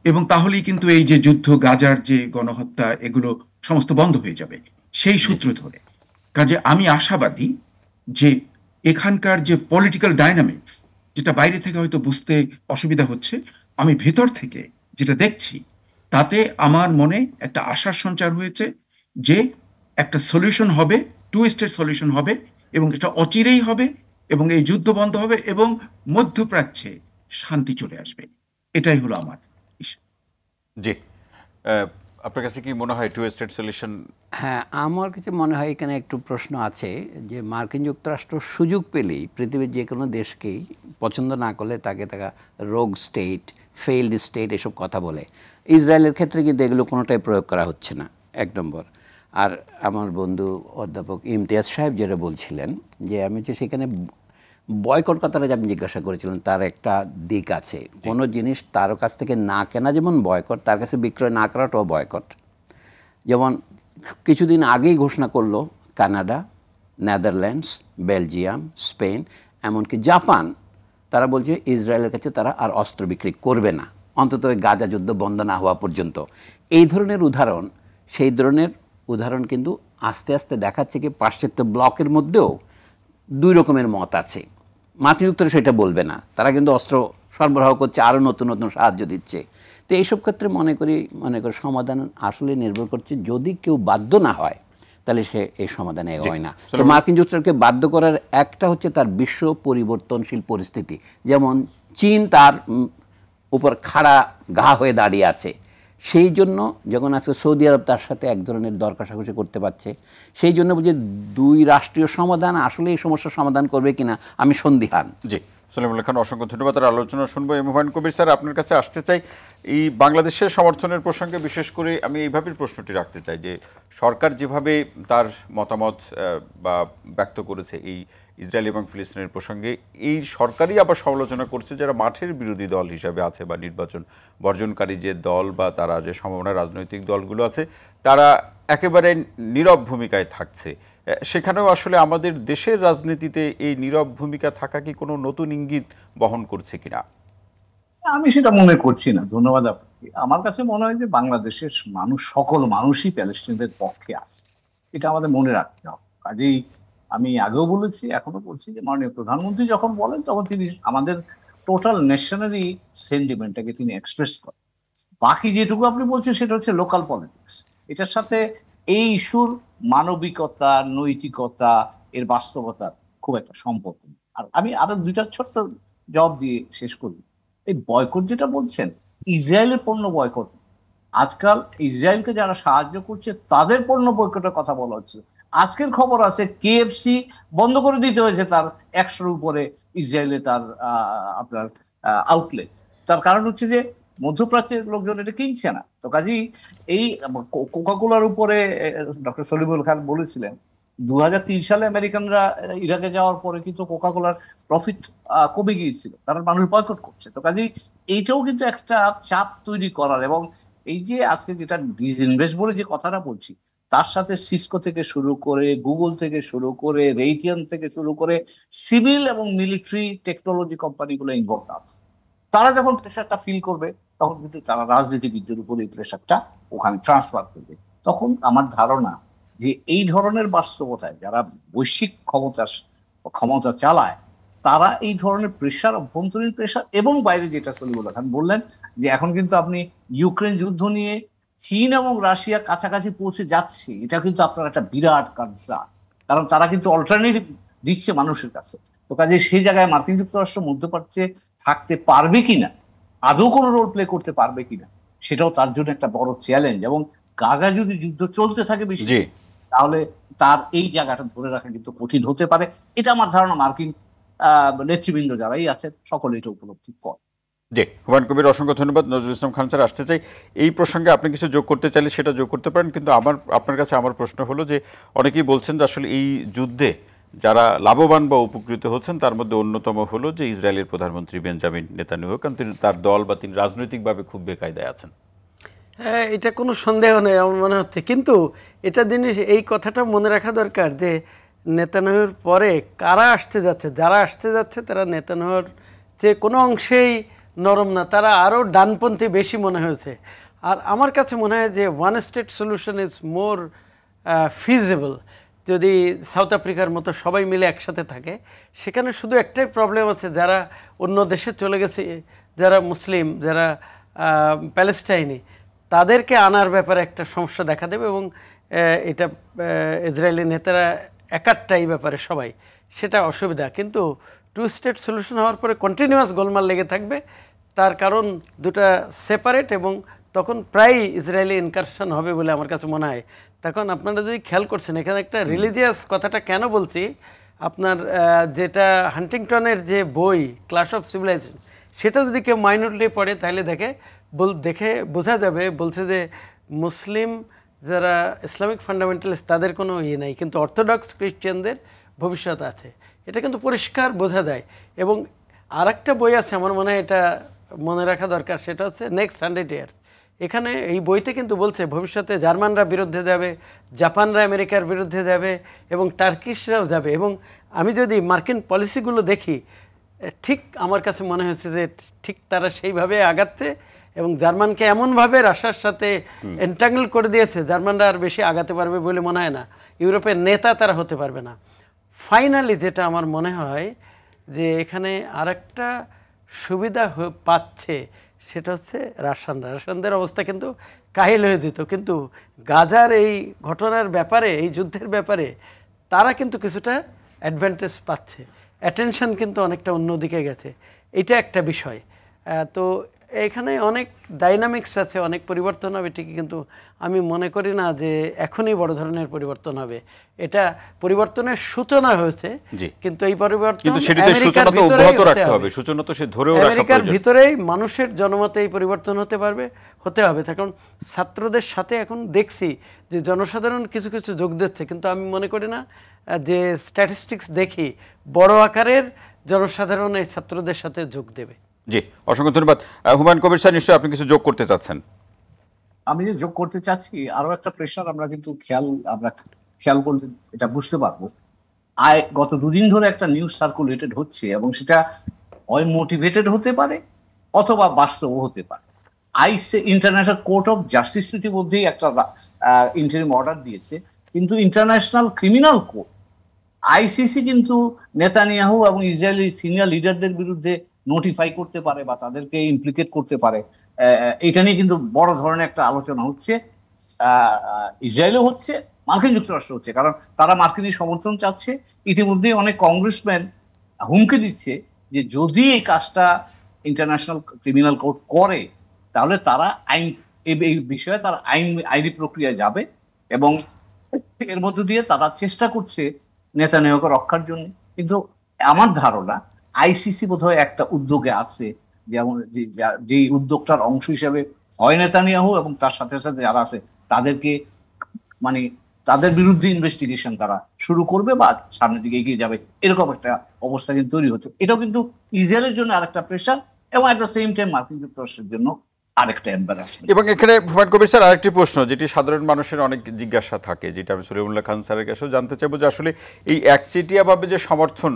এবং তাহলেই কিন্তু এই যে যুদ্ধ, গাজার যে গণহত্যা, এগুলো সমস্ত বন্ধ হয়ে যাবে সেই সূত্র ধরে। কাজে আমি আশাবাদী যে এখানকার যে পলিটিক্যাল ডাইনামিক্স, যেটা বাইরে থেকে হয়তো বুঝতে অসুবিধা হচ্ছে, আমি ভেতর থেকে যেটা দেখছি তাতে আমার মনে একটা আশার সঞ্চার হয়েছে যে একটা সলিউশন হবে, টু স্টেট সলিউশন হবে, এবং এটা অচিরেই হবে, এবং এই যুদ্ধ বন্ধ হবে এবং মধ্যপ্রাচ্যে শান্তি চলে আসবে। এটাই হলো আমার ইচ্ছা। জি, আপনার কাছে কি মনে হয় টু স্টেট সলিউশন? হ্যাঁ, আমার কাছে মনে হয় এখানে একটু প্রশ্ন আছে যে মার্কিন যুক্তরাষ্ট্র সুযোগ পেলেই পৃথিবীর যে কোনো দেশকেই পছন্দ না করলে তাকে তারা রোগ স্টেট, ফেইল্ড স্টেট এসব কথা বলে। ইসরায়েলের ক্ষেত্রে কিন্তু এগুলো কোনোটাই প্রয়োগ করা হচ্ছে না, এক নম্বর। আর আমার বন্ধু অধ্যাপক ইমতিয়াজ সাহেব যেটা বলছিলেন যে আমি যে সেখানে বয়কট কথাটা যে আপনি জিজ্ঞাসা করেছিলেন, তার একটা দিক আছে। কোনো জিনিস তার কাছ থেকে না কেনা যেমন বয়কট, তার কাছে বিক্রয় না করাটাও বয়কট। যেমন কিছুদিন আগেই ঘোষণা করলো কানাডা, নেদারল্যান্ডস, বেলজিয়াম, স্পেন, এমনকি জাপান, তারা বলছে ইসরায়েলের কাছে তারা আর অস্ত্র বিক্রি করবে না, অন্তত ওই গাজা যুদ্ধ বন্ধ না হওয়া পর্যন্ত। এই ধরনের উদাহরণ, সেই ধরনের উদাহরণ কিন্তু আস্তে আস্তে দেখাচ্ছে কি পাশ্চাত্য ব্লকের মধ্যেও দুই রকমের মত আছে। মার্কিন যুক্তরাষ্ট্র সেটা বলবে না, তারা কিন্তু অস্ত্র সরবরাহ করছে, আরও নতুন নতুন সাহায্য দিচ্ছে। তো এইসব ক্ষেত্রে মনে করি সমাধান আসলে নির্ভর করছে, যদি কেউ বাধ্য না হয় তাহলে সে এই সমাধানে এগোয় না। তো মার্কিন যুক্তরাষ্ট্রকে বাধ্য করার একটা হচ্ছে তার বিশ্ব পরিবর্তনশীল পরিস্থিতি। যেমন চীন তার উপর খাড়া ঘা হয়ে দাঁড়িয়ে আছে, সেই জন্য যখন আজকে সৌদি আরব তার সাথে এক ধরনের দর কষাকষি করতে পারছে, সেই জন্য বুঝে দুই রাষ্ট্রীয় সমাধান আসলে এই সমস্যার সমাধান করবে কিনা আমি সন্দিহান। জি, সলিমুল্লাহ খান, অসংখ্য ধন্যবাদ। আর আলোচনা শুনবো। হুমায়ুন কবির স্যার, আপনার কাছে আসতে চাই এই বাংলাদেশের সমর্থনের প্রসঙ্গে। বিশেষ করে আমি এইভাবেই প্রশ্নটি রাখতে চাই যে সরকার যেভাবে তার মতামত বা ব্যক্ত করেছে এই ইসরায়েল এবং ফিলিস্তিনের প্রসঙ্গে, এই সরকারই আবার সমালোচনা করছে যারা মাঠের বিরোধী দল হিসাবে আছে বা নির্বাচন বর্জনকারী যে দল বা তারা যে সম্ভাবনা রাজনৈতিক দলগুলো আছে, তারা একেবারে নীরব ভূমিকায় থাকছে। সেখানেও আসলে আমাদের দেশের রাজনীতিতে এই নীরব ভূমিকা থাকা কি কোনো নতুন ইঙ্গিত বহন করছে কিনা? আমি সেটা মনে করছি না। ধন্যবাদ আপনাকে। আমার কাছে মনে হয় যে বাংলাদেশের মানুষ, সকল মানুষই প্যালেস্টাইনদের পক্ষে আছে, এটা আমাদের মনে রাখতে হবে। কাজেই আমি আগেও বলেছি, এখনো বলছি যে মাননীয় প্রধানমন্ত্রী যখন বলেন তখন তিনি আমাদের টোটাল ন্যাশনারি সেন্টিমেন্টটাকে তিনি এক্সপ্রেস করেন। বাকি যেটুকু আপনি বলছেন সেটা হচ্ছে লোকাল পলিটিক্স। এটার সাথে এই ইস্যুর মানবিকতা, নৈতিকতা, এর বাস্তবতা খুব একটা সম্পর্ক নেই। আর আমি আরো দুইটা ছোট্ট জবাব দিয়ে শেষ করি। এই বয়কট যেটা বলছেন, ইসরায়েলের পণ্য বয়কট, আজকাল ইসরায়েলকে যারা সাহায্য করছে তাদের পণ্য বয়কটের কথা বলা হচ্ছে। আজকের খবর আছে কেএফসি বন্ধ করে দিতে হয়েছে তার 100-র উপরে ইসরায়েলে তার আপনার আউটলেট। তার কারণ হচ্ছে যে মধ্যপ্রাচ্যের লোকজন এটা কিনছে না। তো কাজেই এই কোকাকোলার উপরে ডক্টর সলিমুল খান বলেছিলেন 2003 সালে আমেরিকানরা ইরাকে যাওয়ার পরে কিন্তু কোকাকোলার প্রফিট কমে গিয়েছিল, কারণ মানুষ বয়কট করছে। তো কাজেই এইটাও কিন্তু একটা চাপ তৈরি করার, এবং এই যে আজকে যেটা ডিসইনভেস্ট বলে যে কথাটা বলছি, তার সাথে সিসকো থেকে শুরু করে, গুগল থেকে শুরু করে, রেইথিয়ান থেকে শুরু করে সিভিল এবং মিলিটারি টেকনোলজি কোম্পানিগুলো ইনভলভ আছে। তারা যখন প্রেশারটা ফিল করবে তখন কিন্তু তারা রাজনীতিবিদদের উপর এই প্রেশারটা ওখানে ট্রান্সফার করবে। তখন আমার ধারণা যে এই ধরনের বাস্তবতায় যারা বৈশ্বিক ক্ষমতা চালায়, তারা এই ধরনের প্রেশার, অভ্যন্তরীণ প্রেশার এবং বাইরে, যেটা সলিমুল্লাহ খান বললেন যে এখন কিন্তু আপনি ইউক্রেন যুদ্ধ নিয়ে চীন এবং রাশিয়া কাছাকাছি পৌঁছে যাচ্ছে, এটা কিন্তু আপনার একটা বিরাট কনসার্ন, কারণ তারা কিন্তু অল্টারনেটিভ দিচ্ছে মানুষের কাছে। তো কাজে সেই জায়গায় মার্কিন যুক্তরাষ্ট্র মধ্যপ্রাচ্যে থাকতে পারবে কিনা, আদৌ কোনো রোল প্লে করতে পারবে কিনা, সেটাও তার জন্য একটা বড় চ্যালেঞ্জ। এবং গাজা যদি যুদ্ধ চলতে থাকে বেশি, তাহলে তার এই জায়গাটা ধরে রাখা কিন্তু কঠিন হতে পারে। এটা আমার ধারণা মার্কিন নেতৃবৃন্দ যারাই আছেন সকলে এটা উপলব্ধি করে। জি, হুমায়ুন কবির, অসংখ্য ধন্যবাদ। নজরুল ইসলাম খান স্যার, আসতে চাই এই প্রসঙ্গে আপনি কিছু যোগ করতে চাইলে সেটা যোগ করতে পারেন, কিন্তু আপনার কাছে আমার প্রশ্ন হলো যে অনেকেই বলছেন যে আসলে এই যুদ্ধে যারা লাভবান বা উপকৃত হচ্ছেন তার মধ্যে অন্যতম হলো যে ইসরায়েলের প্রধানমন্ত্রী বেঞ্জামিন নেতানিয়াহু, কারণ তিনি তার দল বা তিনি রাজনৈতিকভাবে খুব বেকায়দায় আছেন। হ্যাঁ, এটা কোনো সন্দেহ নেই আমার মনে হচ্ছে। কিন্তু এটা জিনিস, এই কথাটা মনে রাখা দরকার যে নেতানিয়াহুর পরে কারা আসতে যাচ্ছে, যারা আসতে যাচ্ছে তারা নেতানিয়াহুর যে কোনো অংশেই নরম না, তারা আরও ডানপন্থী বেশি মনে হয়েছে। আর আমার কাছে মনে হয় যে one state solution is more feasible. যদি সাউথ আফ্রিকার মতো সবাই মিলে একসাথে থাকে, সেখানে শুধু একটাই প্রবলেম আছে, যারা অন্য দেশে চলে গেছে, যারা মুসলিম, যারা প্যালেস্টাইনি, তাদেরকে আনার ব্যাপারে একটা সমস্যা দেখা দেবে, এবং এটা ইসরায়েলি নেতারা একাট্টা এই ব্যাপারে সবাই, সেটা অসুবিধা। কিন্তু টু স্টেট সলিউশন হওয়ার পরে কন্টিনিউয়াস গোলমাল লেগে থাকবে, তার কারণ দুটা সেপারেট, এবং তখন প্রায় ইসরায়েলি ইনকারশন হবে বলে আমার কাছে মনে হয়। তখন আপনারা যদি খেয়াল করছেন, এখানে একটা রিলিজিয়াস কথাটা কেন বলছি, আপনার যেটা হান্টিংটনের যে বই ক্লাস অফ সিভিলাইজেশন, সেটা যদি কেউ মাইনরলি পড়ে তাহলে দেখে বোঝা যাবে, বলছে যে মুসলিম যারা ইসলামিক ফান্ডামেন্টালিস্ট তাদের কোনো ইয়ে নাই, কিন্তু অর্থোডক্স খ্রিস্টানদের ভবিষ্যৎ আছে, এটা কিন্তু পরিষ্কার বোঝা যায়। এবং আর একটা বই আছে আমার মনে হয় এটা মনে রাখা দরকার, সেটা হচ্ছে নেক্সট 100 ইয়ার্স। এখানে এই বইতে কিন্তু বলছে ভবিষ্যতে জার্মানরা বিরুদ্ধে যাবে, জাপানরা আমেরিকার বিরুদ্ধে যাবে, এবং টার্কিশরাও যাবে। এবং আমি যদি মার্কিন পলিসিগুলো দেখি, ঠিক আমার কাছে মনে হয়েছে যে ঠিক তারা সেইভাবে আগাচ্ছে, এবং জার্মানকে এমনভাবে রাশিয়ার সাথে এন্টাঙ্গল করে দিয়েছে, জার্মানরা আর বেশি আগাতে পারবে বলে মনে হয় না, ইউরোপের নেতা তারা হতে পারবে না। ফাইনালি যেটা আমার মনে হয় যে এখানে আরেকটা সুবিধা পাচ্ছে, সেটা হচ্ছে রাশিয়ানদের অবস্থা কিন্তু কাহিল হয়ে যেত, কিন্তু গাজার এই ঘটনার ব্যাপারে, এই যুদ্ধের ব্যাপারে তারা কিন্তু কিছুটা অ্যাডভান্টেজ পাচ্ছে, অ্যাটেনশন কিন্তু অনেকটা অন্যদিকে গেছে, এটা একটা বিষয়। তো এখানে অনেক ডাইনামিক্স আছে, অনেক পরিবর্তন হবে ঠিকই, কিন্তু আমি মনে করি না যে এখনই বড় ধরনের পরিবর্তন হবে। এটা পরিবর্তনের সূচনা হয়েছে, কিন্তু এই পরিবর্তন আমেরিকার ভিতরেই মানুষের জনমতে এই পরিবর্তন হতে হবে। কারণ ছাত্রদের সাথে এখন দেখছি যে জনসাধারণ কিছু কিছু যোগ দিচ্ছে, কিন্তু আমি মনে করি না যে স্ট্যাটিস্টিক্স দেখি বড় আকারের জনসাধারণ এই ছাত্রদের সাথে যোগ দেবে। জি, অসংখ্য ধন্যবাদ। হুমায়ুন কবির স্যার, নিশ্চয়ই আপনি কিছু যোগ করতে চাচ্ছেন। আমি যে যোগ করতে চাচ্ছি, আরো একটা প্রেশার আমরা কিন্তু খেয়াল করলে এটা বুঝতে পারবো। গত দুদিন ধরে একটা নিউজ সার্কুলেটেড হচ্ছে, এবং সেটা হয় মোটিভেটেড হতে পারে অথবা বাস্তবও হতে পারে। ইন্টারন্যাশনাল কোর্ট অফ জাস্টিস ইতিমধ্যেই একটা ইন্টারিম অর্ডার দিয়েছে, কিন্তু ইন্টারন্যাশনাল ক্রিমিনাল কোর্ট আইসিসি কিন্তু নেতানিয়াহু এবং ইসরায়েলি সিনিয়র লিডারদের বিরুদ্ধে নোটিফাই করতে পারে বা তাদেরকে ইমপ্লিকেট করতে পারে। এটা নিয়ে কিন্তু বড় ধরনের একটা আলোচনা হচ্ছে, ইসরায়েলও হচ্ছে, মার্কিন যুক্তরাষ্ট্র হচ্ছে, কারণ তারা মার্কিনী সমর্থন চাচ্ছে। ইতিমধ্যেই অনেক কংগ্রেসম্যান হুমকি দিচ্ছে যে যদি এই কাজটা ইন্টারন্যাশনাল ক্রিমিনাল কোর্ট করে, তাহলে তারা এই বিষয়ে তারা আইনি প্রক্রিয়ায় যাবে, এবং এর মধ্য দিয়ে তারা চেষ্টা করছে নেতানিয়াহুকে রক্ষার জন্য। কিন্তু আমার ধারণা আইসিসি বোধহয় একটা উদ্যোগে আছে, যেমন যে উদ্যোগটার অংশ হিসেবে হয় নেতানিয়াহু এবং তার সাথে সাথে যারা আছে তাদেরকে, মানে তাদের বিরুদ্ধে ইনভেস্টিগেশন তারা শুরু করবে বা সামনের দিকে এগিয়ে যাবে, এরকম একটা অবস্থা কিন্তু তৈরি হচ্ছে। এটাও কিন্তু ইসরায়েলের জন্য আরেকটা প্রেশার, এবং এট দ্য সেম টাইম মার্কিন যুক্তরাষ্ট্রের জন্য আরেকটা এম্বারাসমেন্ট। এবং এখানে হুমায়ুন কবির স্যার, আরেকটি প্রশ্ন যেটি সাধারণ মানুষের অনেক জিজ্ঞাসা থাকে, যেটা আমি সলিমুল্লাহ খান স্যারের কাছেও জানতে চাইবো, যে আসলে এই একচেটিয়াভাবে যে সমর্থন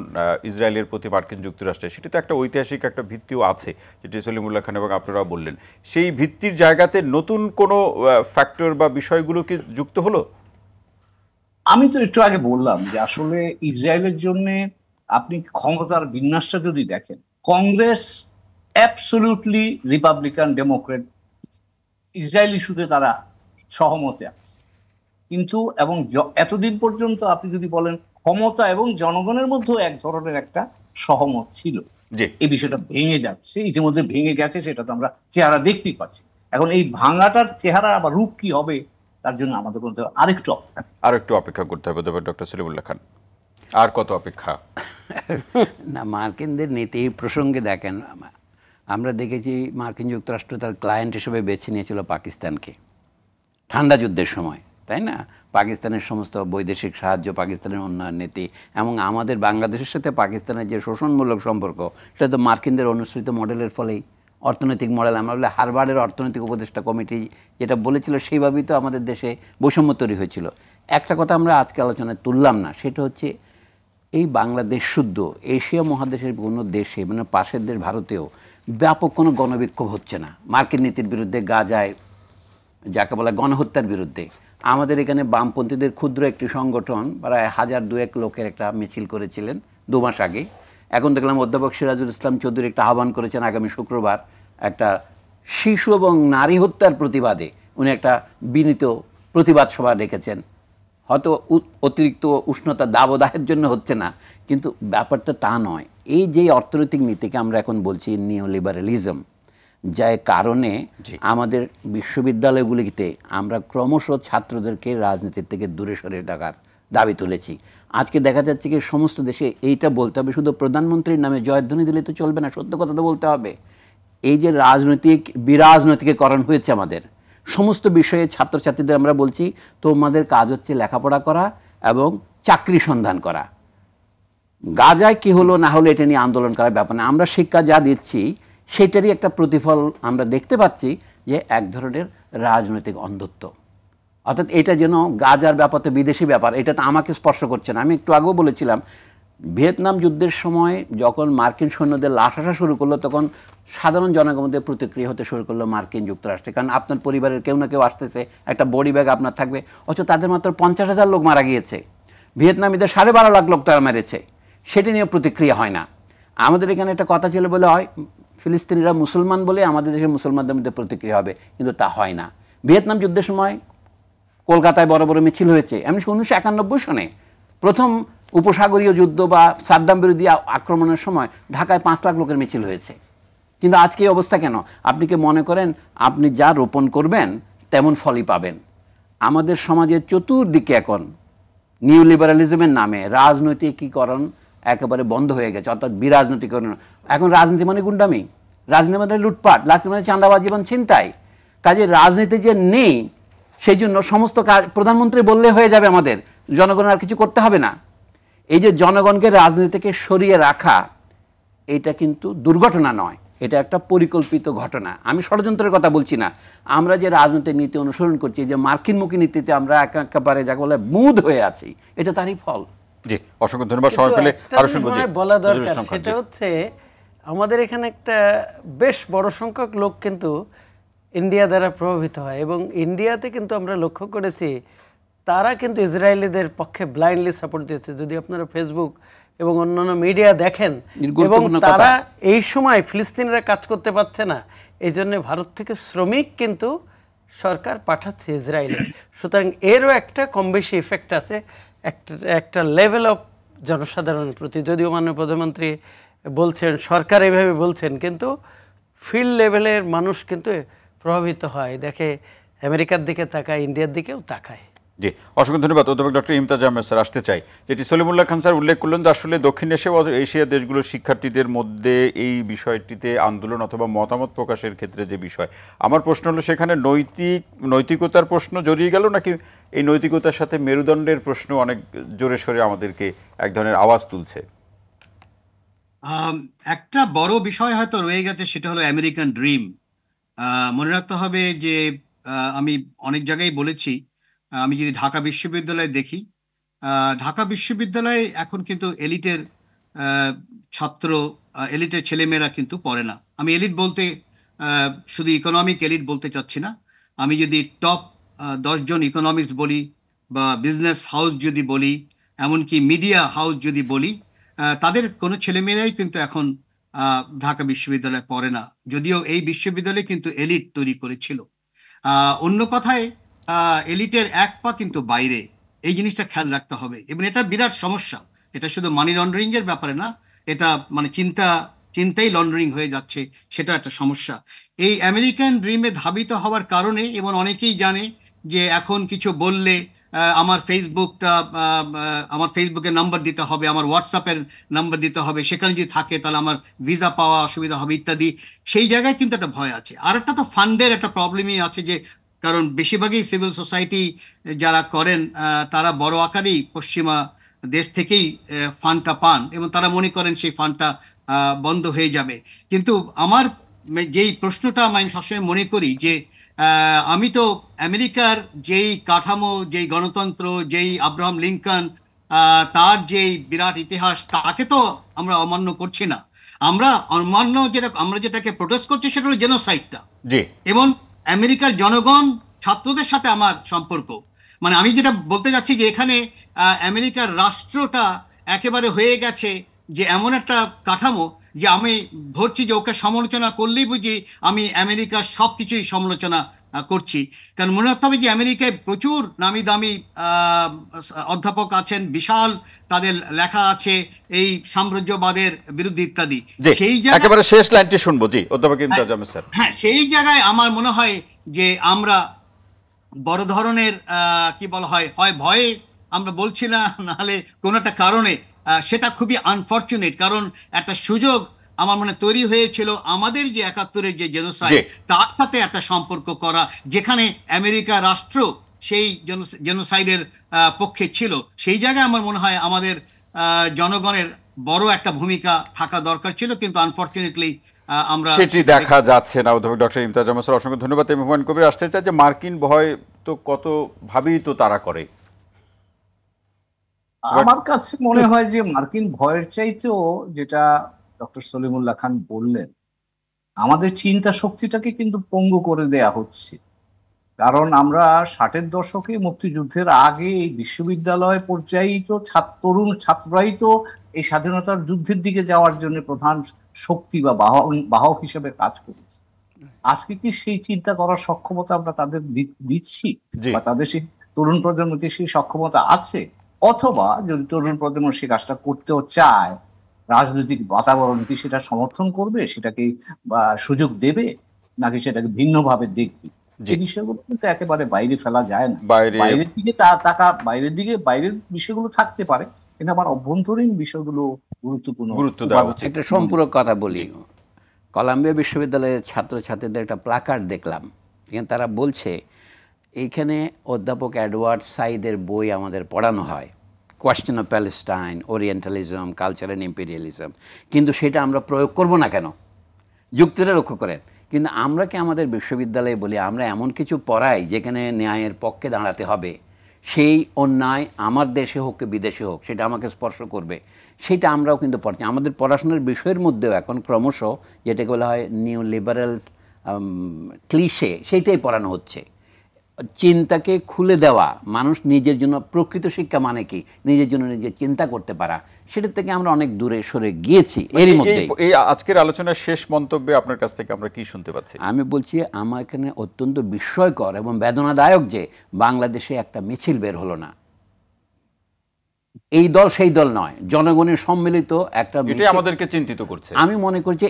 ইসরায়েলের প্রতি মার্কিন যুক্তরাষ্ট্রের, সেটি তো একটা ঐতিহাসিক একটা ভিত্তিও আছে, যেটি সলিমুল্লাহ খান এবং আপনারাও বললেন। সেই ভিত্তির জায়গাতে নতুন কোনো ফ্যাক্টর বা বিষয়গুলো কি যুক্ত হলো? আমি তো একটু আগে বললাম যে আসলে ইসরায়েলের জন্য আপনি ক্ষমতার বিন্যাসটা যদি দেখেন, Congress absolutely Republican Democrat Israel ইস্যুতে তারা সহমতে আছে, কিন্তু এবং এতদিন পর্যন্ত আপনি যদি বলেন ক্ষমতা এবং জনগণের মধ্যেও এক ধরনের একটা সহমত ছিল, এই বিষয়টা ভেঙে যাচ্ছে, ইতিমধ্যে ভেঙে গেছে, সেটা তো আমরা চেহারা দেখতেই পাচ্ছি। এখন এই ভাঙাটার চেহারা আবার রূপ কি হবে, তার জন্য আমাদের বলতে হবে আরেকটু অপেক্ষা করতে হবে। ডক্টর সলিমুল্লাহ খান, আর কত অপেক্ষা? না, মার্কিনদের নীতি প্রসঙ্গে দেখেন, আমরা দেখেছি মার্কিন যুক্তরাষ্ট্র তার ক্লায়েন্ট হিসেবে বেছে নিয়েছিল পাকিস্তানকে ঠান্ডা যুদ্ধের সময়, তাই না? পাকিস্তানের সমস্ত বৈদেশিক সাহায্য, পাকিস্তানের উন্নয়ন নীতি, এবং আমাদের বাংলাদেশের সাথে পাকিস্তানের যে শোষণমূলক সম্পর্ক, সেটা তো মার্কিনদের অনুসৃত মডেলের ফলেই, অর্থনৈতিক মডেল। আমরা বলে হারবার্ডের অর্থনৈতিক উপদেষ্টা কমিটি যেটা বলেছিল, সেইভাবেই তো আমাদের দেশে বৈষম্য তৈরি হয়েছিল। একটা কথা আমরা আজকে আলোচনায় তুললাম না, সেটা হচ্ছে এই বাংলাদেশ শুদ্ধ এশিয়া মহাদেশের কোনো দেশে মানে পাশের দেশ ভারতেও ব্যাপক কোনো গণবিক্ষোভ হচ্ছে না মার্কিন নীতির বিরুদ্ধে, গাজায় যাকে বলা গণহত্যার বিরুদ্ধে। আমাদের এখানে বামপন্থীদের ক্ষুদ্র একটি সংগঠন প্রায় 1000-2000 লোকের একটা মিছিল করেছিলেন 2 মাস আগে। এখন দেখলাম অধ্যাপক সিরাজুল ইসলাম চৌধুরী একটা আহ্বান করেছেন আগামী শুক্রবার একটা শিশু এবং নারী হত্যার প্রতিবাদে উনি একটা বিনীত প্রতিবাদ সভা রেখেছেন। হয়তো অতিরিক্ত উষ্ণতা দাবদাহের জন্য হচ্ছে না, কিন্তু ব্যাপারটা তা নয়। এই যে অর্থনৈতিক নীতিকে আমরা এখন বলছি নিওলিবারালিজম, যার কারণে আমাদের বিশ্ববিদ্যালয়গুলিতে আমরা ক্রমশ ছাত্রদেরকে রাজনীতির থেকে দূরে সরে রাখার দাবি তুলেছি। আজকে দেখা যাচ্ছে কি সমস্ত দেশে এইটা বলতে হবে, শুধু প্রধানমন্ত্রীর নামে জয়ধ্বনি দিলে তো চলবে না, সত্য কথা তো বলতে হবে। এই যে বিরাজনৈতিকীকরণ হয়েছে আমাদের সমস্ত বিষয়ে ছাত্রছাত্রীদের আমরা বলছি তোমাদের কাজ হচ্ছে লেখাপড়া করা এবং চাকরি সন্ধান করা। গাজায় কি হলো না হলো এটা নিয়ে আন্দোলন করার ব্যাপার না। আমরা শিক্ষা যা দিচ্ছি সেটারই একটা প্রতিফল আমরা দেখতে পাচ্ছি যে এক ধরনের রাজনৈতিক অন্ধত্ব। অর্থাৎ এটা যেন গাজার ব্যাপার তো বিদেশি ব্যাপার, এটা তো আমাকে স্পর্শ করছে না। আমি একটু আগেও বলেছিলাম ভিয়েতনাম যুদ্ধের সময় যখন মার্কিন সৈন্যদের লাশ আসা শুরু করলো তখন সাধারণ জনগণের মধ্যে প্রতিক্রিয়া হতে শুরু করলো মার্কিন যুক্তরাষ্ট্রে, কারণ আপনার পরিবারের কেউ না কেউ আসতেছে, একটা বডি ব্যাগ আপনার থাকবে, অথচ তাদের মাত্র 50,000 লোক মারা গিয়েছে, ভিয়েতনামীদের 12.5 লাখ লোক তারা মেরেছে, সেটি নিয়ে প্রতিক্রিয়া হয় না। আমাদের এখানে একটা কথা ছিল বলে হয় ফিলিস্তিনিরা মুসলমান বলে আমাদের দেশের মুসলমানদের মধ্যে প্রতিক্রিয়া হবে, কিন্তু তা হয় না। ভিয়েতনাম যুদ্ধের সময় কলকাতায় বড় বড় মিছিল হয়েছে, এমনি 1991 সনে প্রথম উপসাগরীয় যুদ্ধ বা সাদ্দাম বিরোধী আক্রমণের সময় ঢাকায় 5 লাখ লোকের মিছিল হয়েছে। কিন্তু আজকে এই অবস্থা কেন? আপনি কি মনে করেন আপনি যা রোপণ করবেন তেমন ফলই পাবেন? আমাদের সমাজের চতুর্দিকে এখন নিউ লিবারালিজমের নামে রাজনৈতিকীকরণ একেবারে বন্ধ হয়ে গেছে, অর্থাৎ বিরাজনৈতিকরণ। এখন রাজনীতি মানে গুন্ডামি, রাজনীতি মানে লুটপাট, রাজনীতি মানে চাঁদাবাজি এবং ছিনতাই। কাজে রাজনীতি যে নেই সেই জন্য সমস্ত কাজ প্রধানমন্ত্রী বললে হয়ে যাবে, আমাদের জনগণের আর কিছু করতে হবে না। এই যে জনগণকে রাজনীতি থেকে সরিয়ে রাখা, এটা কিন্তু দুর্ঘটনা নয়, এটা একটা পরিকল্পিত ঘটনা। আমি ষড়যন্ত্রের কথা বলছি না। আমরা যে রাজনৈতিক নীতি অনুসরণ করছি, যে মার্কিনমুখী নীতিতে আমরা একেবারে যাকে বলে মুদ হয়ে আছি, এটা তারই ফল। জি, অসংখ্য ধন্যবাদ। সময় পেলে আরো শুনবো। বলা দরকার সেটা হচ্ছে আমাদের এখানে একটা বেশ বড় সংখ্যক লোক কিন্তু ইন্ডিয়া দ্বারা প্রভাবিত হয়, এবং ইন্ডিয়াতে কিন্তু আমরা লক্ষ্য করেছি তারা কিন্তু ইসরায়েলিদের পক্ষে ব্লাইন্ডলি সাপোর্ট দিয়েছে। যদি আপনারা ফেসবুক এবং অন্যান্য মিডিয়া দেখেন, এবং তারা এই সময় ফিলিস্তিনিরা কাজ করতে পারছে না, এই জন্য ভারত থেকে শ্রমিক কিন্তু সরকার পাঠাচ্ছে ইসরায়েলে। সুতরাং এরও একটা কম বেশি ইফেক্ট আছে একটা লেভেল অফ জনসাধারণের প্রতি। যদিও মাননীয় প্রধানমন্ত্রী বলছেন, সরকার এইভাবে বলছেন, কিন্তু ফিল্ড লেভেলের মানুষ কিন্তু প্রভাবিত হয়, দেখে আমেরিকার দিকে তাকায়, ইন্ডিয়ার দিকেও তাকায়। জি, অসংখ্য ধন্যবাদ। অধ্যাপক ডক্টর ইমতাজ আহমেদ স্যার আসতে চাই, যেটি সলিমুল্লাহ খান স্যার উল্লেখ করলেন যে আসলে দক্ষিণ এশিয়া দেশগুলোর শিক্ষার্থীদের মধ্যে এই বিষয়টিতে আন্দোলন অথবা মতামত প্রকাশের ক্ষেত্রে যে বিষয়, আমার প্রশ্ন হলো সেখানে নৈতিকতার প্রশ্ন জড়িয়ে গেল, নাকি এই নৈতিকতার সাথে মেরুদণ্ডের প্রশ্ন অনেক জোরে সোরে আমাদেরকে এক ধরনের আওয়াজ তুলছে? একটা বড় বিষয় হয়তো রয়ে গেছে, সেটা হলো আমেরিকান ড্রিম। মনে রাখতে হবে যে আমি অনেক জায়গায় বলেছি, আমি যদি ঢাকা বিশ্ববিদ্যালয় দেখি, ঢাকা বিশ্ববিদ্যালয়ে এখন কিন্তু এলিটের ছাত্র, এলিটের ছেলেমেয়েরা কিন্তু পড়ে না। আমি এলিট বলতে শুধু ইকোনমিক এলিট বলতে চাচ্ছি না। আমি যদি টপ 10 জন ইকোনমিস্ট বলি, বা বিজনেস হাউস যদি বলি, এমনকি মিডিয়া হাউস যদি বলি, তাদের কোনো ছেলেমেয়েরাই কিন্তু এখন ঢাকা বিশ্ববিদ্যালয়ে পড়ে না, যদিও এই বিশ্ববিদ্যালয় কিন্তু এলিট তৈরি করেছিল। অন্য কথায় এলিটের এক পা কিন্তু বাইরে, এই জিনিসটা খেয়াল রাখতে হবে। এবং এটা বিরাট সমস্যা, এটা শুধু মানি লন্ডারিং এর ব্যাপারে না, এটা মানে চিন্তাই লন্ডারিং হয়ে যাচ্ছে, সেটা একটা সমস্যা। এই আমেরিকান ড্রিমে ধাবিত হওয়ার কারণে, এবং অনেকেই জানে যে এখন কিছু বললে আমার ফেসবুকের নাম্বার দিতে হবে, আমার হোয়াটসঅ্যাপের নাম্বার দিতে হবে, সেখানে যদি থাকে তাহলে আমার ভিসা পাওয়া অসুবিধা হবে ইত্যাদি। সেই জায়গায় কিন্তু একটা ভয় আছে। আর একটা তো ফান্ডের একটা প্রবলেমই আছে, যে কারণ বেশিরভাগই সিভিল সোসাইটি যারা করেন তারা বড় আকারেই পশ্চিমা দেশ থেকেই ফান্ডটা পান, এবং তারা মনে করেন সেই ফান্ডটা বন্ধ হয়ে যাবে। কিন্তু আমার যেই প্রশ্নটা আমি সবসময় মনে করি যে আমি তো আমেরিকার যেই কাঠামো, যেই গণতন্ত্র, যেই আব্রাহাম লিঙ্কন তার যে বিরাট ইতিহাস, তাকে তো আমরা অমান্য করছি না। আমরা অমান্য আমরা যেটাকে প্রোটেস্ট করছি সেটা হলো জেনোসাইডটা। জি। এবং আমেরিকার জনগণ, ছাত্রদের সাথে আমার সম্পর্ক, মানে আমি যেটা বলতে যাচ্ছি যে এখানে আমেরিকার রাষ্ট্রটা একেবারে হয়ে গেছে যে এমন একটা কাঠামো যে আমি ধরছি যে ওকে সমালোচনা করলেই বুঝি আমি আমেরিকার সব কিছুই সমালোচনা করছি। কারণ মনে রাখতে হবে যে আমেরিকায় প্রচুর নামি দামি অধ্যাপক আছেন, বিশাল তাদের লেখা আছে এই সাম্রাজ্যবাদের বিরুদ্ধে ইত্যাদি। সেই একেবারে শেষ লাইনটি শুনবো। জি, অধ্যাপক ইমতিয়াজ আহমেদ স্যার। হ্যাঁ, সেই জায়গায় আমার মনে হয় যে আমরা বড় ধরনের কি বলা হয়, হয় ভয়ে আমরা বলছি না, নাহলে কোনো একটা কারণে সেটা খুবই আনফরচুনেট। কারণ একটা সুযোগ আমার মনে তৈরি হয়েছিল আমাদের যে ৭১-এর যে জেনোসাইড, তার সাথে একটা সম্পর্ক করা, যেখানে আমেরিকা রাষ্ট্র সেই জেনোসাইডের পক্ষে ছিল। সেই জায়গায় আমার মনে হয় আমাদের জনগণের বড় একটা ভূমিকা থাকা দরকার ছিল, কিন্তু আনফরচুনেটলি আমরা সেটি দেখা যাচ্ছে না। অধ্যাপক ডক্টর ইমতিয়াজ আহমেদ স্যার, অসংখ্য ধন্যবাদ। আমি হুমায়ুন কবির আসতে চাই যে মার্কিন ভয় তো কত ভাবেই তো তারা করে। আমার কাছে মনে হয় যে মার্কিন ভয়ের চাইতেও, যেটা ডক্টর সলিমুল্লাহ খান বললেন, আমাদের চিন্তা শক্তিটাকে কিন্তু পঙ্গু করে দেয়া হচ্ছে। কারণ আমরা ৬০-এর দশকে মুক্তিযুদ্ধের আগে এই বিশ্ববিদ্যালয় পর্যায়েই তো তরুণ ছাত্ররাই তো এই স্বাধীনতার যুদ্ধের দিকে যাওয়ার জন্য প্রধান শক্তি বা বাহক হিসেবে কাজ করেছে। আজকে কি সেই চিন্তা করার সক্ষমতা আমরা তাদের দিচ্ছি, বা তাদের সেই তরুণ প্রজন্মকে সেই সক্ষমতা আছে? অথবা যদি তরুণ প্রজন্ম সেই কাজটা করতেও চায়, রাজনৈতিক বাতাবরণ কি সেটা সমর্থন করবে, সেটাকে সুযোগ দেবে, নাকি সেটাকে ভিন্নভাবে দেখবে? যে বিষয়গুলো কিন্তু একেবারে বাইরে ফেলা যায় না। বাইরের দিকে বাইরের বিষয়গুলো থাকতে পারে, কিন্তু আমার অভ্যন্তরীণ বিষয়গুলো গুরুত্বপূর্ণ। একটা সম্পূরক কথা বলি। কলাম্বিয়া বিশ্ববিদ্যালয়ের ছাত্রছাত্রীদের একটা প্লাকার্ড দেখলাম, তারা বলছে এইখানে অধ্যাপক এডওয়ার্ড সাইদের বই আমাদের পড়ানো হয়, question of Palestine, Orientalism, culture and imperialism, কিন্তু সেটা আমরা প্রয়োগ করব না কেন? যুক্তিটা লক্ষ্য করেন। কিন্তু আমরা কি আমাদের বিশ্ববিদ্যালয়ে বলি আমরা এমন কিছু পড়াই যেখানে ন্যায়ের পক্ষে দাঁড়াতে হবে, সেই অন্যায় আমার দেশে হোক কি বিদেশে হোক সেটা আমাকে স্পর্শ করবে, সেটা আমরাও কিন্তু পড়ছি। আমাদের পড়াশোনার বিষয়ের মধ্যেও এখন ক্রমশ যেটাকে বলা হয় নিউ লিবারেলস ক্লিশে, সেইটাই পড়ানো হচ্ছে। চিন্তাকে খুলে দেওয়া, মানুষ নিজের জন্য প্রকৃত শিক্ষা মানে কি, নিজের জন্য নিজে চিন্তা করতে পারা, সেটার থেকে আমরা অনেক দূরে সরে গিয়েছি। এরই মধ্যে এই আজকের আলোচনার শেষ মন্তব্যে আপনার কাছ থেকে আমরা কি শুনতে পাচ্ছি? আমি বলছি আমার এখানে অত্যন্ত বিস্ময়কর এবং বেদনাদায়ক যে বাংলাদেশে একটা মিছিল বের হলো না। এই দল সেই দল নয়, জনগণের সম্মিলিত একটা মিছিল আমাদেরকে চিন্তিত করছে। আমি মনে করছি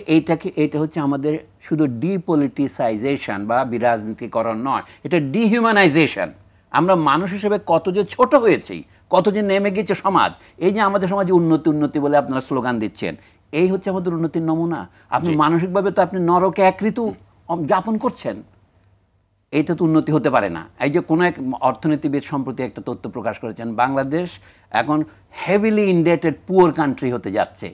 এটা হচ্ছে আমাদের শুধু ডিপলিটিসাইজেশন বা বিরাজনীতিকরণ নয়, এটা ডিহিউম্যানাইজেশন। আমরা মানুষ হিসেবে কত যে ছোট হয়েছি, কত যে নেমে গেছে সমাজ। এই যে আমাদের সমাজে উন্নতি উন্নতি বলে আপনারা স্লোগান দিচ্ছেন, এই হচ্ছে আমাদের উন্নতির নমুনা। আপনি মানসিকভাবে তো আপনি নরকে এক ঋতু যাপন করছেন, এইটা তো উন্নতি হতে পারে না। এই যে কোনো এক অর্থনীতিবিদ সম্প্রতি একটা তথ্য প্রকাশ করেছেন, বাংলাদেশ এখন হেভিলি ইন্ডেটেড পুয়ার কান্ট্রি হতে যাচ্ছে,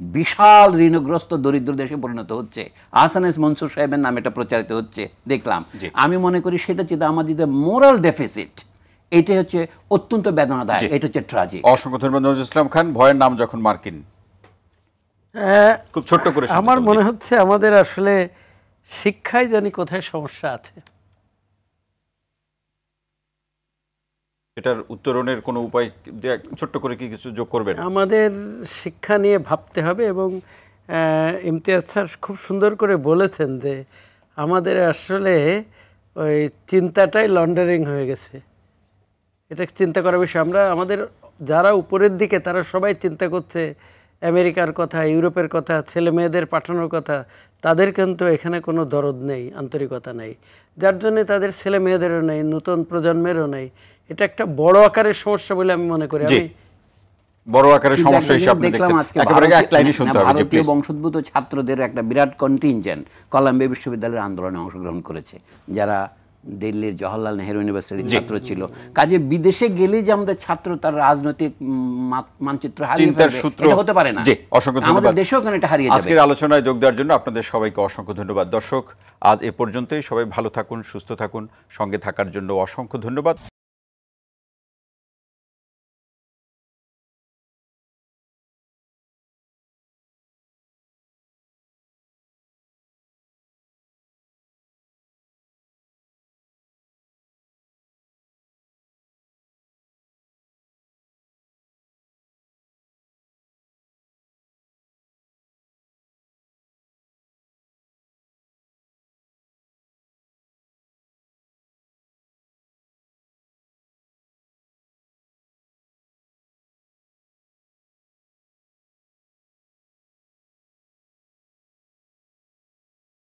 বিশাল ঋণগ্রস্ত দরিদ্র দেশে পরিণত হচ্ছে। আহসান এস মনসুর সাহেবের নামে এটা প্রচারিত হচ্ছে দেখলাম। আমি মনে করি সেটা যেটা আমাদের যে মোরাল ডেফিসিট, এটাই হচ্ছে অত্যন্ত বেদনাদায়ক, এটা হচ্ছে ট্র্যাজিক। অসংখ্য ধন্যবাদ নজরুল ইসলাম খান। ভয়ের নাম যখন মার্কিন, খুব ছোট্ট করে আমার মনে হচ্ছে আমাদের আসলে শিক্ষায় জানি কোথায় সমস্যা আছে। এটার উত্তরণের কোনো উপায় ছোট্ট করে কি কিছু যোগ করবেন? আমাদের শিক্ষা নিয়ে ভাবতে হবে। এবং ইমতিয়াজ স্যার খুব সুন্দর করে বলেছেন যে আমাদের আসলে ওই চিন্তাটাই লন্ডারিং হয়ে গেছে। এটা চিন্তা করার বিষয়। আমাদের যারা উপরের দিকে তারা সবাই চিন্তা করছে আমেরিকার কথা, ইউরোপের কথা, ছেলে মেয়েদের পাঠানোর কথা, তাদের কিন্তু এখানে কোনো দরদ নেই, আন্তরিকতা নেই, যার জন্য তাদের ছেলে মেয়েদেরও নেই, নতুন প্রজন্মেরও নেই। এটা একটা বড় আকারের সমস্যা বলে আমি মনে করি। আমি বড় আকারের সমস্যা হিসেবে আপনি দেখছেন। একেবারে এক লাইনে শুনতে হবে। ভারতীয় বংশোদ্ভূত ছাত্রদের একটা বিরাট কন্টিনজেন্ট কলাম্বিয়া বিশ্ববিদ্যালয়ের আন্দোলনে অংশগ্রহণ করেছে, যারা দিল্লির জওহরলাল নেহেরু ইউনিভার্সিটির ছাত্র ছিল। কাজে বিদেশে গেলে যে আমাদের ছাত্র তার রাজনৈতিক মানচিত্র হারিয়ে ফেলবে, এটা হতে পারে না। আমাদের দেশেও কেন এটা হারিয়ে যাবে। আজকের আলোচনায় যোগ দেওয়ার জন্য আপনাদের সবাইকে অসংখ্য ধন্যবাদ। দর্শক, আজ এ পর্যন্তই। সবাই ভালো থাকুন, সুস্থ থাকুন, সঙ্গে থাকার জন্য অসংখ্য ধন্যবাদ।